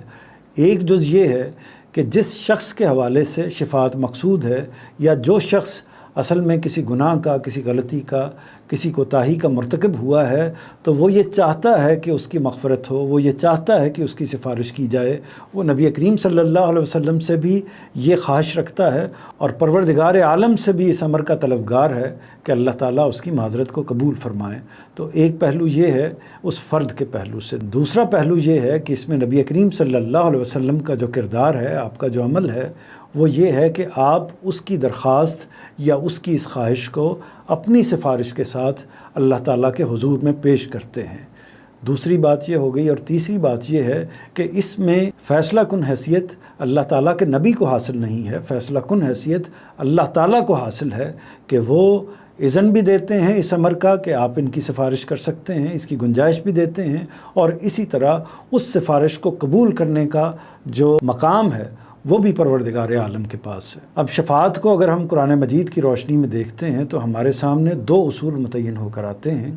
ایک جز یہ ہے کہ جس شخص کے حوالے سے شفاعت مقصود ہے یا جو شخص اصل میں کسی گناہ کا، کسی غلطی کا، کسی کوتاہی کا مرتکب ہوا ہے تو وہ یہ چاہتا ہے کہ اس کی مغفرت ہو، وہ یہ چاہتا ہے کہ اس کی سفارش کی جائے، وہ نبی کریم صلی اللہ علیہ وسلم سے بھی یہ خواہش رکھتا ہے اور پروردگار عالم سے بھی اس امر کا طلبگار ہے کہ اللہ تعالیٰ اس کی معذرت کو قبول فرمائے۔ تو ایک پہلو یہ ہے اس فرد کے پہلو سے۔ دوسرا پہلو یہ ہے کہ اس میں نبی کریم صلی اللہ علیہ وسلم کا جو کردار ہے، آپ کا جو عمل ہے، وہ یہ ہے کہ آپ اس کی درخواست یا اس کی اس خواہش کو اپنی سفارش کے ساتھ اللہ تعالیٰ کے حضور میں پیش کرتے ہیں۔ دوسری بات یہ ہو گئی، اور تیسری بات یہ ہے کہ اس میں فیصلہ کن حیثیت اللہ تعالیٰ کے نبی کو حاصل نہیں ہے، فیصلہ کن حیثیت اللہ تعالیٰ کو حاصل ہے کہ وہ اذن بھی دیتے ہیں اس امر کا کہ آپ ان کی سفارش کر سکتے ہیں، اس کی گنجائش بھی دیتے ہیں، اور اسی طرح اس سفارش کو قبول کرنے کا جو مقام ہے وہ بھی پروردگار عالم کے پاس ہے۔ اب شفاعت کو اگر ہم قرآن مجید کی روشنی میں دیکھتے ہیں تو ہمارے سامنے 2 اصول متعین ہو کر آتے ہیں۔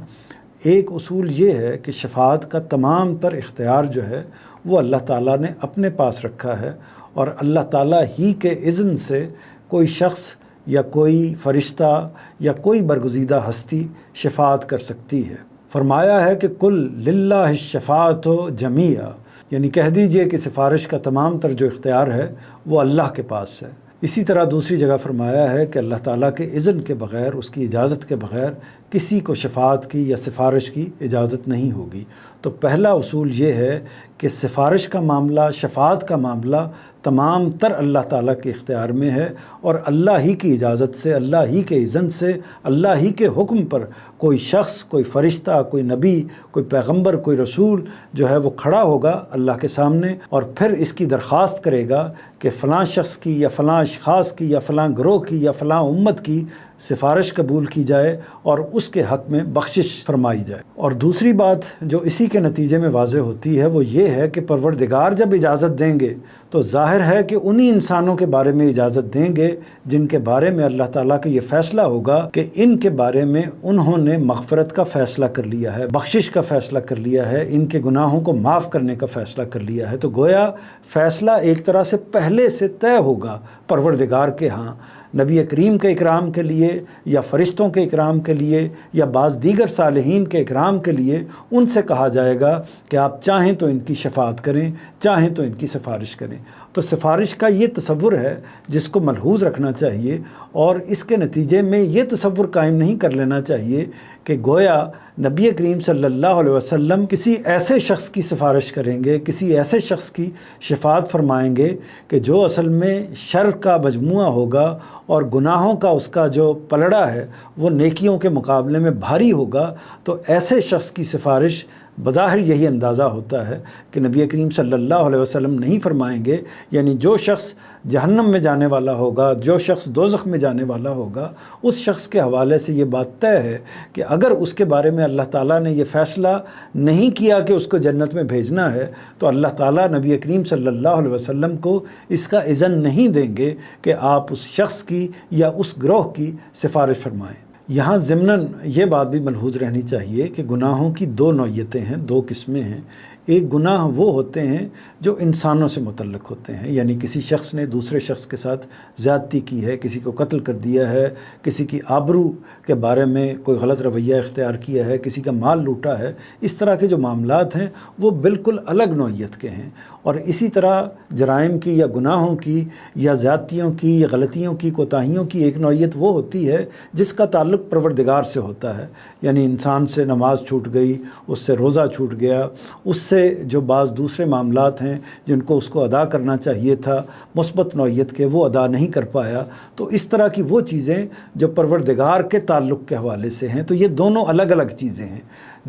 ایک اصول یہ ہے کہ شفاعت کا تمام تر اختیار جو ہے وہ اللہ تعالیٰ نے اپنے پاس رکھا ہے، اور اللہ تعالیٰ ہی کے اذن سے کوئی شخص یا کوئی فرشتہ یا کوئی برگزیدہ ہستی شفاعت کر سکتی ہے۔ فرمایا ہے کہ کل للہ الشفاعت جمیعا، یعنی کہہ دیجئے کہ سفارش کا تمام تر جو اختیار ہے وہ اللہ کے پاس ہے۔ اسی طرح دوسری جگہ فرمایا ہے کہ اللہ تعالیٰ کے اذن کے بغیر، اس کی اجازت کے بغیر کسی کو شفاعت کی یا سفارش کی اجازت نہیں ہوگی۔ تو پہلا اصول یہ ہے کہ سفارش کا معاملہ، شفاعت کا معاملہ تمام تر اللہ تعالیٰ کے اختیار میں ہے، اور اللہ ہی کی اجازت سے، اللہ ہی کے اذن سے، اللہ ہی کے حکم پر کوئی شخص، کوئی فرشتہ، کوئی نبی، کوئی پیغمبر، کوئی رسول جو ہے وہ کھڑا ہوگا اللہ کے سامنے اور پھر اس کی درخواست کرے گا کہ فلاں شخص کی یا فلاں اشخاص کی یا فلاں گروہ کی یا فلاں امت کی سفارش قبول کی جائے اور اس کے حق میں بخشش فرمائی جائے۔ اور دوسری بات جو اسی کے نتیجے میں واضح ہوتی ہے وہ یہ ہے کہ پروردگار جب اجازت دیں گے تو ظاہر ہے کہ انہی انسانوں کے بارے میں اجازت دیں گے جن کے بارے میں اللہ تعالیٰ کا یہ فیصلہ ہوگا کہ ان کے بارے میں انہوں نے مغفرت کا فیصلہ کر لیا ہے، بخشش کا فیصلہ کر لیا ہے، ان کے گناہوں کو معاف کرنے کا فیصلہ کر لیا ہے۔ تو گویا فیصلہ ایک طرح سے پہلے سے طے ہوگا پروردگار کے ہاں، نبی کریم کے اکرام کے لیے یا فرشتوں کے اکرام کے لیے یا بعض دیگر صالحین کے اکرام کے لیے ان سے کہا جائے گا کہ آپ چاہیں تو ان کی شفاعت کریں، چاہیں تو ان کی سفارش کریں۔ تو سفارش کا یہ تصور ہے جس کو ملحوظ رکھنا چاہیے، اور اس کے نتیجے میں یہ تصور قائم نہیں کر لینا چاہیے کہ گویا نبی کریم صلی اللہ علیہ وسلم کسی ایسے شخص کی سفارش کریں گے، کسی ایسے شخص کی شفاعت فرمائیں گے کہ جو اصل میں شر کا مجموعہ ہوگا اور گناہوں کا اس کا جو پلڑا ہے وہ نیکیوں کے مقابلے میں بھاری ہوگا۔ تو ایسے شخص کی سفارش بظاہر یہی اندازہ ہوتا ہے کہ نبی کریم صلی اللہ علیہ وسلم نہیں فرمائیں گے، یعنی جو شخص جہنم میں جانے والا ہوگا، جو شخص دوزخ میں جانے والا ہوگا، اس شخص کے حوالے سے یہ بات طے ہے کہ اگر اس کے بارے میں اللہ تعالیٰ نے یہ فیصلہ نہیں کیا کہ اس کو جنت میں بھیجنا ہے تو اللہ تعالیٰ نبی کریم صلی اللہ علیہ وسلم کو اس کا اذن نہیں دیں گے کہ آپ اس شخص کی یا اس گروہ کی سفارش فرمائیں۔ یہاں ضمناً یہ بات بھی ملحوظ رہنی چاہیے کہ گناہوں کی 2 نوعیتیں ہیں، 2 قسمیں ہیں۔ ایک گناہ وہ ہوتے ہیں جو انسانوں سے متعلق ہوتے ہیں، یعنی کسی شخص نے دوسرے شخص کے ساتھ زیادتی کی ہے، کسی کو قتل کر دیا ہے، کسی کی آبرو کے بارے میں کوئی غلط رویہ اختیار کیا ہے، کسی کا مال لوٹا ہے۔ اس طرح کے جو معاملات ہیں وہ بالکل الگ نوعیت کے ہیں، اور اسی طرح جرائم کی یا گناہوں کی یا زیادتیوں کی یا غلطیوں کی، کوتاہیوں کی ایک نوعیت وہ ہوتی ہے جس کا تعلق پروردگار سے ہوتا ہے، یعنی انسان سے نماز چھوٹ گئی، اس سے روزہ چھوٹ گیا، اس سے سے جو بعض دوسرے معاملات ہیں جن کو اس کو ادا کرنا چاہیے تھا مثبت نوعیت کے، وہ ادا نہیں کر پایا. تو اس طرح کی وہ چیزیں جو پروردگار کے تعلق کے حوالے سے ہیں، تو یہ دونوں الگ الگ چیزیں ہیں.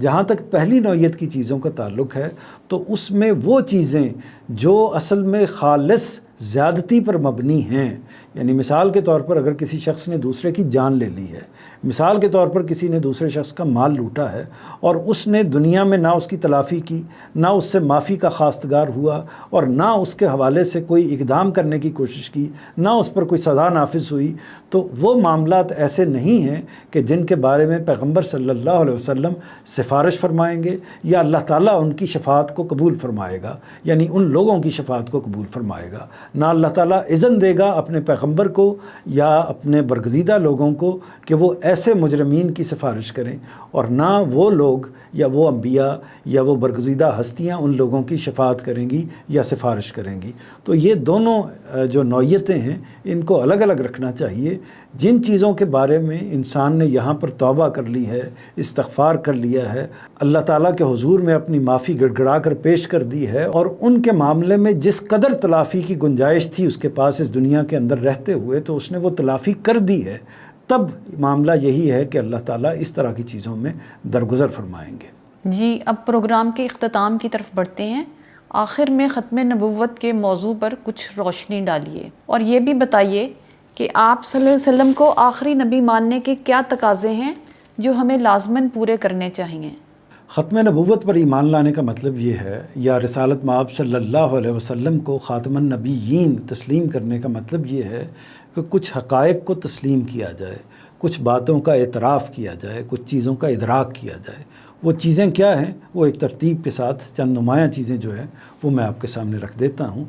جہاں تک پہلی نوعیت کی چیزوں کا تعلق ہے تو اس میں وہ چیزیں جو اصل میں خالص زیادتی پر مبنی ہیں، یعنی مثال کے طور پر اگر کسی شخص نے دوسرے کی جان لے لی ہے، مثال کے طور پر کسی نے دوسرے شخص کا مال لوٹا ہے اور اس نے دنیا میں نہ اس کی تلافی کی، نہ اس سے معافی کا خواستگار ہوا اور نہ اس کے حوالے سے کوئی اقدام کرنے کی کوشش کی، نہ اس پر کوئی سزا نافذ ہوئی، تو وہ معاملات ایسے نہیں ہیں کہ جن کے بارے میں پیغمبر صلی اللہ علیہ وسلم سفارش فرمائیں گے یا اللہ تعالیٰ ان کی شفاعت کو قبول فرمائے گا، یعنی ان لوگوں کی شفاعت کو قبول فرمائے گا. نہ اللہ تعالیٰ اذن دے گا اپنے پیغمبر کو یا اپنے برگزیدہ لوگوں کو کہ وہ ایسے مجرمین کی سفارش کریں، اور نہ وہ لوگ یا وہ انبیاء یا وہ برگزیدہ ہستیاں ان لوگوں کی شفاعت کریں گی یا سفارش کریں گی. تو یہ دونوں جو نوعیتیں ہیں ان کو الگ الگ رکھنا چاہیے. جن چیزوں کے بارے میں انسان نے یہاں پر توبہ کر لی ہے، استغفار کر لیا ہے، اللہ تعالیٰ کے حضور میں اپنی معافی گڑ گڑا کر پیش کر دی ہے، اور ان کے معاملے میں جس قدر تلافی کی گنجائش تھی اس کے پاس اس دنیا کے اندر رہتے ہوئے، تو اس نے وہ تلافی کر دی ہے، تب معاملہ یہی ہے کہ اللہ تعالیٰ اس طرح کی چیزوں میں درگزر فرمائیں گے. جی، اب پروگرام کے اختتام کی طرف بڑھتے ہیں. آخر میں ختم نبوت کے موضوع پر کچھ روشنی ڈالیے اور یہ بھی بتائیے کہ آپ صلی اللہ علیہ وسلم کو آخری نبی ماننے کے کیا تقاضے ہیں جو ہمیں لازماً پورے کرنے چاہیے. ختم نبوت پر ایمان لانے کا مطلب یہ ہے، یا رسالت مآب صلی اللہ علیہ وسلم کو خاتم النبیین تسلیم کرنے کا مطلب یہ ہے کہ کچھ حقائق کو تسلیم کیا جائے، کچھ باتوں کا اعتراف کیا جائے، کچھ چیزوں کا ادراک کیا جائے. وہ چیزیں کیا ہیں؟ وہ ایک ترتیب کے ساتھ چند نمایاں چیزیں جو ہیں وہ میں آپ کے سامنے رکھ دیتا ہوں.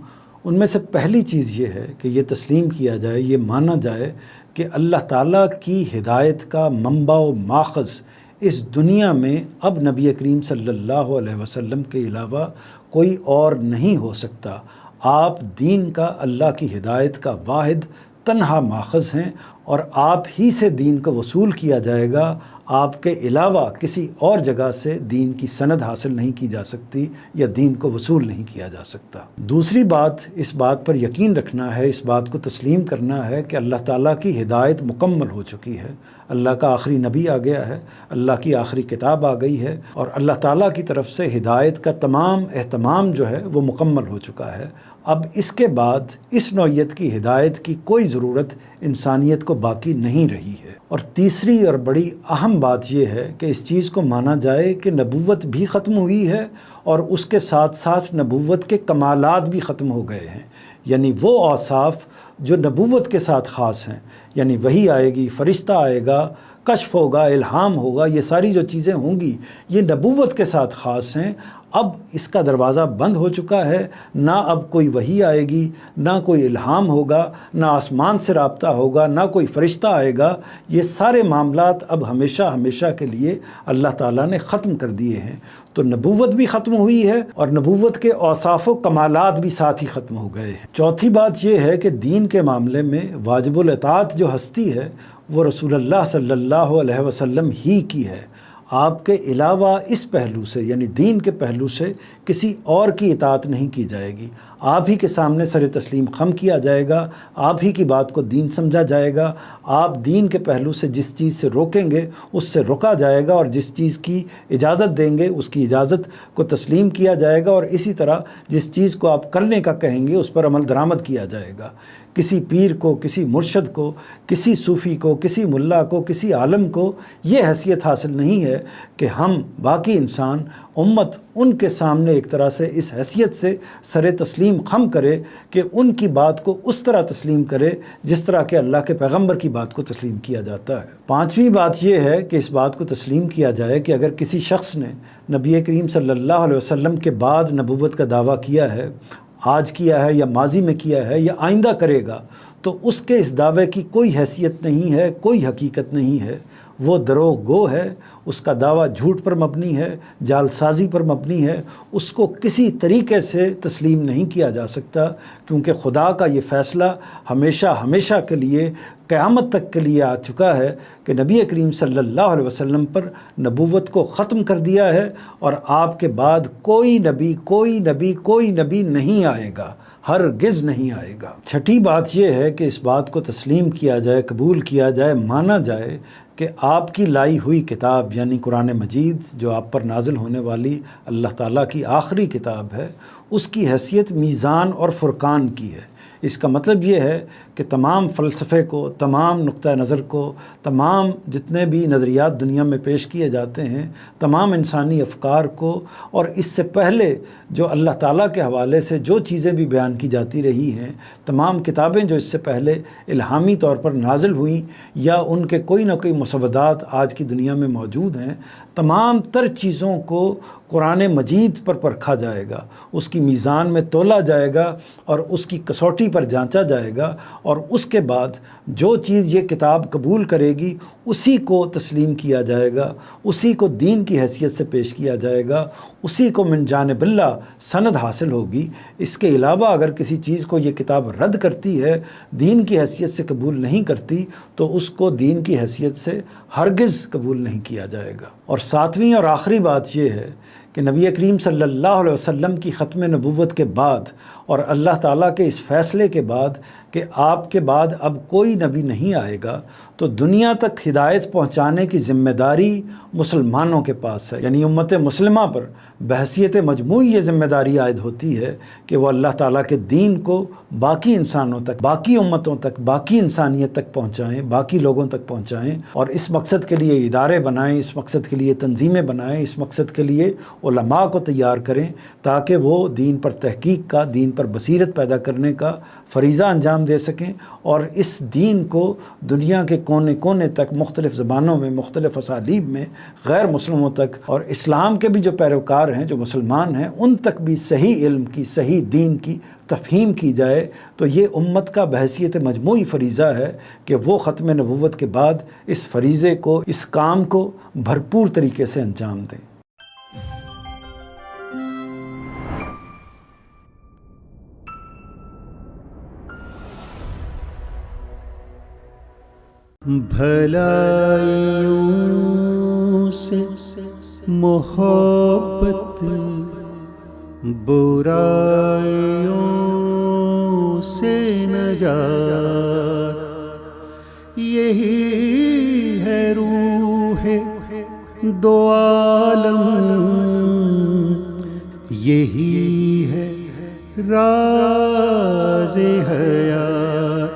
ان میں سے پہلی چیز یہ ہے کہ یہ تسلیم کیا جائے، یہ مانا جائے کہ اللہ تعالیٰ کی ہدایت کا منبع و ماخذ اس دنیا میں اب نبی کریم صلی اللہ علیہ وسلم کے علاوہ کوئی اور نہیں ہو سکتا. آپ دین کا، اللہ کی ہدایت کا واحد تنہا ماخذ ہیں، اور آپ ہی سے دین کو وصول کیا جائے گا. آپ کے علاوہ کسی اور جگہ سے دین کی سند حاصل نہیں کی جا سکتی یا دین کو وصول نہیں کیا جا سکتا. دوسری بات، اس بات پر یقین رکھنا ہے، اس بات کو تسلیم کرنا ہے کہ اللہ تعالیٰ کی ہدایت مکمل ہو چکی ہے. اللہ کا آخری نبی آ گیا ہے، اللہ کی آخری کتاب آ گئی ہے، اور اللہ تعالیٰ کی طرف سے ہدایت کا تمام اہتمام جو ہے وہ مکمل ہو چکا ہے. اب اس کے بعد اس نوعیت کی ہدایت کی کوئی ضرورت انسانیت کو باقی نہیں رہی ہے. اور تیسری اور بڑی اہم بات یہ ہے کہ اس چیز کو مانا جائے کہ نبوت بھی ختم ہوئی ہے اور اس کے ساتھ ساتھ نبوت کے کمالات بھی ختم ہو گئے ہیں. یعنی وہ اوصاف جو نبوت کے ساتھ خاص ہیں، یعنی وحی آئے گی، فرشتہ آئے گا، کشف ہوگا، الہام ہوگا، یہ ساری جو چیزیں ہوں گی یہ نبوت کے ساتھ خاص ہیں. اب اس کا دروازہ بند ہو چکا ہے. نہ اب کوئی وحی آئے گی، نہ کوئی الہام ہوگا، نہ آسمان سے رابطہ ہوگا، نہ کوئی فرشتہ آئے گا. یہ سارے معاملات اب ہمیشہ ہمیشہ کے لیے اللہ تعالیٰ نے ختم کر دیے ہیں. تو نبوت بھی ختم ہوئی ہے اور نبوت کے اوصاف و کمالات بھی ساتھ ہی ختم ہو گئے ہیں. چوتھی بات یہ ہے کہ دین کے معاملے میں واجب الاطاعت جو ہستی ہے وہ رسول اللہ صلی اللہ علیہ وسلم ہی کی ہے. آپ کے علاوہ اس پہلو سے، یعنی دین کے پہلو سے، کسی اور کی اطاعت نہیں کی جائے گی. آپ ہی کے سامنے سر تسلیم خم کیا جائے گا، آپ ہی کی بات کو دین سمجھا جائے گا. آپ دین کے پہلو سے جس چیز سے روکیں گے اس سے روکا جائے گا، اور جس چیز کی اجازت دیں گے اس کی اجازت کو تسلیم کیا جائے گا، اور اسی طرح جس چیز کو آپ کرنے کا کہیں گے اس پر عمل درآمد کیا جائے گا. کسی پیر کو، کسی مرشد کو، کسی صوفی کو، کسی ملا کو، کسی عالم کو یہ حیثیت حاصل نہیں ہے کہ ہم باقی انسان امت ان کے سامنے ایک طرح سے اس حیثیت سے سر تسلیم خم کرے کہ ان کی بات کو اس طرح تسلیم کرے جس طرح کہ اللہ کے پیغمبر کی بات کو تسلیم کیا جاتا ہے. پانچویں بات یہ ہے کہ اس بات کو تسلیم کیا جائے کہ اگر کسی شخص نے نبی کریم صلی اللہ علیہ وسلم کے بعد نبوت کا دعویٰ کیا ہے، آج کیا ہے یا ماضی میں کیا ہے یا آئندہ کرے گا، تو اس کے اس دعوے کی کوئی حیثیت نہیں ہے، کوئی حقیقت نہیں ہے. وہ دروغ گو ہے، اس کا دعویٰ جھوٹ پر مبنی ہے، جعلسازی پر مبنی ہے، اس کو کسی طریقے سے تسلیم نہیں کیا جا سکتا، کیونکہ خدا کا یہ فیصلہ ہمیشہ ہمیشہ کے لیے قیامت تک کے لیے آ چکا ہے کہ نبی کریم صلی اللہ علیہ وسلم پر نبوت کو ختم کر دیا ہے، اور آپ کے بعد کوئی نبی نہیں آئے گا، ہرگز نہیں آئے گا۔ چھٹی بات یہ ہے کہ اس بات کو تسلیم کیا جائے، قبول کیا جائے، مانا جائے کہ آپ کی لائی ہوئی کتاب یعنی قرآن مجید، جو آپ پر نازل ہونے والی اللہ تعالیٰ کی آخری کتاب ہے، اس کی حیثیت میزان اور فرقان کی ہے۔ اس کا مطلب یہ ہے کہ تمام فلسفے کو، تمام نقطہ نظر کو، تمام جتنے بھی نظریات دنیا میں پیش کیے جاتے ہیں، تمام انسانی افکار کو، اور اس سے پہلے جو اللہ تعالیٰ کے حوالے سے جو چیزیں بھی بیان کی جاتی رہی ہیں، تمام کتابیں جو اس سے پہلے الہامی طور پر نازل ہوئیں یا ان کے کوئی نہ کوئی مسودات آج کی دنیا میں موجود ہیں، تمام تر چیزوں کو قرآن مجید پر پرکھا جائے گا، اس کی میزان میں تولا جائے گا اور اس کی کسوٹی پر جانچا جائے گا، اور اس کے بعد جو چیز یہ کتاب قبول کرے گی اسی کو تسلیم کیا جائے گا، اسی کو دین کی حیثیت سے پیش کیا جائے گا، اسی کو من جانب اللہ سند حاصل ہوگی۔ اس کے علاوہ اگر کسی چیز کو یہ کتاب رد کرتی ہے، دین کی حیثیت سے قبول نہیں کرتی، تو اس کو دین کی حیثیت سے ہرگز قبول نہیں کیا جائے گا۔ اور ساتویں اور آخری بات یہ ہے کہ نبی کریم صلی اللہ علیہ وسلم کی ختم نبوت کے بعد اور اللہ تعالیٰ کے اس فیصلے کے بعد کہ آپ کے بعد اب کوئی نبی نہیں آئے گا، تو دنیا تک ہدایت پہنچانے کی ذمہ داری مسلمانوں کے پاس ہے، یعنی امت مسلمہ پر بحیثیت مجموعی یہ ذمہ داری عائد ہوتی ہے کہ وہ اللہ تعالیٰ کے دین کو باقی انسانوں تک، باقی امتوں تک، باقی انسانیت تک پہنچائیں، باقی لوگوں تک پہنچائیں، اور اس مقصد کے لیے ادارے بنائیں، اس مقصد کے لیے تنظیمیں بنائیں، اس مقصد کے لیے علماء کو تیار کریں، تاکہ وہ دین پر تحقیق کا، دین پر بصیرت پیدا کرنے کا فریضہ انجام دے سکیں، اور اس دین کو دنیا کے کونے کونے تک، مختلف زبانوں میں، مختلف اسالیب میں غیر مسلموں تک، اور اسلام کے بھی جو پیروکار ہیں، جو مسلمان ہیں، ان تک بھی صحیح علم کی، صحیح دین کی تفہیم کی جائے۔ تو یہ امت کا بحیثیت مجموعی فریضہ ہے کہ وہ ختم نبوت کے بعد اس فریضے کو، اس کام کو بھرپور طریقے سے انجام دیں۔ بھلائیوں سے محبت، برائیوں سے نجات، یہی ہے روح دو عالم، یہی ہے راز حیات۔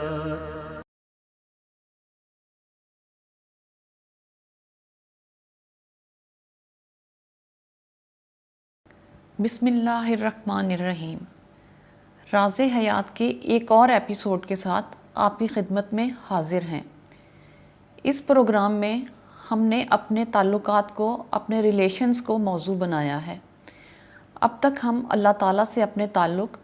بسم اللہ الرحمن الرحیم۔ راز حیات کے ایک اور ایپیسوڈ کے ساتھ آپ کی خدمت میں حاضر ہیں۔ اس پروگرام میں ہم نے اپنے تعلقات کو، اپنے ریلیشنز کو موضوع بنایا ہے۔ اب تک ہم اللہ تعالیٰ سے اپنے تعلق،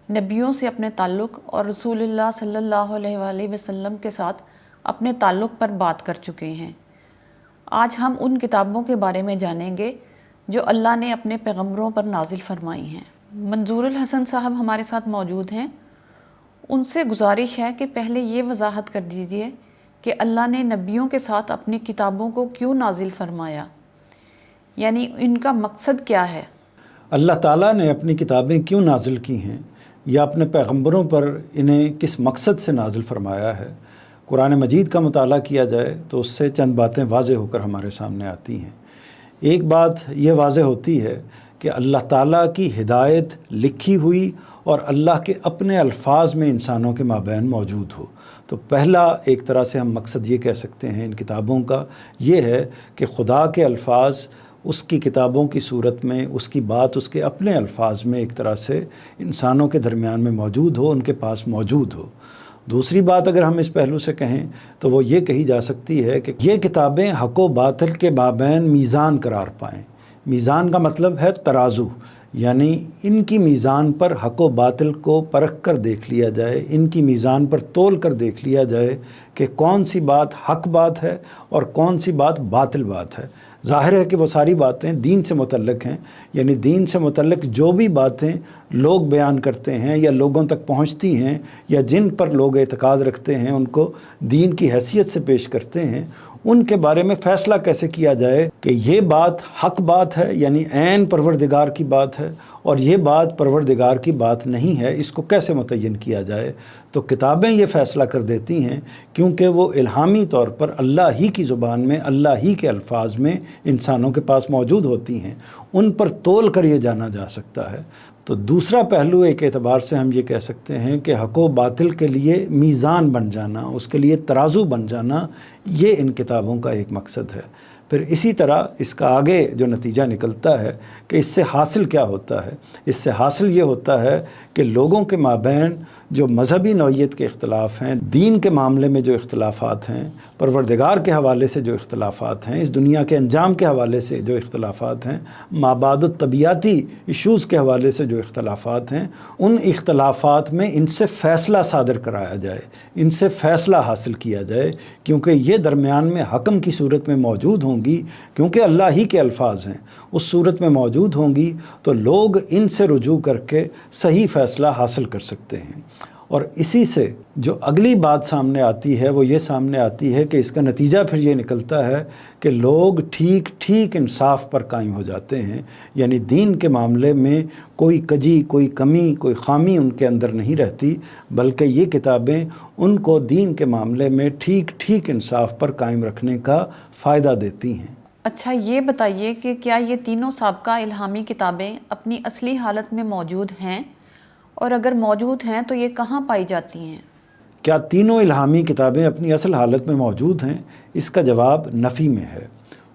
نبیوں سے اپنے تعلق اور رسول اللہ صلی اللہ علیہ وآلہ وسلم کے ساتھ اپنے تعلق پر بات کر چکے ہیں۔ آج ہم ان کتابوں کے بارے میں جانیں گے جو اللہ نے اپنے پیغمبروں پر نازل فرمائی ہیں۔ منظور الحسن صاحب ہمارے ساتھ موجود ہیں۔ ان سے گزارش ہے کہ پہلے یہ وضاحت کر دیجئے کہ اللہ نے نبیوں کے ساتھ اپنی کتابوں کو کیوں نازل فرمایا، یعنی ان کا مقصد کیا ہے؟ اللہ تعالیٰ نے اپنی کتابیں کیوں نازل کی ہیں یا اپنے پیغمبروں پر انہیں کس مقصد سے نازل فرمایا ہے؟ قرآن مجید کا مطالعہ کیا جائے تو اس سے چند باتیں واضح ہو کر ہمارے سامنے آتی ہیں۔ ایک بات یہ واضح ہوتی ہے کہ اللہ تعالیٰ کی ہدایت لکھی ہوئی اور اللہ کے اپنے الفاظ میں انسانوں کے مابین موجود ہو۔ تو پہلا ایک طرح سے ہم مقصد یہ کہہ سکتے ہیں ان کتابوں کا، یہ ہے کہ خدا کے الفاظ اس کی کتابوں کی صورت میں، اس کی بات اس کے اپنے الفاظ میں ایک طرح سے انسانوں کے درمیان میں موجود ہو، ان کے پاس موجود ہو۔ دوسری بات اگر ہم اس پہلو سے کہیں تو وہ یہ کہی جا سکتی ہے کہ یہ کتابیں حق و باطل کے مابین میزان قرار پائیں۔ میزان کا مطلب ہے ترازو، یعنی ان کی میزان پر حق و باطل کو پرکھ کر دیکھ لیا جائے، ان کی میزان پر تول کر دیکھ لیا جائے کہ کون سی بات حق بات ہے اور کون سی بات باطل بات ہے۔ ظاہر ہے کہ وہ ساری باتیں دین سے متعلق ہیں، یعنی دین سے متعلق جو بھی باتیں لوگ بیان کرتے ہیں یا لوگوں تک پہنچتی ہیں یا جن پر لوگ اعتقاد رکھتے ہیں، ان کو دین کی حیثیت سے پیش کرتے ہیں، ان کے بارے میں فیصلہ کیسے کیا جائے کہ یہ بات حق بات ہے، یعنی عین پروردگار کی بات ہے، اور یہ بات پروردگار کی بات نہیں ہے، اس کو کیسے متعین کیا جائے۔ تو کتابیں یہ فیصلہ کر دیتی ہیں، کیونکہ وہ الہامی طور پر اللہ ہی کی زبان میں، اللہ ہی کے الفاظ میں انسانوں کے پاس موجود ہوتی ہیں، ان پر تول کر یہ جانا جا سکتا ہے۔ تو دوسرا پہلو ایک اعتبار سے ہم یہ کہہ سکتے ہیں کہ حق و باطل کے لیے میزان بن جانا، اس کے لیے ترازو بن جانا، یہ ان کتابوں کا ایک مقصد ہے۔ پھر اسی طرح اس کا آگے جو نتیجہ نکلتا ہے کہ اس سے حاصل کیا ہوتا ہے، اس سے حاصل یہ ہوتا ہے کہ لوگوں کے مابین جو مذہبی نوعیت کے اختلاف ہیں، دین کے معاملے میں جو اختلافات ہیں، پروردگار کے حوالے سے جو اختلافات ہیں، اس دنیا کے انجام کے حوالے سے جو اختلافات ہیں، مابعد الطبیعتی ایشوز کے حوالے سے جو اختلافات ہیں، ان اختلافات میں ان سے فیصلہ صادر کرایا جائے، ان سے فیصلہ حاصل کیا جائے، کیونکہ یہ درمیان میں حکم کی صورت میں موجود ہوں گی، کیونکہ اللہ ہی کے الفاظ ہیں، اس صورت میں موجود ہوں گی تو لوگ ان سے رجوع کر کے صحیح فیصلہ حاصل کر سکتے ہیں۔ اور اسی سے جو اگلی بات سامنے آتی ہے وہ یہ سامنے آتی ہے کہ اس کا نتیجہ پھر یہ نکلتا ہے کہ لوگ ٹھیک انصاف پر قائم ہو جاتے ہیں، یعنی دین کے معاملے میں کوئی کجی، کوئی کمی، کوئی خامی ان کے اندر نہیں رہتی، بلکہ یہ کتابیں ان کو دین کے معاملے میں ٹھیک انصاف پر قائم رکھنے کا فائدہ دیتی ہیں۔ اچھا یہ بتائیے کہ کیا یہ تینوں سابقہ الہامی کتابیں اپنی اصلی حالت میں موجود ہیں، اور اگر موجود ہیں تو یہ کہاں پائی جاتی ہیں؟ کیا تینوں الہامی کتابیں اپنی اصل حالت میں موجود ہیں؟ اس کا جواب نفی میں ہے۔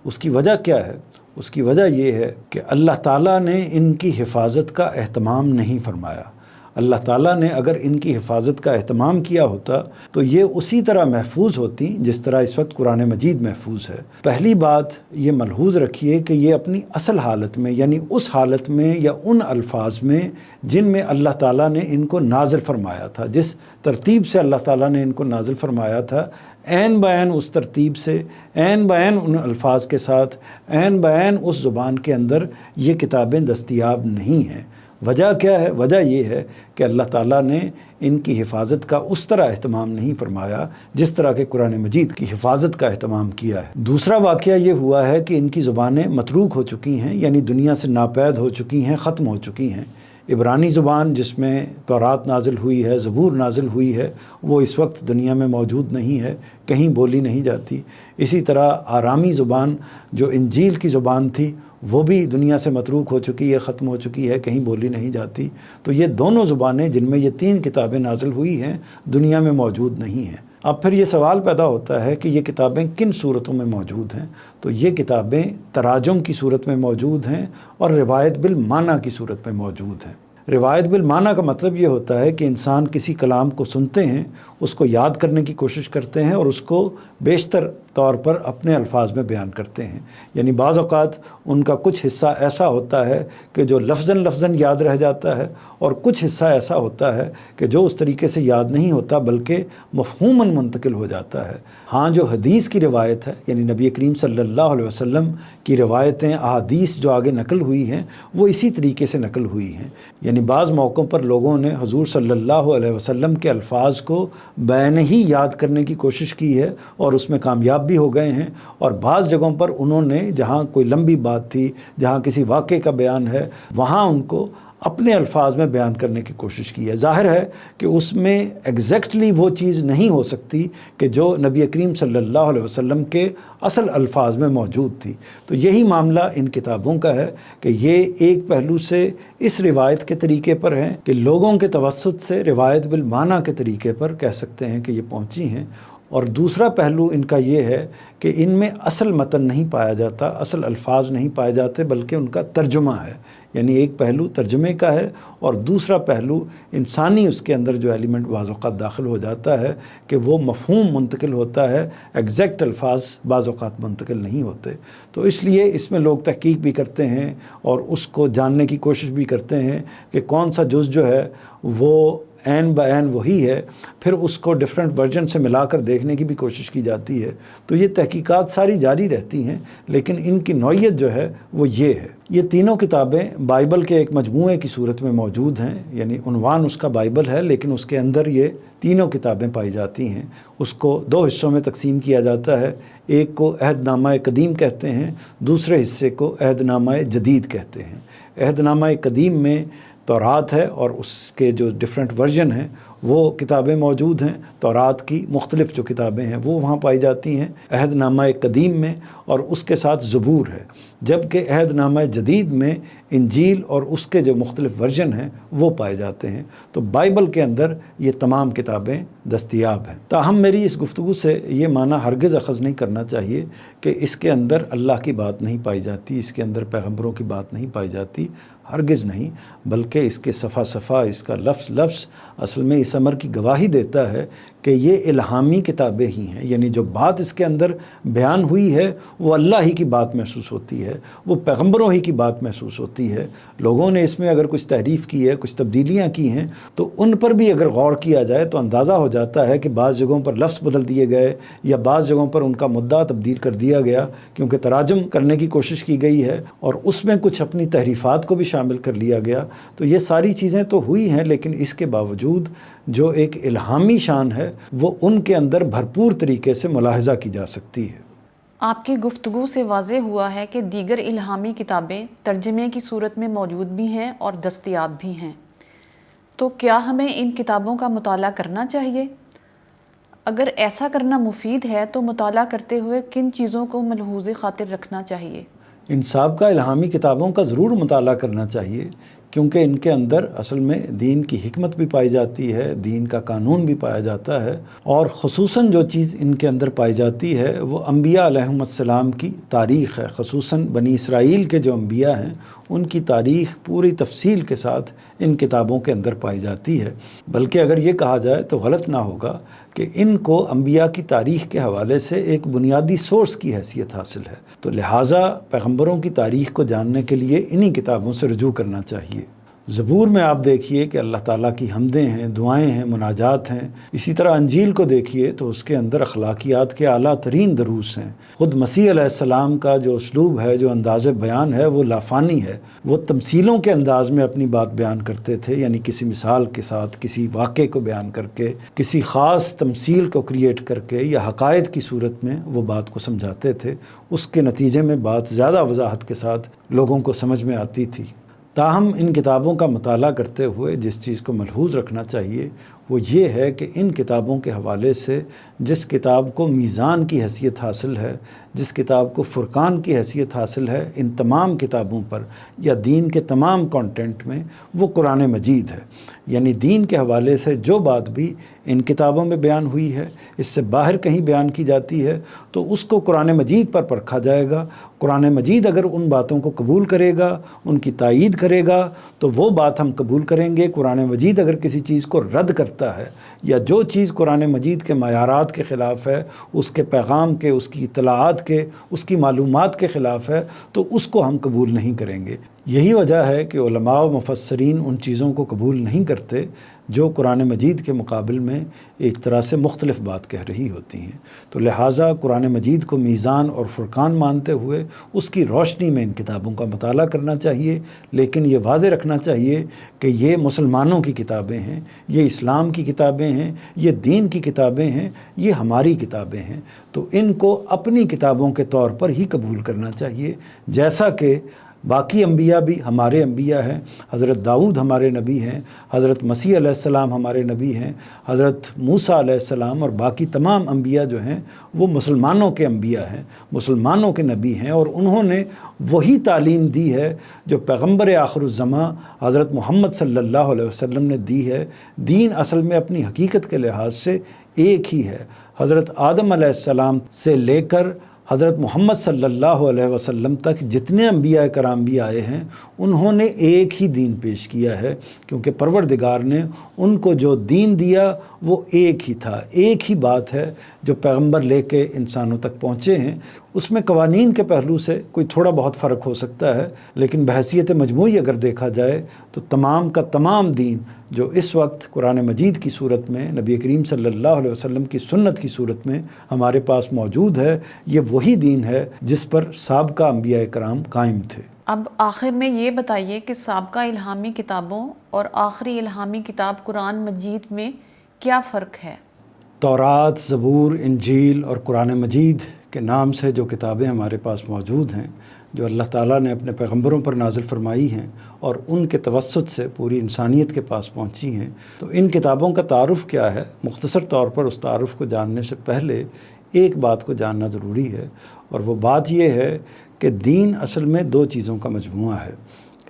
اس کی وجہ کیا ہے؟ اس کی وجہ یہ ہے کہ اللہ تعالیٰ نے ان کی حفاظت کا اہتمام نہیں فرمایا۔ اللہ تعالیٰ نے اگر ان کی حفاظت کا اہتمام کیا ہوتا تو یہ اسی طرح محفوظ ہوتی جس طرح اس وقت قرآن مجید محفوظ ہے۔ پہلی بات یہ ملحوظ رکھیے کہ یہ اپنی اصل حالت میں، یعنی اس حالت میں یا ان الفاظ میں جن میں اللہ تعالیٰ نے ان کو نازل فرمایا تھا، جس ترتیب سے اللہ تعالیٰ نے ان کو نازل فرمایا تھا، عین بعین اس ترتیب سے، عین بعین ان الفاظ کے ساتھ، عین بعین اس زبان کے اندر یہ کتابیں دستیاب نہیں ہیں۔ وجہ کیا ہے؟ وجہ یہ ہے کہ اللہ تعالیٰ نے ان کی حفاظت کا اس طرح اہتمام نہیں فرمایا جس طرح کہ قرآن مجید کی حفاظت کا اہتمام کیا ہے۔ دوسرا واقعہ یہ ہوا ہے کہ ان کی زبانیں متروک ہو چکی ہیں، یعنی دنیا سے ناپید ہو چکی ہیں، ختم ہو چکی ہیں۔ عبرانی زبان جس میں تورات نازل ہوئی ہے، زبور نازل ہوئی ہے، وہ اس وقت دنیا میں موجود نہیں ہے، کہیں بولی نہیں جاتی۔ اسی طرح آرامی زبان جو انجیل کی زبان تھی وہ بھی دنیا سے متروک ہو چکی ہے، ختم ہو چکی ہے، کہیں بولی نہیں جاتی۔ تو یہ دونوں زبانیں جن میں یہ تین کتابیں نازل ہوئی ہیں دنیا میں موجود نہیں ہیں۔ اب پھر یہ سوال پیدا ہوتا ہے کہ یہ کتابیں کن صورتوں میں موجود ہیں؟ تو یہ کتابیں تراجم کی صورت میں موجود ہیں اور روایت بالمعنی کی صورت میں موجود ہیں۔ روایت بالمعنی کا مطلب یہ ہوتا ہے کہ انسان کسی کلام کو سنتے ہیں، اس کو یاد کرنے کی کوشش کرتے ہیں اور اس کو بیشتر طور پر اپنے الفاظ میں بیان کرتے ہیں۔ یعنی بعض اوقات ان کا کچھ حصہ ایسا ہوتا ہے کہ جو لفظاً یاد رہ جاتا ہے، اور کچھ حصہ ایسا ہوتا ہے کہ جو اس طریقے سے یاد نہیں ہوتا بلکہ مفہوماً منتقل ہو جاتا ہے۔ ہاں جو حدیث کی روایت ہے، یعنی نبی کریم صلی اللہ علیہ وسلم کی روایتیں، احادیث جو آگے نقل ہوئی ہیں وہ اسی طریقے سے نقل ہوئی ہیں۔ یعنی بعض موقعوں پر لوگوں نے حضور صلی اللہ علیہ وسلم کے الفاظ کو بین ہی یاد کرنے کی کوشش کی ہے اور اس میں کامیاب بھی ہو گئے ہیں، اور بعض جگہوں پر انہوں نے جہاں کوئی لمبی بات تھی، جہاں کسی واقعے کا بیان ہے، وہاں ان کو اپنے الفاظ میں بیان کرنے کی کوشش کی ہے۔ ظاہر ہے کہ اس میں ایگزیکٹلی وہ چیز نہیں ہو سکتی کہ جو نبی کریم صلی اللہ علیہ وسلم کے اصل الفاظ میں موجود تھی۔ تو یہی معاملہ ان کتابوں کا ہے کہ یہ ایک پہلو سے اس روایت کے طریقے پر ہیں کہ لوگوں کے توسط سے روایت بالمعنی کے طریقے پر کہہ سکتے ہیں کہ یہ پہنچی ہیں، اور دوسرا پہلو ان کا یہ ہے کہ ان میں اصل متن نہیں پایا جاتا، اصل الفاظ نہیں پائے جاتے، بلکہ ان کا ترجمہ ہے۔ یعنی ایک پہلو ترجمے کا ہے اور دوسرا پہلو انسانی اس کے اندر جو ایلیمنٹ بعض اوقات داخل ہو جاتا ہے کہ وہ مفہوم منتقل ہوتا ہے، ایگزیکٹ الفاظ بعض اوقات منتقل نہیں ہوتے۔ تو اس لیے اس میں لوگ تحقیق بھی کرتے ہیں اور اس کو جاننے کی کوشش بھی کرتے ہیں کہ کون سا جز جو ہے وہ عین بعین وہی ہے، پھر اس کو ڈیفرنٹ ورژن سے ملا کر دیکھنے کی بھی کوشش کی جاتی ہے۔ تو یہ تحقیقات ساری جاری رہتی ہیں، لیکن ان کی نوعیت جو ہے وہ یہ ہے۔ یہ تینوں کتابیں بائبل کے ایک مجموعے کی صورت میں موجود ہیں، یعنی عنوان اس کا بائبل ہے، لیکن اس کے اندر یہ تینوں کتابیں پائی جاتی ہیں۔ اس کو دو حصوں میں تقسیم کیا جاتا ہے، ایک کو عہد نامہ قدیم کہتے ہیں، دوسرے حصے کو عہد نامہ جدید کہتے ہیں۔ عہد نامہ قدیم میں تورات ہے اور اس کے جو ڈیفرنٹ ورژن ہیں وہ کتابیں موجود ہیں، تورات کی مختلف جو کتابیں ہیں وہ وہاں پائی جاتی ہیں عہد نامہ قدیم میں، اور اس کے ساتھ زبور ہے، جبکہ عہد نامہ جدید میں انجیل اور اس کے جو مختلف ورژن ہیں وہ پائے جاتے ہیں۔ تو بائبل کے اندر یہ تمام کتابیں دستیاب ہیں۔ تاہم میری اس گفتگو سے یہ معنی ہرگز اخذ نہیں کرنا چاہیے کہ اس کے اندر اللہ کی بات نہیں پائی جاتی، اس کے اندر پیغمبروں کی بات نہیں پائی جاتی، ہرگز نہیں، بلکہ اس کے صفحہ صفحہ، اس کا لفظ لفظ اصل میں اس امر کی گواہی دیتا ہے کہ یہ الہامی کتابیں ہی ہیں، یعنی جو بات اس کے اندر بیان ہوئی ہے وہ اللہ ہی کی بات محسوس ہوتی ہے، وہ پیغمبروں ہی کی بات محسوس ہوتی ہے۔ لوگوں نے اس میں اگر کچھ تحریف کی ہے، کچھ تبدیلیاں کی ہیں، تو ان پر بھی اگر غور کیا جائے تو اندازہ ہو جاتا ہے کہ بعض جگہوں پر لفظ بدل دیے گئے یا بعض جگہوں پر ان کا مدعا تبدیل کر دیا گیا، کیونکہ تراجم کرنے کی کوشش کی گئی ہے اور اس میں کچھ اپنی تحریفات کو بھی شامل کر لیا گیا۔ تو یہ ساری چیزیں تو ہوئی ہیں، لیکن اس کے باوجود جو ایک الہامی شان ہے وہ ان کے اندر بھرپور طریقے سے ملاحظہ کی جا سکتی ہے۔ آپ کی گفتگو سے واضح ہوا ہے کہ دیگر الہامی کتابیں ترجمے کی صورت میں موجود بھی ہیں اور دستیاب بھی ہیں، تو کیا ہمیں ان کتابوں کا مطالعہ کرنا چاہیے؟ اگر ایسا کرنا مفید ہے تو مطالعہ کرتے ہوئے کن چیزوں کو ملحوظ خاطر رکھنا چاہیے؟ ان سابقہ الہامی کتابوں کا ضرور مطالعہ کرنا چاہیے، کیونکہ ان کے اندر اصل میں دین کی حکمت بھی پائی جاتی ہے، دین کا قانون بھی پایا جاتا ہے، اور خصوصاً جو چیز ان کے اندر پائی جاتی ہے وہ انبیاء علیہم السلام کی تاریخ ہے۔ خصوصاً بنی اسرائیل کے جو انبیاء ہیں ان کی تاریخ پوری تفصیل کے ساتھ ان کتابوں کے اندر پائی جاتی ہے۔ بلکہ اگر یہ کہا جائے تو غلط نہ ہوگا کہ ان کو انبیاء کی تاریخ کے حوالے سے ایک بنیادی سورس کی حیثیت حاصل ہے، تو لہٰذا پیغمبروں کی تاریخ کو جاننے کے لیے انہی کتابوں سے رجوع کرنا چاہیے۔ زبور میں آپ دیکھیے کہ اللہ تعالیٰ کی حمدیں ہیں، دعائیں ہیں، مناجات ہیں۔ اسی طرح انجیل کو دیکھیے تو اس کے اندر اخلاقیات کے اعلیٰ ترین دروس ہیں۔ خود مسیح علیہ السلام کا جو اسلوب ہے، جو انداز بیان ہے، وہ لافانی ہے۔ وہ تمثیلوں کے انداز میں اپنی بات بیان کرتے تھے، یعنی کسی مثال کے ساتھ، کسی واقعے کو بیان کر کے، کسی خاص تمثیل کو کریٹ کر کے یا حقائق کی صورت میں وہ بات کو سمجھاتے تھے۔ اس کے نتیجے میں بات زیادہ وضاحت کے ساتھ لوگوں کو سمجھ میں آتی تھی۔ تاہم ان کتابوں کا مطالعہ کرتے ہوئے جس چیز کو ملحوظ رکھنا چاہیے وہ یہ ہے کہ ان کتابوں کے حوالے سے جس کتاب کو میزان کی حیثیت حاصل ہے، جس کتاب کو فرقان کی حیثیت حاصل ہے ان تمام کتابوں پر یا دین کے تمام کانٹینٹ میں، وہ قرآن مجید ہے۔ یعنی دین کے حوالے سے جو بات بھی ان کتابوں میں بیان ہوئی ہے، اس سے باہر کہیں بیان کی جاتی ہے تو اس کو قرآن مجید پر پرکھا جائے گا۔ قرآن مجید اگر ان باتوں کو قبول کرے گا، ان کی تائید کرے گا تو وہ بات ہم قبول کریں گے۔ قرآن مجید اگر کسی چیز کو رد کرتا ہے یا جو چیز قرآن مجید کے معیارات کے خلاف ہے، اس کے پیغام کے، اس کی اطلاعات کے، اس کی معلومات کے خلاف ہے، تو اس کو ہم قبول نہیں کریں گے۔ یہی وجہ ہے کہ علماء و مفسرین ان چیزوں کو قبول نہیں کرتے جو قرآن مجید کے مقابل میں ایک طرح سے مختلف بات کہہ رہی ہوتی ہیں۔ تو لہٰذا قرآن مجید کو میزان اور فرقان مانتے ہوئے اس کی روشنی میں ان کتابوں کا مطالعہ کرنا چاہیے، لیکن یہ واضح رکھنا چاہیے کہ یہ مسلمانوں کی کتابیں ہیں، یہ اسلام کی کتابیں ہیں، یہ دین کی کتابیں ہیں، یہ ہماری کتابیں ہیں، تو ان کو اپنی کتابوں کے طور پر ہی قبول کرنا چاہیے، جیسا کہ باقی انبیاء بھی ہمارے انبیاء ہیں۔ حضرت داؤد ہمارے نبی ہیں، حضرت مسیح علیہ السلام ہمارے نبی ہیں، حضرت موسیٰ علیہ السلام اور باقی تمام انبیاء جو ہیں وہ مسلمانوں کے انبیاء ہیں، مسلمانوں کے نبی ہیں، اور انہوں نے وہی تعلیم دی ہے جو پیغمبر آخر الزماں حضرت محمد صلی اللہ علیہ وسلم نے دی ہے۔ دین اصل میں اپنی حقیقت کے لحاظ سے ایک ہی ہے۔ حضرت آدم علیہ السلام سے لے کر حضرت محمد صلی اللہ علیہ وسلم تک جتنے انبیاء کرام بھی آئے ہیں انہوں نے ایک ہی دین پیش کیا ہے، کیونکہ پروردگار نے ان کو جو دین دیا وہ ایک ہی تھا، ایک ہی بات ہے جو پیغمبر لے کے انسانوں تک پہنچے ہیں۔ اس میں قوانین کے پہلو سے کوئی تھوڑا بہت فرق ہو سکتا ہے، لیکن بحیثیت مجموعی اگر دیکھا جائے تو تمام کا تمام دین جو اس وقت قرآن مجید کی صورت میں، نبی کریم صلی اللہ علیہ وسلم کی سنت کی صورت میں ہمارے پاس موجود ہے، یہ وہی دین ہے جس پر سابقہ انبیاء کرام قائم تھے۔ اب آخر میں یہ بتائیے کہ سابقہ الہامی کتابوں اور آخری الہامی کتاب قرآن مجید میں کیا فرق ہے؟ تورات، زبور، انجیل اور قرآن مجید کے نام سے جو کتابیں ہمارے پاس موجود ہیں، جو اللہ تعالیٰ نے اپنے پیغمبروں پر نازل فرمائی ہیں اور ان کے توسط سے پوری انسانیت کے پاس پہنچی ہیں، تو ان کتابوں کا تعارف کیا ہے؟ مختصر طور پر اس تعارف کو جاننے سے پہلے ایک بات کو جاننا ضروری ہے، اور وہ بات یہ ہے کہ دین اصل میں دو چیزوں کا مجموعہ ہے،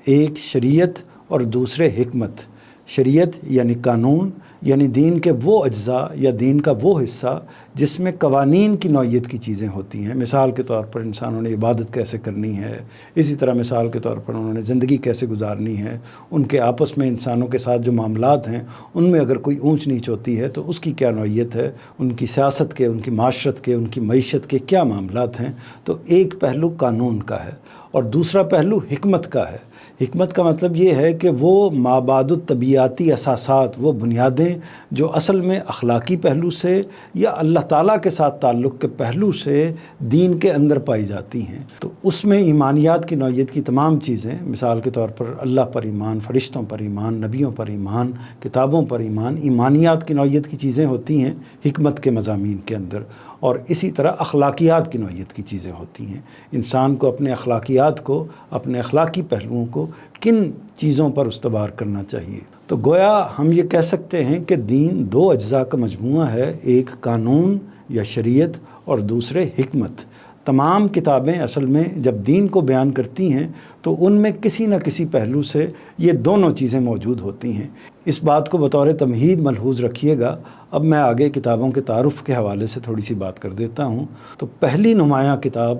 ایک شریعت اور دوسرے حکمت۔ شریعت یعنی قانون، یعنی دین کے وہ اجزاء یا دین کا وہ حصہ جس میں قوانین کی نوعیت کی چیزیں ہوتی ہیں۔ مثال کے طور پر انسانوں نے عبادت کیسے کرنی ہے، اسی طرح مثال کے طور پر انہوں نے زندگی کیسے گزارنی ہے، ان کے آپس میں انسانوں کے ساتھ جو معاملات ہیں ان میں اگر کوئی اونچ نیچ ہوتی ہے تو اس کی کیا نوعیت ہے، ان کی سیاست کے، ان کی معاشرت کے، ان کی معیشت کے کیا معاملات ہیں۔ تو ایک پہلو قانون کا ہے اور دوسرا پہلو حکمت کا ہے۔ حکمت کا مطلب یہ ہے کہ وہ مابعد الطبیعاتی اساسات، وہ بنیادیں جو اصل میں اخلاقی پہلو سے یا اللہ تعالیٰ کے ساتھ تعلق کے پہلو سے دین کے اندر پائی جاتی ہیں، تو اس میں ایمانیات کی نوعیت کی تمام چیزیں، مثال کے طور پر اللہ پر ایمان، فرشتوں پر ایمان، نبیوں پر ایمان، کتابوں پر ایمان، ایمانیات کی نوعیت کی چیزیں ہوتی ہیں حکمت کے مضامین کے اندر، اور اسی طرح اخلاقیات کی نوعیت کی چیزیں ہوتی ہیں۔ انسان کو اپنے اخلاقیات کو، اپنے اخلاقی پہلوؤں کو کن چیزوں پر استوار کرنا چاہیے۔ تو گویا ہم یہ کہہ سکتے ہیں کہ دین دو اجزاء کا مجموعہ ہے، ایک قانون یا شریعت اور دوسرے حکمت۔ تمام کتابیں اصل میں جب دین کو بیان کرتی ہیں تو ان میں کسی نہ کسی پہلو سے یہ دونوں چیزیں موجود ہوتی ہیں۔ اس بات کو بطور تمہید ملحوظ رکھیے گا۔ اب میں آگے کتابوں کے تعارف کے حوالے سے تھوڑی سی بات کر دیتا ہوں۔ تو پہلی نمایاں کتاب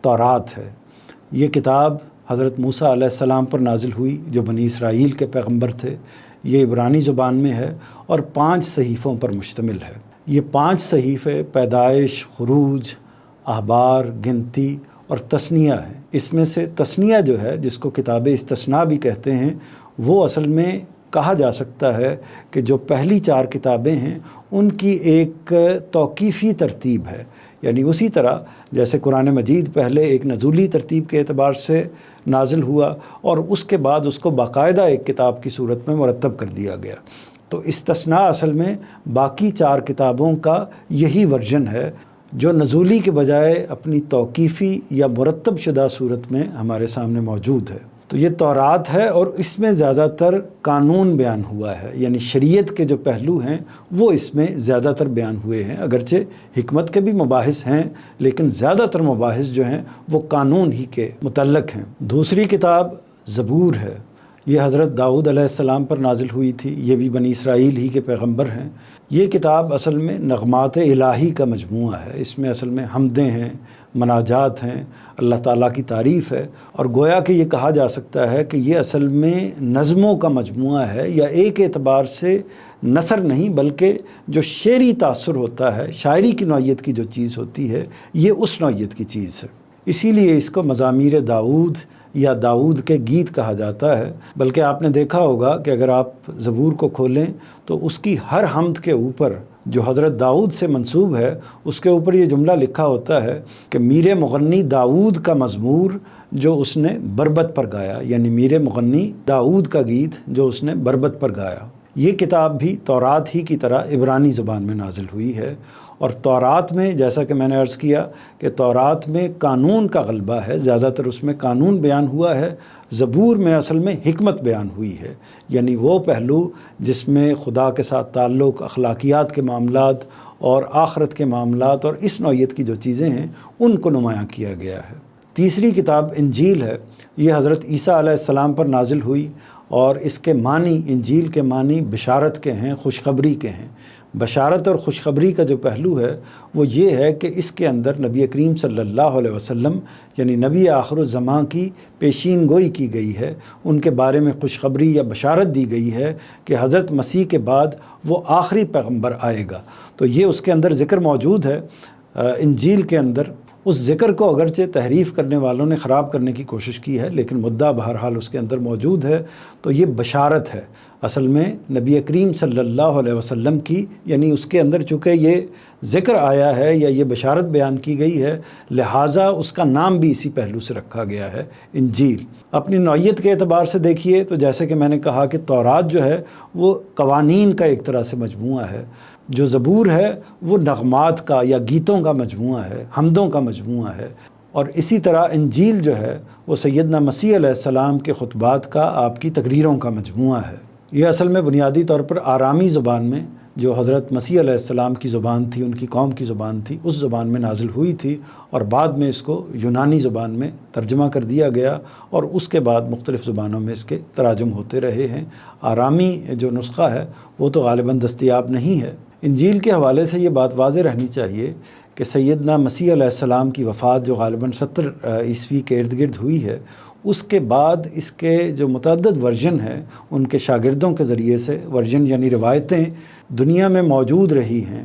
تورات ہے۔ یہ کتاب حضرت موسیٰ علیہ السلام پر نازل ہوئی جو بنی اسرائیل کے پیغمبر تھے۔ یہ عبرانی زبان میں ہے اور 5 صحیفوں پر مشتمل ہے۔ یہ 5 صحیفے پیدائش، خروج، احبار، گنتی اور تثنیہ ہیں۔ اس میں سے تثنیہ جو ہے، جس کو کتاب استثناء بھی کہتے ہیں، وہ اصل میں کہا جا سکتا ہے کہ جو پہلی 4 کتابیں ہیں ان کی ایک توقیفی ترتیب ہے، یعنی اسی طرح جیسے قرآن مجید پہلے ایک نزولی ترتیب کے اعتبار سے نازل ہوا اور اس کے بعد اس کو باقاعدہ ایک کتاب کی صورت میں مرتب کر دیا گیا، تو استثناء اصل میں باقی 4 کتابوں کا یہی ورژن ہے جو نزولی کے بجائے اپنی توقیفی یا مرتب شدہ صورت میں ہمارے سامنے موجود ہے۔ تو یہ تورات ہے اور اس میں زیادہ تر قانون بیان ہوا ہے، یعنی شریعت کے جو پہلو ہیں وہ اس میں زیادہ تر بیان ہوئے ہیں، اگرچہ حکمت کے بھی مباحث ہیں لیکن زیادہ تر مباحث جو ہیں وہ قانون ہی کے متعلق ہیں۔ دوسری کتاب زبور ہے۔ یہ حضرت داؤد علیہ السلام پر نازل ہوئی تھی، یہ بھی بنی اسرائیل ہی کے پیغمبر ہیں۔ یہ کتاب اصل میں نغمات الہی کا مجموعہ ہے۔ اس میں اصل میں حمدیں ہیں، مناجات ہیں، اللہ تعالیٰ کی تعریف ہے، اور گویا کہ یہ کہا جا سکتا ہے کہ یہ اصل میں نظموں کا مجموعہ ہے، یا ایک اعتبار سے نثر نہیں بلکہ جو شعری تاثر ہوتا ہے، شاعری کی نوعیت کی جو چیز ہوتی ہے، یہ اس نوعیت کی چیز ہے۔ اسی لیے اس کو مزامیر داؤد یا داؤد کے گیت کہا جاتا ہے۔ بلکہ آپ نے دیکھا ہوگا کہ اگر آپ زبور کو کھولیں تو اس کی ہر حمد کے اوپر جو حضرت داؤد سے منسوب ہے اس کے اوپر یہ جملہ لکھا ہوتا ہے کہ میر مغنی داؤد کا مزمور جو اس نے بربت پر گایا، یعنی میر مغنی داؤد کا گیت جو اس نے بربت پر گایا۔ یہ کتاب بھی تورات ہی کی طرح عبرانی زبان میں نازل ہوئی ہے، اور تورات میں جیسا کہ میں نے عرض کیا کہ تورات میں قانون کا غلبہ ہے، زیادہ تر اس میں قانون بیان ہوا ہے۔ زبور میں اصل میں حکمت بیان ہوئی ہے، یعنی وہ پہلو جس میں خدا کے ساتھ تعلق، اخلاقیات کے معاملات اور آخرت کے معاملات اور اس نوعیت کی جو چیزیں ہیں ان کو نمایاں کیا گیا ہے۔ تیسری کتاب انجیل ہے۔ یہ حضرت عیسیٰ علیہ السلام پر نازل ہوئی، اور اس کے معنی، انجیل کے معنی بشارت کے ہیں، خوشخبری کے ہیں۔ بشارت اور خوشخبری کا جو پہلو ہے وہ یہ ہے کہ اس کے اندر نبی کریم صلی اللہ علیہ وسلم یعنی نبی آخر الزمان کی پیشین گوئی کی گئی ہے، ان کے بارے میں خوشخبری یا بشارت دی گئی ہے کہ حضرت مسیح کے بعد وہ آخری پیغمبر آئے گا۔ تو یہ اس کے اندر ذکر موجود ہے انجیل کے اندر، اس ذکر کو اگرچہ تحریف کرنے والوں نے خراب کرنے کی کوشش کی ہے، لیکن مدعا بہرحال اس کے اندر موجود ہے۔ تو یہ بشارت ہے اصل میں نبی کریم صلی اللہ علیہ وسلم کی، یعنی اس کے اندر چونکہ یہ ذکر آیا ہے یا یہ بشارت بیان کی گئی ہے، لہٰذا اس کا نام بھی اسی پہلو سے رکھا گیا ہے، انجیل۔ اپنی نوعیت کے اعتبار سے دیکھیے تو جیسے کہ میں نے کہا کہ تورات جو ہے وہ قوانین کا ایک طرح سے مجموعہ ہے، جو زبور ہے وہ نغمات کا یا گیتوں کا مجموعہ ہے، حمدوں کا مجموعہ ہے، اور اسی طرح انجیل جو ہے وہ سیدنا مسیح علیہ السلام کے خطبات کا، آپ کی تقریروں کا مجموعہ ہے۔ یہ اصل میں بنیادی طور پر آرامی زبان میں، جو حضرت مسیح علیہ السلام کی زبان تھی، ان کی قوم کی زبان تھی، اس زبان میں نازل ہوئی تھی، اور بعد میں اس کو یونانی زبان میں ترجمہ کر دیا گیا، اور اس کے بعد مختلف زبانوں میں اس کے تراجم ہوتے رہے ہیں۔ آرامی جو نسخہ ہے وہ تو غالباً دستیاب نہیں ہے۔ انجیل کے حوالے سے یہ بات واضح رہنی چاہیے کہ سیدنا مسیح علیہ السلام کی وفات جو غالباً 70 عیسوی کے ارد گرد ہوئی ہے، اس کے بعد اس کے جو متعدد ورژن ہیں ان کے شاگردوں کے ذریعے سے، ورژن یعنی روایتیں دنیا میں موجود رہی ہیں،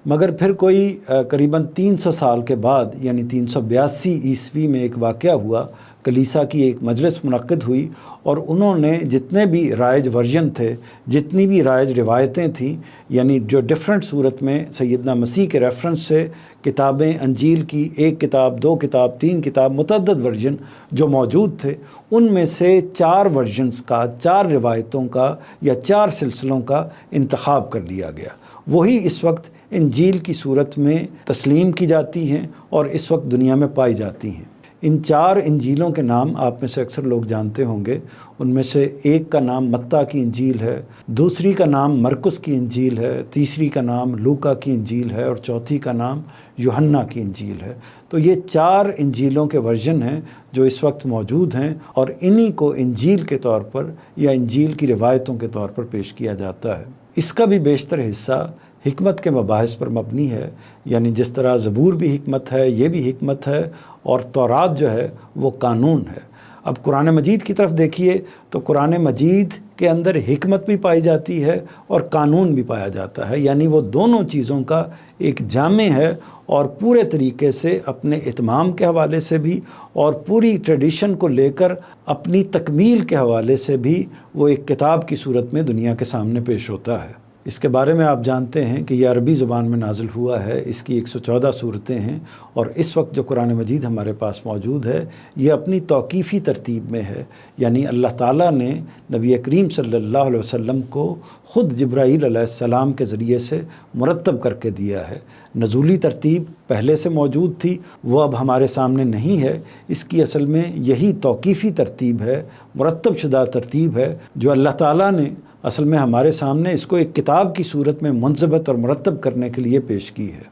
مگر پھر کوئی قریباً 300 سال کے بعد یعنی 382 عیسوی میں ایک واقعہ ہوا، کلیسا کی ایک مجلس منعقد ہوئی، اور انہوں نے جتنے بھی رائج ورژن تھے، جتنی بھی رائج روایتیں تھیں، یعنی جو ڈیفرنٹ صورت میں سیدنا مسیح کے ریفرنس سے کتابیں، انجیل کی 1 کتاب، 2 کتاب، 3 کتاب، متعدد ورژن جو موجود تھے، ان میں سے 4 ورژنز کا، 4 روایتوں کا یا 4 سلسلوں کا انتخاب کر لیا گیا۔ وہی اس وقت انجیل کی صورت میں تسلیم کی جاتی ہیں اور اس وقت دنیا میں پائی جاتی ہیں۔ ان 4 انجیلوں کے نام آپ میں سے اکثر لوگ جانتے ہوں گے۔ ان میں سے ایک کا نام متی کی انجیل ہے، دوسری کا نام مرکس کی انجیل ہے، تیسری کا نام لوکا کی انجیل ہے، اور چوتھی کا نام یوحنا کی انجیل ہے۔ تو یہ 4 انجیلوں کے ورژن ہیں جو اس وقت موجود ہیں، اور انہی کو انجیل کے طور پر یا انجیل کی روایتوں کے طور پر پیش کیا جاتا ہے۔ اس کا بھی بیشتر حصہ حکمت کے مباحث پر مبنی ہے، یعنی جس طرح زبور بھی حکمت ہے، یہ بھی حکمت ہے، اور تورات جو ہے وہ قانون ہے۔ اب قرآن مجید کی طرف دیکھیے تو قرآن مجید کے اندر حکمت بھی پائی جاتی ہے اور قانون بھی پایا جاتا ہے، یعنی وہ دونوں چیزوں کا ایک جامع ہے، اور پورے طریقے سے اپنے اتمام کے حوالے سے بھی اور پوری ٹریڈیشن کو لے کر اپنی تکمیل کے حوالے سے بھی وہ ایک کتاب کی صورت میں دنیا کے سامنے پیش ہوتا ہے۔ اس کے بارے میں آپ جانتے ہیں کہ یہ عربی زبان میں نازل ہوا ہے، اس کی 114 صورتیں ہیں، اور اس وقت جو قرآن مجید ہمارے پاس موجود ہے یہ اپنی توقیفی ترتیب میں ہے، یعنی اللہ تعالیٰ نے نبی کریم صلی اللہ علیہ وسلم کو خود جبرائیل علیہ السلام کے ذریعے سے مرتب کر کے دیا ہے۔ نزولی ترتیب پہلے سے موجود تھی، وہ اب ہمارے سامنے نہیں ہے، اس کی اصل میں یہی توقیفی ترتیب ہے، مرتب شدہ ترتیب ہے، جو اللہ تعالیٰ نے اصل میں ہمارے سامنے اس کو ایک کتاب کی صورت میں منضبط اور مرتب کرنے کے لیے پیش کی ہے۔